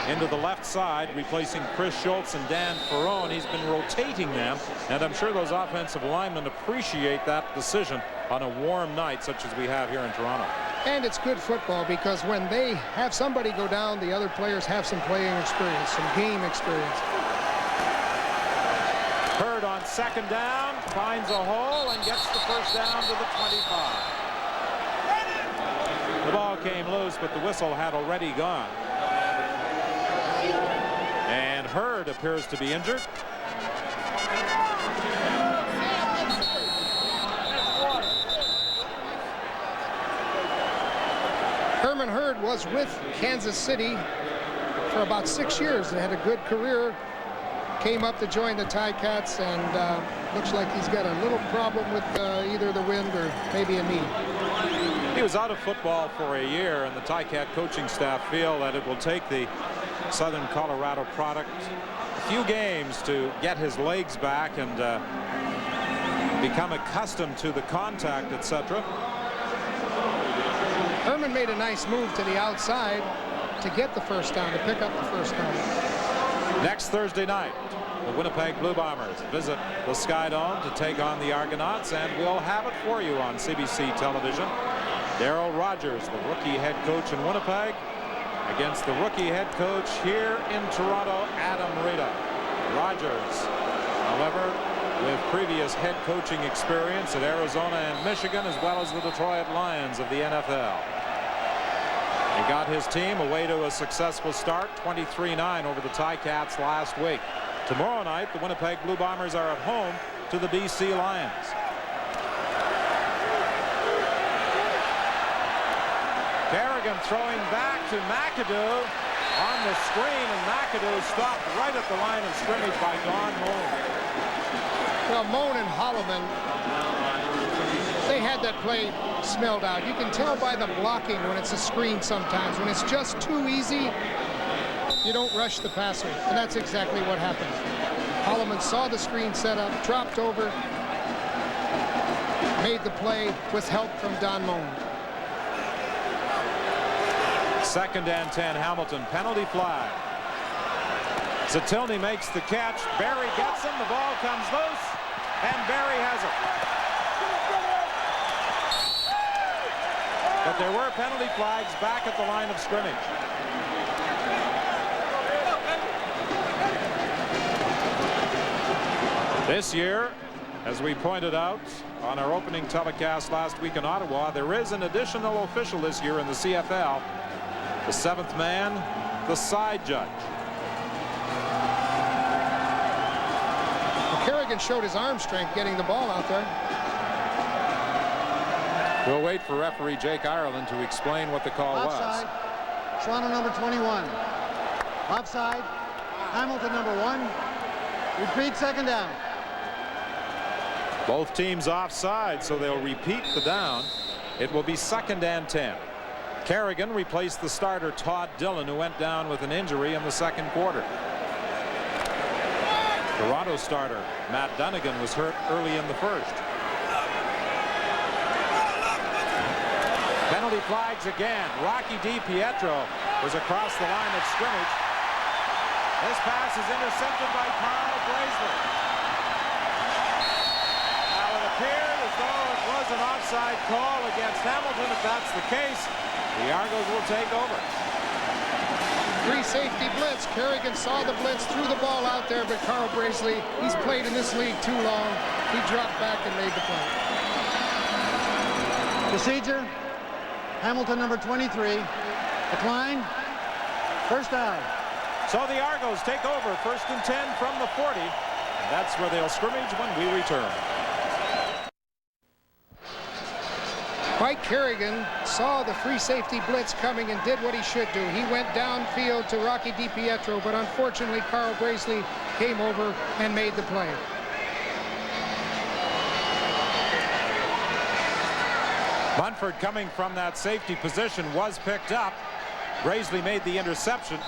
into the left side, replacing Chris Schultz and Dan Ferrone. He's been rotating them, and I'm sure those offensive linemen appreciate that decision on a warm night such as we have here in Toronto. And it's good football because when they have somebody go down, the other players have some playing experience, some game experience. Hurd on second down, finds a hole and gets the first down to the 25. The ball came loose, but the whistle had already gone. And Hurd appears to be injured. Herman Hurd was with Kansas City for about 6 years and had a good career. Came up to join the Ticats, and looks like he's got a little problem with either the wind or maybe a knee. He was out of football for a year, and the Ticat coaching staff feel that it will take the Southern Colorado product a few games to get his legs back and become accustomed to the contact, etc. Herman made a nice move to the outside to get the first down, to pick up the first down. Next Thursday night, the Winnipeg Blue Bombers visit the Sky Dome to take on the Argonauts, and we'll have it for you on CBC television. Darryl Rogers, the rookie head coach in Winnipeg, against the rookie head coach here in Toronto, Adam Rita. Rogers, however, with previous head coaching experience at Arizona and Michigan, as well as the Detroit Lions of the NFL. He got his team away to a successful start, 23-9 over the Ticats last week. Tomorrow night, the Winnipeg Blue Bombers are at home to the BC Lions. Kerrigan throwing back to McAdoo on the screen, and McAdoo stopped right at the line of scrimmage by Don Moan. Well, Moan and Holloman, they had that play smelled out. You can tell by the blocking when it's a screen sometimes. When it's just too easy, you don't rush the passer, and that's exactly what happened. Holloman saw the screen set up, dropped over, made the play with help from Don Moan. 2nd and 10, Hamilton, penalty flag. Zatilny makes the catch. Barry gets him. The ball comes loose, and Barry has it. But there were penalty flags back at the line of scrimmage. This year, as we pointed out on our opening telecast last week in Ottawa, there is an additional official this year in the CFL. The 7th man, the side judge. Kerrigan showed his arm strength getting the ball out there. We'll wait for referee Jake Ireland to explain what the call Offside. was. Toronto number 21. Offside. Hamilton number 1. Repeat 2nd down. Both teams offside, so they'll repeat the down. It will be 2nd and 10. Kerrigan replaced the starter Todd Dillon, who went down with an injury in the 2nd quarter. Toronto starter Matt Dunnigan was hurt early in the 1st. Penalty flags again. Rocky DiPietro was across the line of scrimmage. This pass is intercepted by Carl Braisley. Now it appeared as though it was an offside call against Hamilton. If that's the case, the Argos will take over. Free safety blitz. Kerrigan saw the blitz, threw the ball out there, but Carl Braisley, he's played in this league too long. He dropped back and made the play. Procedure. Hamilton, number 23. Decline. First down. So the Argos take over, 1st and 10 from the 40. And that's where they'll scrimmage when we return. Mike Kerrigan saw the free safety blitz coming and did what he should do. He went downfield to Rocky DiPietro, but unfortunately Carl Braisley came over and made the play. Munford, coming from that safety position, was picked up. Braisley made the interception.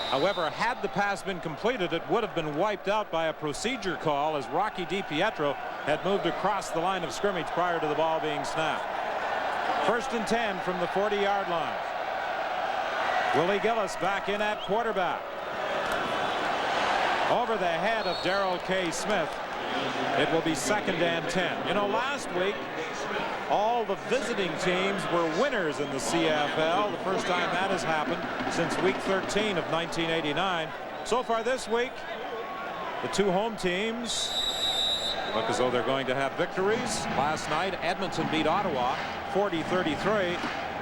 However, had the pass been completed, it would have been wiped out by a procedure call as Rocky DiPietro had moved across the line of scrimmage prior to the ball being snapped. 1st and 10 from the 40-yard line. Willie Gillis back in at quarterback. Over the head of Darrell K. Smith. It will be 2nd and 10. You know, last week, all the visiting teams were winners in the CFL. The first time that has happened since week 13 of 1989. So far this week, the 2 home teams look as though they're going to have victories. Last night, Edmonton beat Ottawa 40-33.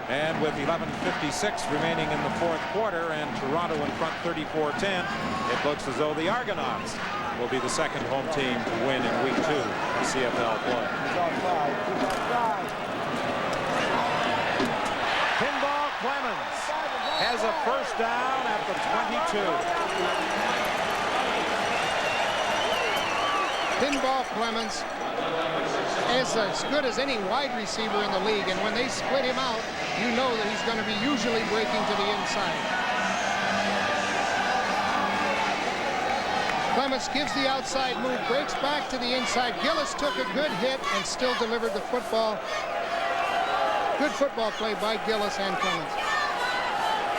And with 11:56 remaining in the 4th quarter and Toronto in front 34-10, it looks as though the Argonauts will be the 2nd home team to win in week 2 of CFL play. Pinball Clemens has a first down at the 22. Pinball Clemens is as good as any wide receiver in the league, and when they split him out, you know that he's going to be usually breaking to the inside. Clemens gives the outside move, breaks back to the inside. Gillis took a good hit and still delivered the football. Good football play by Gillis and Clemens.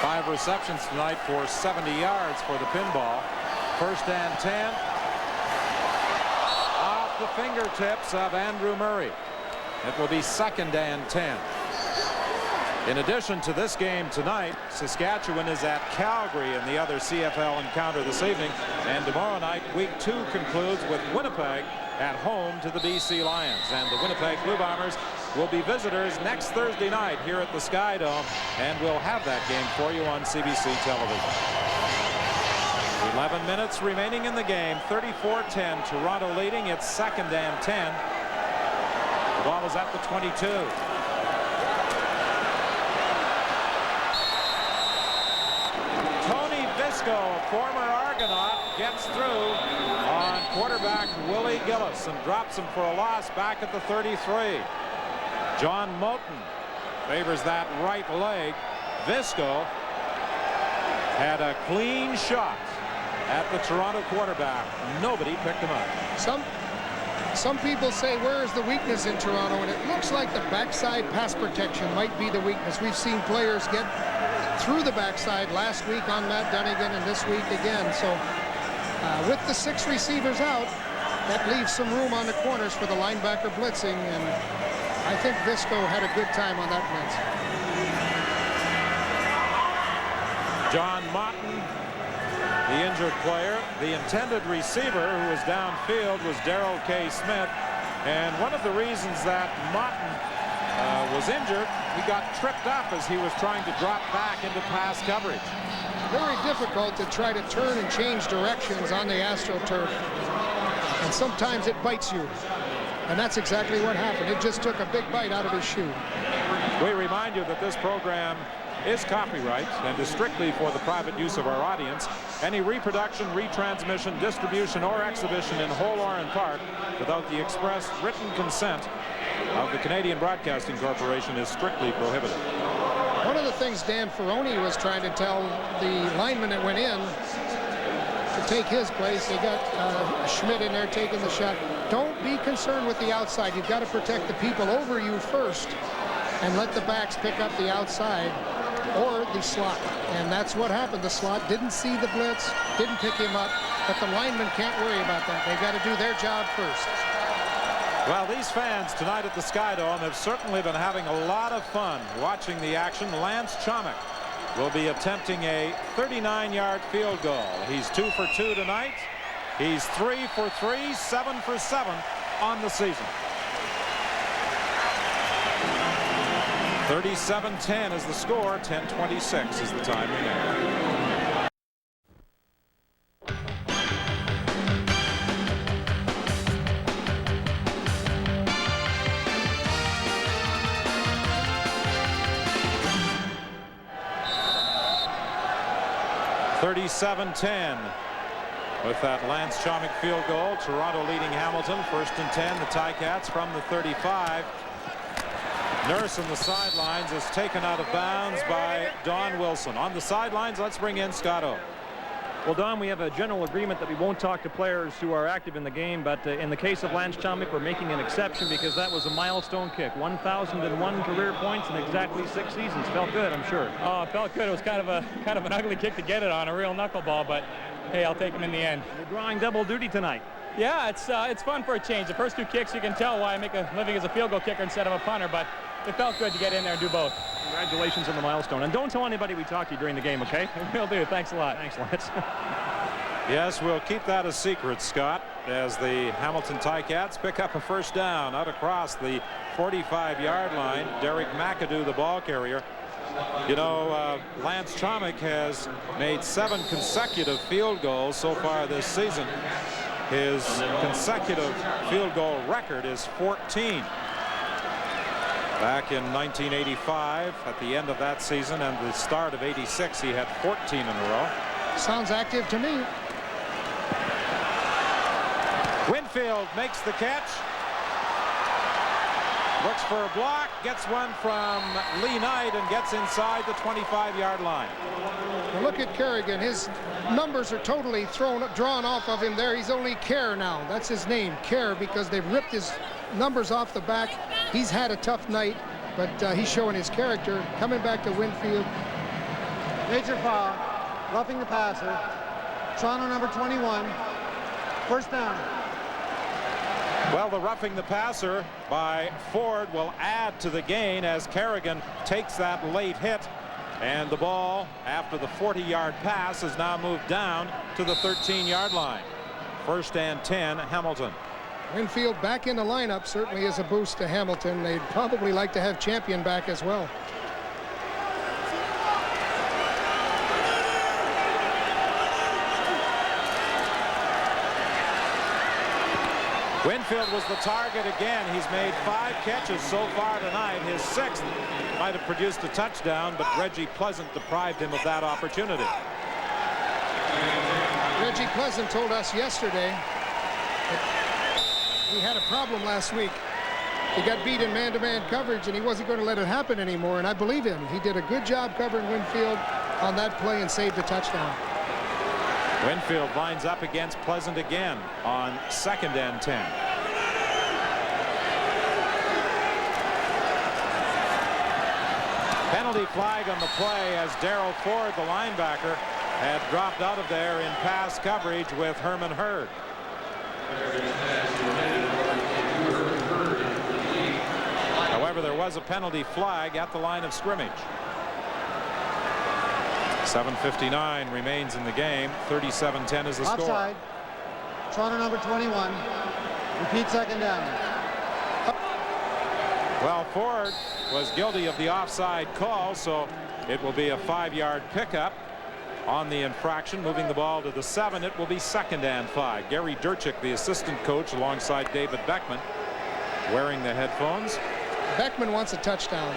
5 receptions tonight for 70 yards for the pinball. 1st and 10. Off the fingertips of Andrew Murray. It will be 2nd and 10. In addition to this game tonight, Saskatchewan is at Calgary in the other CFL encounter this evening. And tomorrow night, week 2 concludes with Winnipeg at home to the BC Lions. And the Winnipeg Blue Bombers will be visitors next Thursday night here at the Sky Dome. And we'll have that game for you on CBC television. 11 minutes remaining in the game. 34-10. Toronto leading. It's 2nd and 10. The ball is at the 22. A former Argonaut, gets through on quarterback Willie Gillis and drops him for a loss back at the 33. John Moten favors that right leg. Visco had a clean shot at the Toronto quarterback. Nobody picked him up. Some people say, where is the weakness in Toronto? And it looks like the backside pass protection might be the weakness. We've seen players get through the backside last week on Matt Dunnigan and this week again. So with the 6 receivers out, that leaves some room on the corners for the linebacker blitzing. And I think Visco had a good time on that blitz. John Moten, the injured player. The intended receiver who was downfield was Darrell K. Smith. And one of the reasons that Moten was injured, he got tripped up as he was trying to drop back into pass coverage. Very difficult to try to turn and change directions on the AstroTurf. And sometimes it bites you. And that's exactly what happened. It just took a big bite out of his shoe. We remind you that this program is copyright and is strictly for the private use of our audience. Any reproduction, retransmission, distribution, or exhibition in whole or in part without the express written consent of the Canadian Broadcasting Corporation is strictly prohibited. One of the things Dan Ferroni was trying to tell the lineman that went in to take his place, they got Schmidt in there taking the shot. Don't be concerned with the outside. You've got to protect the people over you first and let the backs pick up the outside. or the slot. And that's what happened. The slot didn't see the blitz, didn't pick him up, but the linemen can't worry about that. They got to do their job first. Well, these fans tonight at the Skydome have certainly been having a lot of fun watching the action. Lance Chomick will be attempting a 39-yard field goal. He's 2 for 2 tonight. He's 3 for 3, 7 for 7 on the season. 37-10 is the score. 10:26 is the time remaining. (37-10) with that Lance Chomick field goal. Toronto leading Hamilton. 1st and 10. The Ticats from the 35. Nurse on the sidelines is taken out of bounds by Don Wilson. On the sidelines, let's bring in Scotto. Well, Don, we have a general agreement that we won't talk to players who are active in the game, but in the case of Lance Chomick, we're making an exception because that was a milestone kick. 1,001 career points in exactly 6 seasons. Felt good, I'm sure. Oh, it felt good. It was kind of an ugly kick to get it on, a real knuckleball, but hey, I'll take him in the end. You're drawing double duty tonight. Yeah, it's fun for a change. The first 2 kicks, you can tell why I make a living as a field goal kicker instead of a punter, but it felt good to get in there and do both. Congratulations on the milestone. And don't tell anybody we talked to you during the game, okay? Will do. Thanks a lot. Thanks, Lance. Yes, we'll keep that a secret, Scott, as the Hamilton Ticats pick up a first down out across the 45-yard line. Derek McAdoo, the ball carrier. You know, Lance Chomick has made 7 consecutive field goals so far this season. His consecutive field goal record is 14. Back in 1985, at the end of that season and the start of '86, he had 14 in a row. Sounds active to me. Winfield makes the catch. Looks for a block, gets one from Lee Knight and gets inside the 25-yard line. Now look at Kerrigan. His numbers are totally drawn off of him there. He's only Kerr now. That's his name, Kerr, because they've ripped his numbers off the back. He's had a tough night, but he's showing his character. Coming back to Winfield. Major foul, roughing the passer. Toronto number 21. First down. Well, the roughing the passer by Ford will add to the gain as Kerrigan takes that late hit. And the ball, after the 40-yard pass, has now moved down to the 13-yard line. 1st and 10, Hamilton. Winfield back in the lineup certainly is a boost to Hamilton. They'd probably like to have Champion back as well. Winfield was the target again. He's made 5 catches so far tonight. His 6th might have produced a touchdown, but Reggie Pleasant deprived him of that opportunity. Reggie Pleasant told us yesterday that he had a problem last week. He got beat in man-to-man coverage, and he wasn't going to let it happen anymore, and I believe him. He did a good job covering Winfield on that play and saved a touchdown. Winfield lines up against Pleasant again on 2nd and 10. Penalty flag on the play as Darryl Ford, the linebacker, had dropped out of there in pass coverage with Herman Hurd. However, there was a penalty flag at the line of scrimmage. 7:59 remains in the game. 37-10 is the score. Offside. Toronto number 21. Repeat 2nd down. Well, Ford was guilty of the offside call, so it will be a 5-yard pickup on the infraction, moving the ball to the 7. It will be 2nd and 5. Gary Durchik, the assistant coach, alongside David Beckman, wearing the headphones. Beckman wants a touchdown.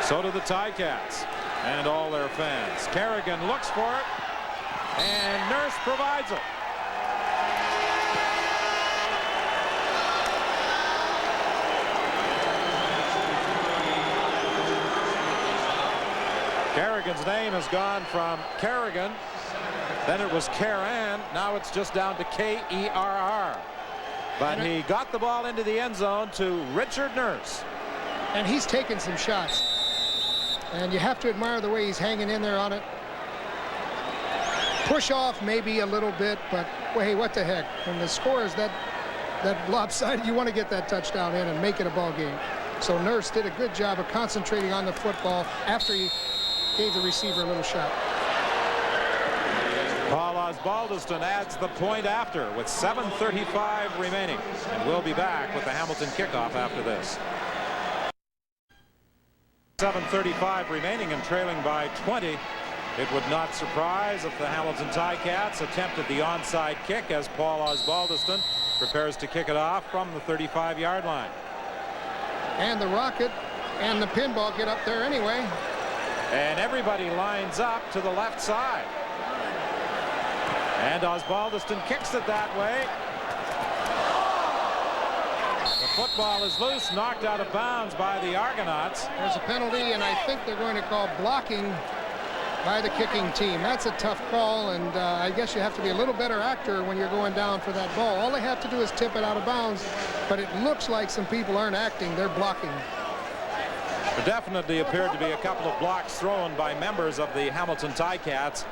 So do the Ticats and all their fans. Kerrigan looks for it, and Nurse provides it. Kerrigan's name has gone from Kerrigan, then it was Kerran, now it's just down to K-E-R-R. But he got the ball into the end zone to Richard Nurse. And he's taken some shots. And you have to admire the way he's hanging in there on it. Push off maybe a little bit, but well, hey, what the heck? When the score is that lopsided, you want to get that touchdown in and make it a ball game. So Nurse did a good job of concentrating on the football after he gave the receiver a little shot. Paul Osbaldiston adds the point after with 7:35 remaining. And we'll be back with the Hamilton kickoff after this. 7:35 remaining and trailing by 20. It would not surprise if the Hamilton Ticats attempted the onside kick as Paul Osbaldiston prepares to kick it off from the 35-yard line. And the Rocket and the pinball get up there anyway. And everybody lines up to the left side. And Osbaldiston kicks it that way. The football is loose, knocked out of bounds by the Argonauts. There's a penalty, and I think they're going to call blocking by the kicking team. That's a tough call, and I guess you have to be a little better actor when you're going down for that ball. All they have to do is tip it out of bounds, but it looks like some people aren't acting. They're blocking. There definitely appeared to be a couple of blocks thrown by members of the Hamilton Ticats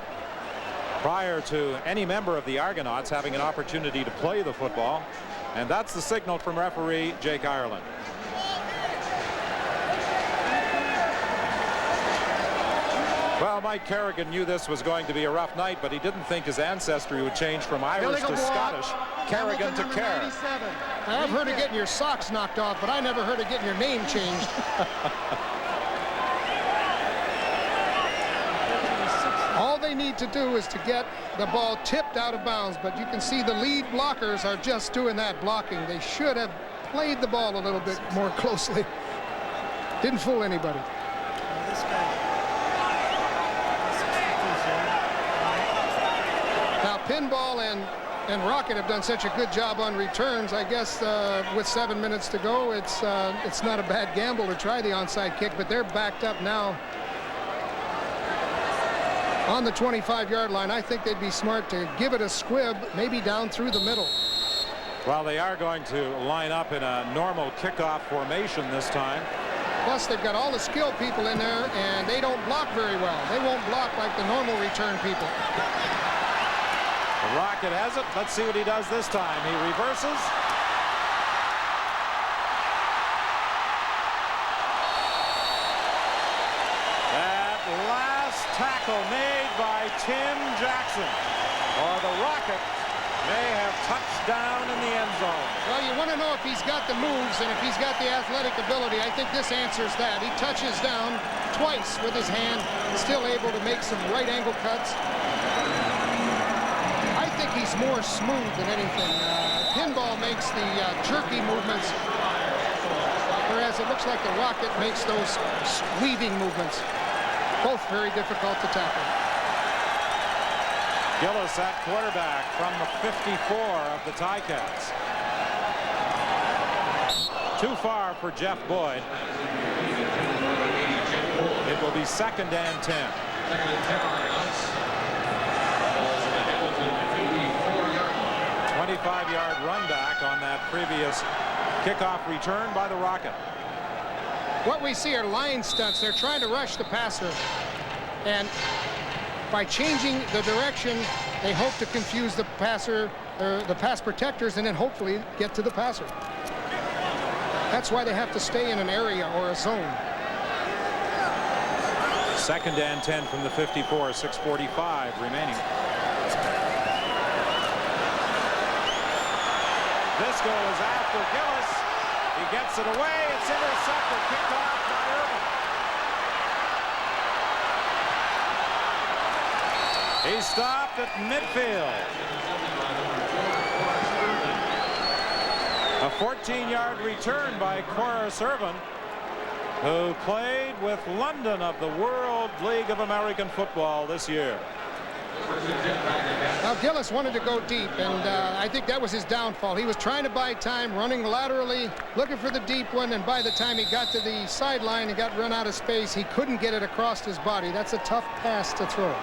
prior to any member of the Argonauts having an opportunity to play the football. And that's the signal from referee Jake Ireland. Well, Mike Kerrigan knew this was going to be a rough night, but he didn't think his ancestry would change from Irish to Scottish. Kerrigan to Kerr. I've heard of getting your socks knocked off, but I never heard of getting your name changed. All they need to do is to get the ball tipped out of bounds, but you can see the lead blockers are just doing that blocking. They should have played the ball a little bit more closely. Didn't fool anybody. Now, Pinball and Rocket have done such a good job on returns. I guess with 7 minutes to go, it's not a bad gamble to try the onside kick, but they're backed up now on the 25-yard line. I think they'd be smart to give it a squib, maybe down through the middle. Well, they are going to line up in a normal kickoff formation this time. Plus, they've got all the skilled people in there, and they don't block very well. They won't block like the normal return people. The Rocket has it. Let's see what he does this time. He reverses. That last tackle made by Tim Jackson, or the Rocket may have touched down in the end zone. Well, you want to know if he's got the moves and if he's got the athletic ability. I think this answers that. He touches down twice with his hand, still able to make some right angle cuts. I think he's more smooth than anything. Pinball makes the jerky movements, whereas it looks like the Rocket makes those weaving movements. Both very difficult to tackle. Gillis at quarterback from the 54 of the Ticats. Too far for Jeff Boyd. It will be 2nd and 10. 25-yard run back on that previous kickoff return by the Rocket. What we see are line stunts. They're trying to rush the passer, and by changing the direction, they hope to confuse the passer, the pass protectors, and then hopefully get to the passer. That's why they have to stay in an area or a zone. 2nd and 10 from the 54, 6:45 remaining. This goes after Gillis. He gets it away. It's intercepted. Kicked off by Irvin. He stopped at midfield. A 14-yard return by Corus Irvin, who played with London of the World League of American Football this year. Now, Gillis wanted to go deep, and I think that was his downfall. He was trying to buy time, running laterally, looking for the deep one, and by the time he got to the sideline and got run out of space, he couldn't get it across his body. That's a tough pass to throw.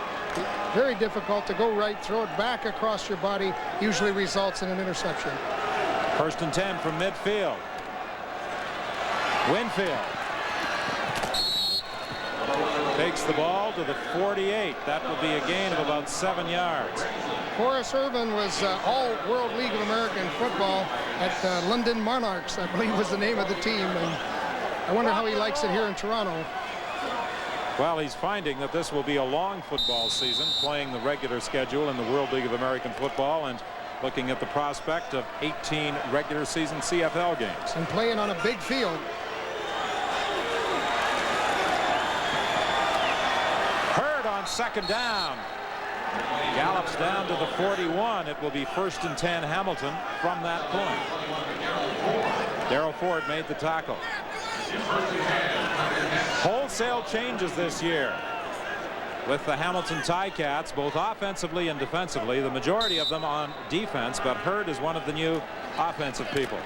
Very difficult to go right, throw it back across your body, usually results in an interception. 1st and 10 from midfield. Winfield. takes the ball to the 48. That will be a gain of about 7 yards. Horace Irvin was All-World League of American Football at London Monarchs, I believe was the name of the team. And I wonder how he likes it here in Toronto. Well, he's finding that this will be a long football season, playing the regular schedule in the World League of American Football and looking at the prospect of 18 regular season CFL games. And playing on a big field. Hurd on second down. Gallops down to the 41. It will be 1st and 10 Hamilton from that point. Darryl Ford made the tackle. Wholesale changes this year with the Hamilton Ticats, both offensively and defensively. The majority of them on defense, but Hurd is one of the new offensive people.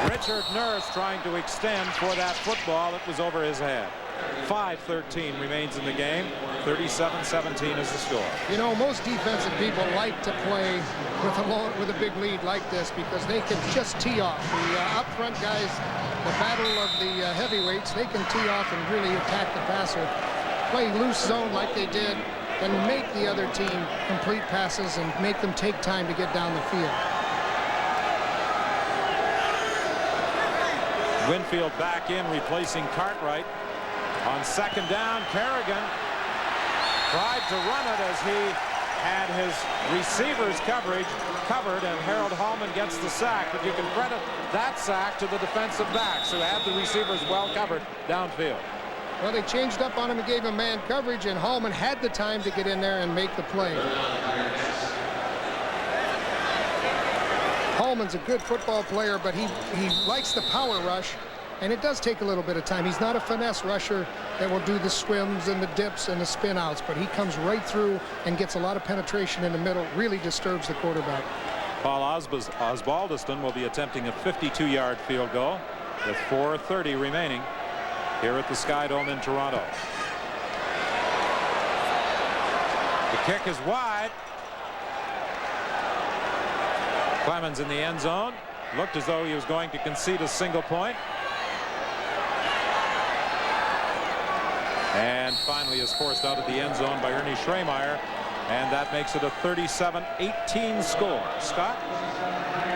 Richard Nurse trying to extend for that football. It was over his head. 5:13 remains in the game. 37-17 is the score. You know, most defensive people like to play with a big lead like this because they can just tee off. The up front guys, the battle of the heavyweights, they can tee off and really attack the passer. Play loose zone like they did and make the other team complete passes and make them take time to get down the field. Winfield back in, replacing Cartwright. On second down, Kerrigan tried to run it as he had his receivers covered, and Harold Hallman gets the sack. But you can credit that sack to the defensive backs who had the receivers well covered downfield. Well, they changed up on him and gave him man coverage, and Hallman had the time to get in there and make the play. Hallman's a good football player, but he likes the power rush. And it does take a little bit of time. He's not a finesse rusher that will do the swims and the dips and the spin outs, but he comes right through and gets a lot of penetration in the middle, really disturbs the quarterback. Paul Osbaldiston will be attempting a 52-yard field goal with 4:30 remaining here at the Sky Dome in Toronto. The kick is wide. Clemens in the end zone. Looked as though he was going to concede a single point. And finally is forced out of the end zone by Ernie Schremeyer, and that makes it a 37-18 score. Scott?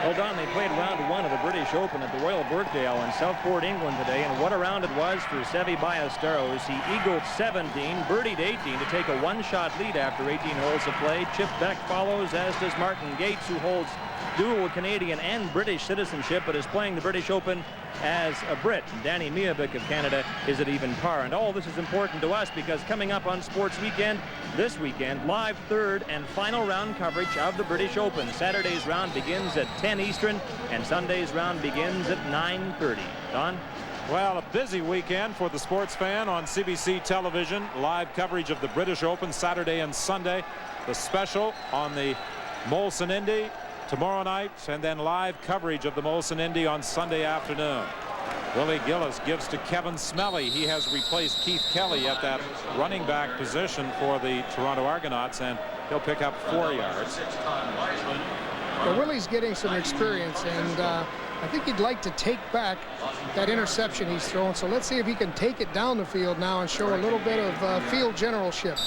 Well, Don, they played round 1 of the British Open at the Royal Birkdale in Southport, England today, and what a round it was for Seve Ballesteros. He eagled 17, birdied 18 to take a one-shot lead after 18 holes of play. Chip Beck follows, as does Martin Gates, who holds dual Canadian and British citizenship, but is playing the British Open as a Brit. Danny Miabic of Canada is at even par. And all this is important to us because coming up on Sports Weekend, this weekend, live third and final round coverage of the British Open. Saturday's round begins at 10 Eastern and Sunday's round begins at 9:30. Don? Well, a busy weekend for the sports fan on CBC television. Live coverage of the British Open Saturday and Sunday. The special on the Molson Indy tomorrow night, and then live coverage of the Molson Indy on Sunday afternoon. Willie Gillis gives to Kevin Smelly. He has replaced Keith Kelly at that running back position for the Toronto Argonauts, and he'll pick up 4 yards. Well, Willie's getting some experience, and I think he'd like to take back that interception he's thrown. So let's see if he can take it down the field now and show a little bit of field generalship.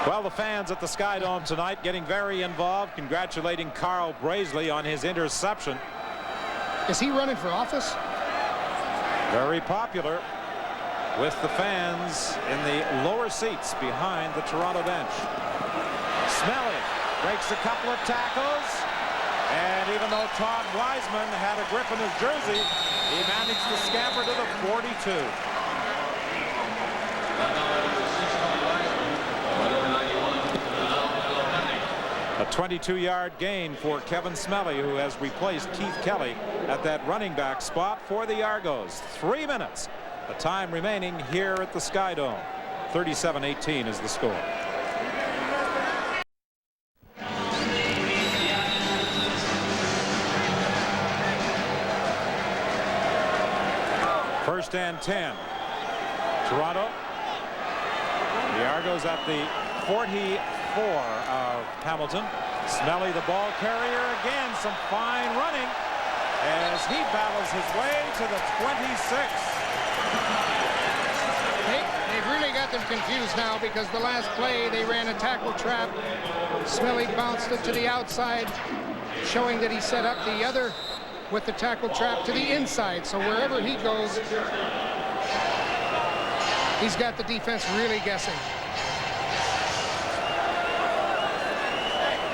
Well, the fans at the Sky Dome tonight getting very involved, congratulating Carl Brazeley on his interception. Is he running for office? Very popular with the fans in the lower seats behind the Toronto bench. Smelly breaks a couple of tackles, and even though Todd Wiseman had a grip in his jersey, he managed to scamper to the 42. A 22-yard gain for Kevin Smelly, who has replaced Keith Kelly at that running back spot for the Argos. 3 minutes, the time remaining here at the Sky Dome. 37-18 is the score. First and 10. Toronto. The Argos at the 44 of Hamilton. Smelly, the ball carrier again. Some fine running as he battles his way to the 26. They've really got them confused now because the last play they ran a tackle trap. Smelly bounced it to the outside, showing that he set up the other with the tackle trap to the inside. So wherever he goes, he's got the defense really guessing.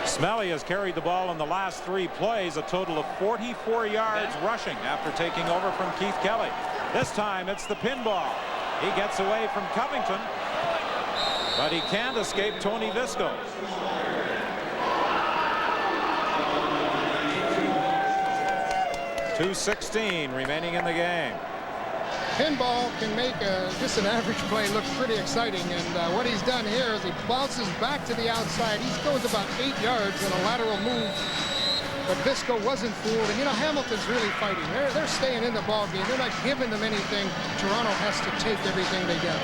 Smelly has carried the ball in the last 3 plays, a total of 44 yards rushing after taking over from Keith Kelly. This time it's the pinball. He gets away from Covington, but he can't escape Tony Visco. .216 remaining in the game. Pinball can make just an average play look pretty exciting, and what he's done here is he bounces back to the outside. He goes about 8 yards in a lateral move, but Visco wasn't fooled. And you know, Hamilton's really fighting. They're staying in the ball game. They're not giving them anything. Toronto has to take everything they get.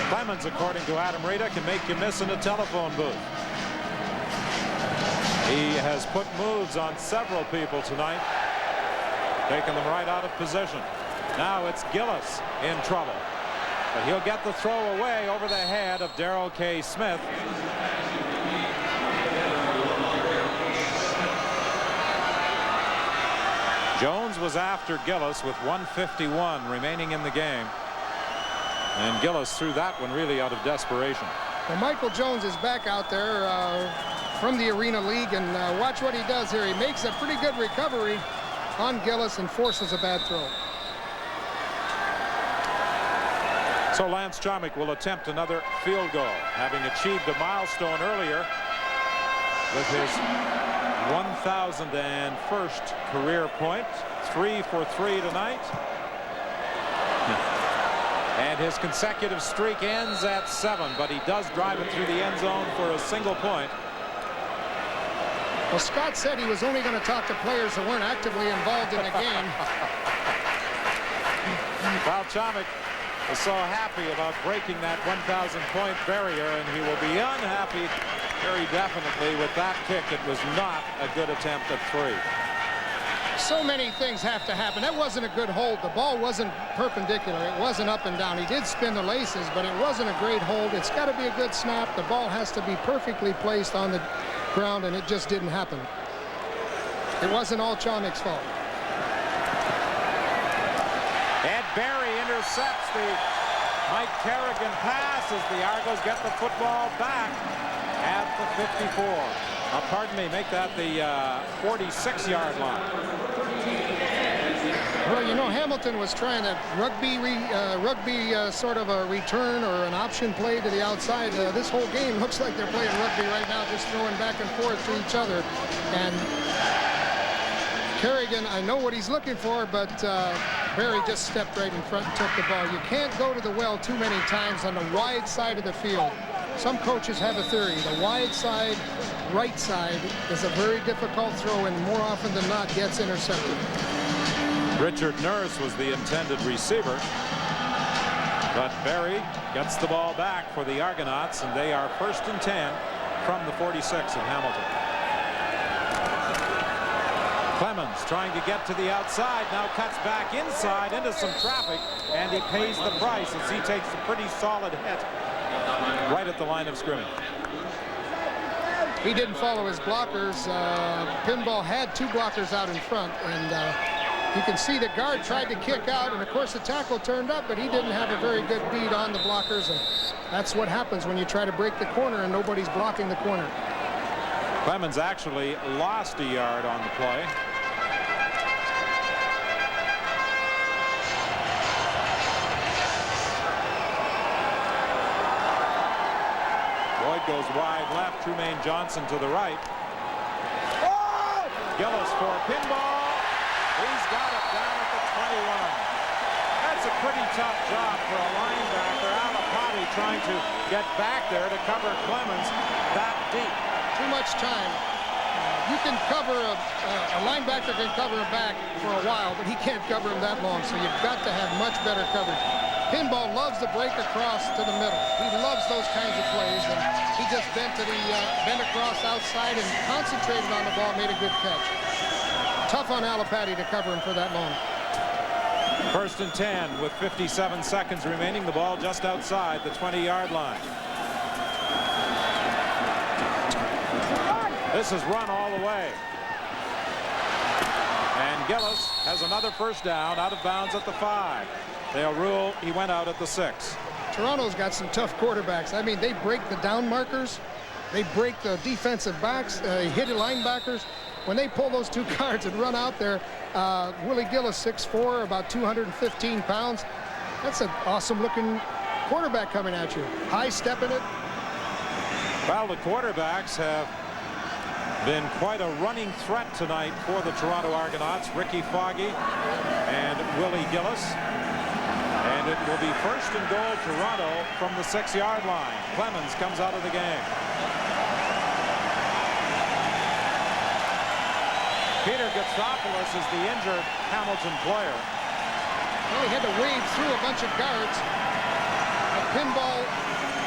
Clemens, according to Adam Rita, can make you miss in a telephone booth. He has put moves on several people tonight, taking them right out of position. Now it's Gillis in trouble, but he'll get the throw away over the head of Darrell K. Smith. Jones was after Gillis with 1:51 remaining in the game, and Gillis threw that one really out of desperation. Well, Michael Jones is back out there from the Arena League, and watch what he does here. He makes a pretty good recovery on Gillis and forces a bad throw. So Lance Chomick will attempt another field goal, having achieved a milestone earlier with his 1,001st career point. 3 for 3 tonight. And his consecutive streak ends at 7, but he does drive it through the end zone for a single point. Well, Scott said he was only going to talk to players that weren't actively involved in the game. Well, Chomick is so happy about breaking that 1,000-point barrier, and he will be unhappy very definitely with that kick. It was not a good attempt at 3. So many things have to happen. That wasn't a good hold. The ball wasn't perpendicular. It wasn't up and down. He did spin the laces, but it wasn't a great hold. It's got to be a good snap. The ball has to be perfectly placed on the ground, and it just didn't happen. It wasn't all Chomick's fault. Ed Barry intercepts the Mike Kerrigan pass as the Argos get the football back at the 54. Pardon me, make that the 46-yard line. Well, you know, Hamilton was trying a rugby sort of a return or an option play to the outside. This whole game looks like they're playing rugby right now, just throwing back and forth to each other. And Kerrigan, I know what he's looking for, but Barry just stepped right in front and took the ball. You can't go to the well too many times on the wide side of the field. Some coaches have a theory. The wide side, right side, is a very difficult throw, and more often than not gets intercepted. Richard Nurse was the intended receiver, but Barry gets the ball back for the Argonauts, and they are 1st and 10 from the 46 of Hamilton. Clemens trying to get to the outside, now cuts back inside into some traffic, and he pays the price as he takes a pretty solid hit right at the line of scrimmage. He didn't follow his blockers. Pinball had 2 blockers out in front, and you can see the guard tried to kick out, and of course the tackle turned up, but he didn't have a very good beat on the blockers, and that's what happens when you try to break the corner and nobody's blocking the corner. Clemens actually lost a yard on the play. Boyd goes wide left, Trumaine Johnson to the right. Oh! Gillis for a pinball. He's got it down at the 21. That's a pretty tough job for a linebacker. Alapati trying to get back there to cover Clemens that deep. Too much time. You can cover a linebacker can cover a back for a while, but he can't cover him that long, so you've got to have much better coverage. Pinball loves to break across to the middle. He loves those kinds of plays, and he just bent across outside and concentrated on the ball, made a good catch. Tough on Alipati to cover him for that long. 1st and 10 with 57 seconds remaining. The ball just outside the 20-yard line. This is run all the way. And Gillis has another first down out of bounds at the 5. They'll rule he went out at the 6. Toronto's got some tough quarterbacks. I mean, they break the down markers. They break the defensive backs, hit the linebackers. When they pull those two guards and run out there, Willie Gillis, 6'4", about 215 pounds. That's an awesome-looking quarterback coming at you. High step in it. Well, the quarterbacks have been quite a running threat tonight for the Toronto Argonauts. Ricky Foggy and Willie Gillis. And it will be 1st and goal Toronto from the 6-yard line. Clemens comes out of the game. Peter Gatsopoulos is the injured Hamilton player. Well, he had to wade through a bunch of guards. A Pinball,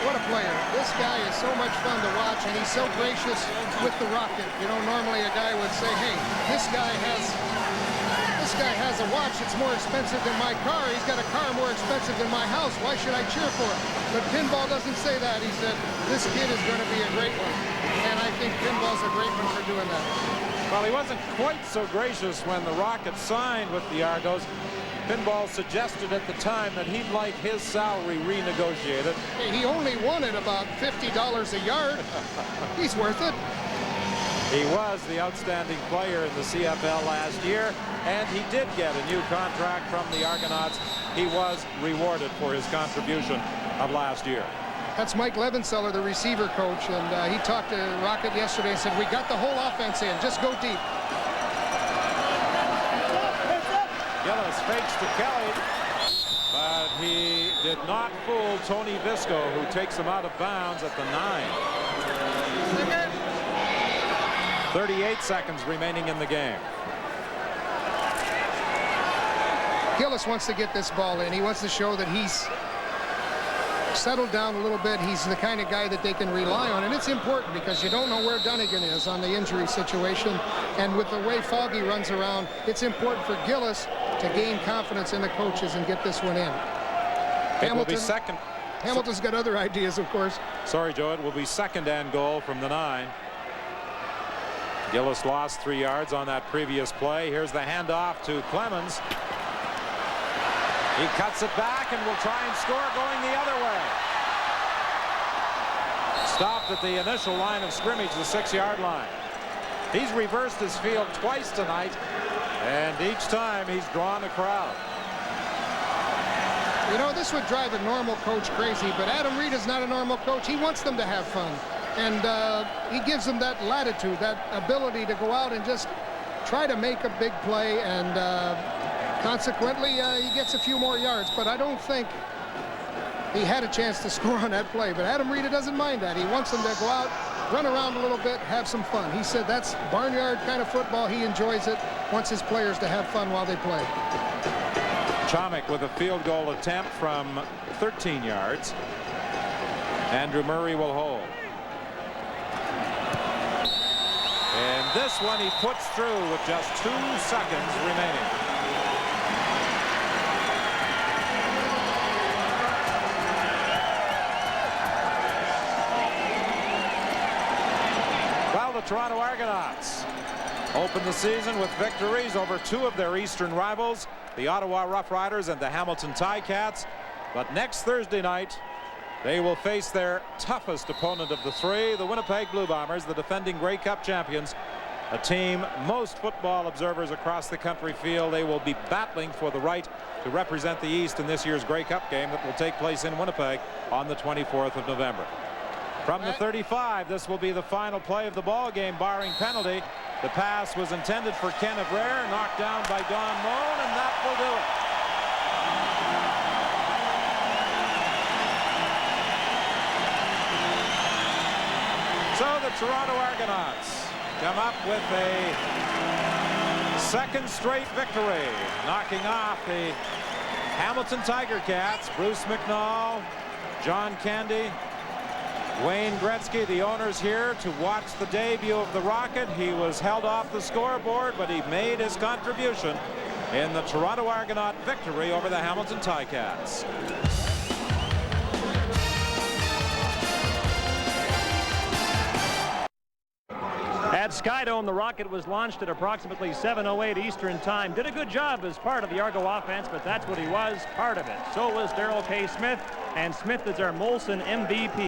what a player. This guy is so much fun to watch, and he's so gracious with the rocket. You know, normally a guy would say, hey, this guy has a watch that's more expensive than my car. He's got a car more expensive than my house. Why should I cheer for him? But Pinball doesn't say that. He said, this kid is going to be a great one. And I think Pinball's a great one for doing that. Well, he wasn't quite so gracious when the Rockets signed with the Argos. Pinball suggested at the time that he'd like his salary renegotiated. He only wanted about $50 a yard. He's worth it. He was the outstanding player in the CFL last year, and he did get a new contract from the Argonauts. He was rewarded for his contribution of last year. That's Mike Levenseller, the receiver coach, and he talked to Rocket yesterday and said, we got the whole offense in, just go deep. Gillis fakes to Kelly, but he did not fool Tony Visco, who takes him out of bounds at the 9. 38 seconds remaining in the game. Gillis wants to get this ball in. He wants to show that he's settled down a little bit. He's the kind of guy that they can rely on, and it's important because you don't know where Dunnigan is on the injury situation, and with the way Foggy runs around, it's important for Gillis to gain confidence in the coaches and get this one in. It will be second. Hamilton's got other ideas, of course. Sorry, Joe. It will be 2nd and goal from the 9. Gillis lost 3 yards on that previous play. Here's the handoff to Clemens. He cuts it back and will try and score going the other way. Stopped at the initial line of scrimmage, the 6-yard line. He's reversed his field twice tonight, and each time he's drawn a crowd. You know, this would drive a normal coach crazy, but Adam Reed is not a normal coach. He wants them to have fun, and he gives them that latitude, that ability to go out and just try to make a big play, and consequently, he gets a few more yards, but I don't think he had a chance to score on that play. But Adam Reed doesn't mind that. He wants them to go out, run around a little bit, have some fun. He said that's barnyard kind of football. He enjoys it, wants his players to have fun while they play. Chomick with a field goal attempt from 13 yards. Andrew Murray will hold. And this one he puts through with just 2 seconds remaining. Well, the Toronto Argonauts open the season with victories over 2 of their eastern rivals, the Ottawa Roughriders and the Hamilton Ticats. But next Thursday night, they will face their toughest opponent of the 3, the Winnipeg Blue Bombers, the defending Grey Cup champions, a team most football observers across the country feel they will be battling for the right to represent the East in this year's Grey Cup game that will take place in Winnipeg on the 24th of November. From the 35, this will be the final play of the ball game, barring penalty. The pass was intended for Ken Abraire, knocked down by Don Moan, and that will do it. So the Toronto Argonauts come up with a 2nd straight victory, knocking off the Hamilton Tiger Cats, Bruce McNall, John Candy, Wayne Gretzky, the owners here to watch the debut of the Rocket. He was held off the scoreboard, but he made his contribution in the Toronto Argonaut victory over the Hamilton Ticats. At Skydome, the Rocket was launched at approximately 7:08 Eastern Time. Did a good job as part of the Argo offense, but that's what he was, part of it. So was Darrell K. Smith, and Smith is our Molson MVP.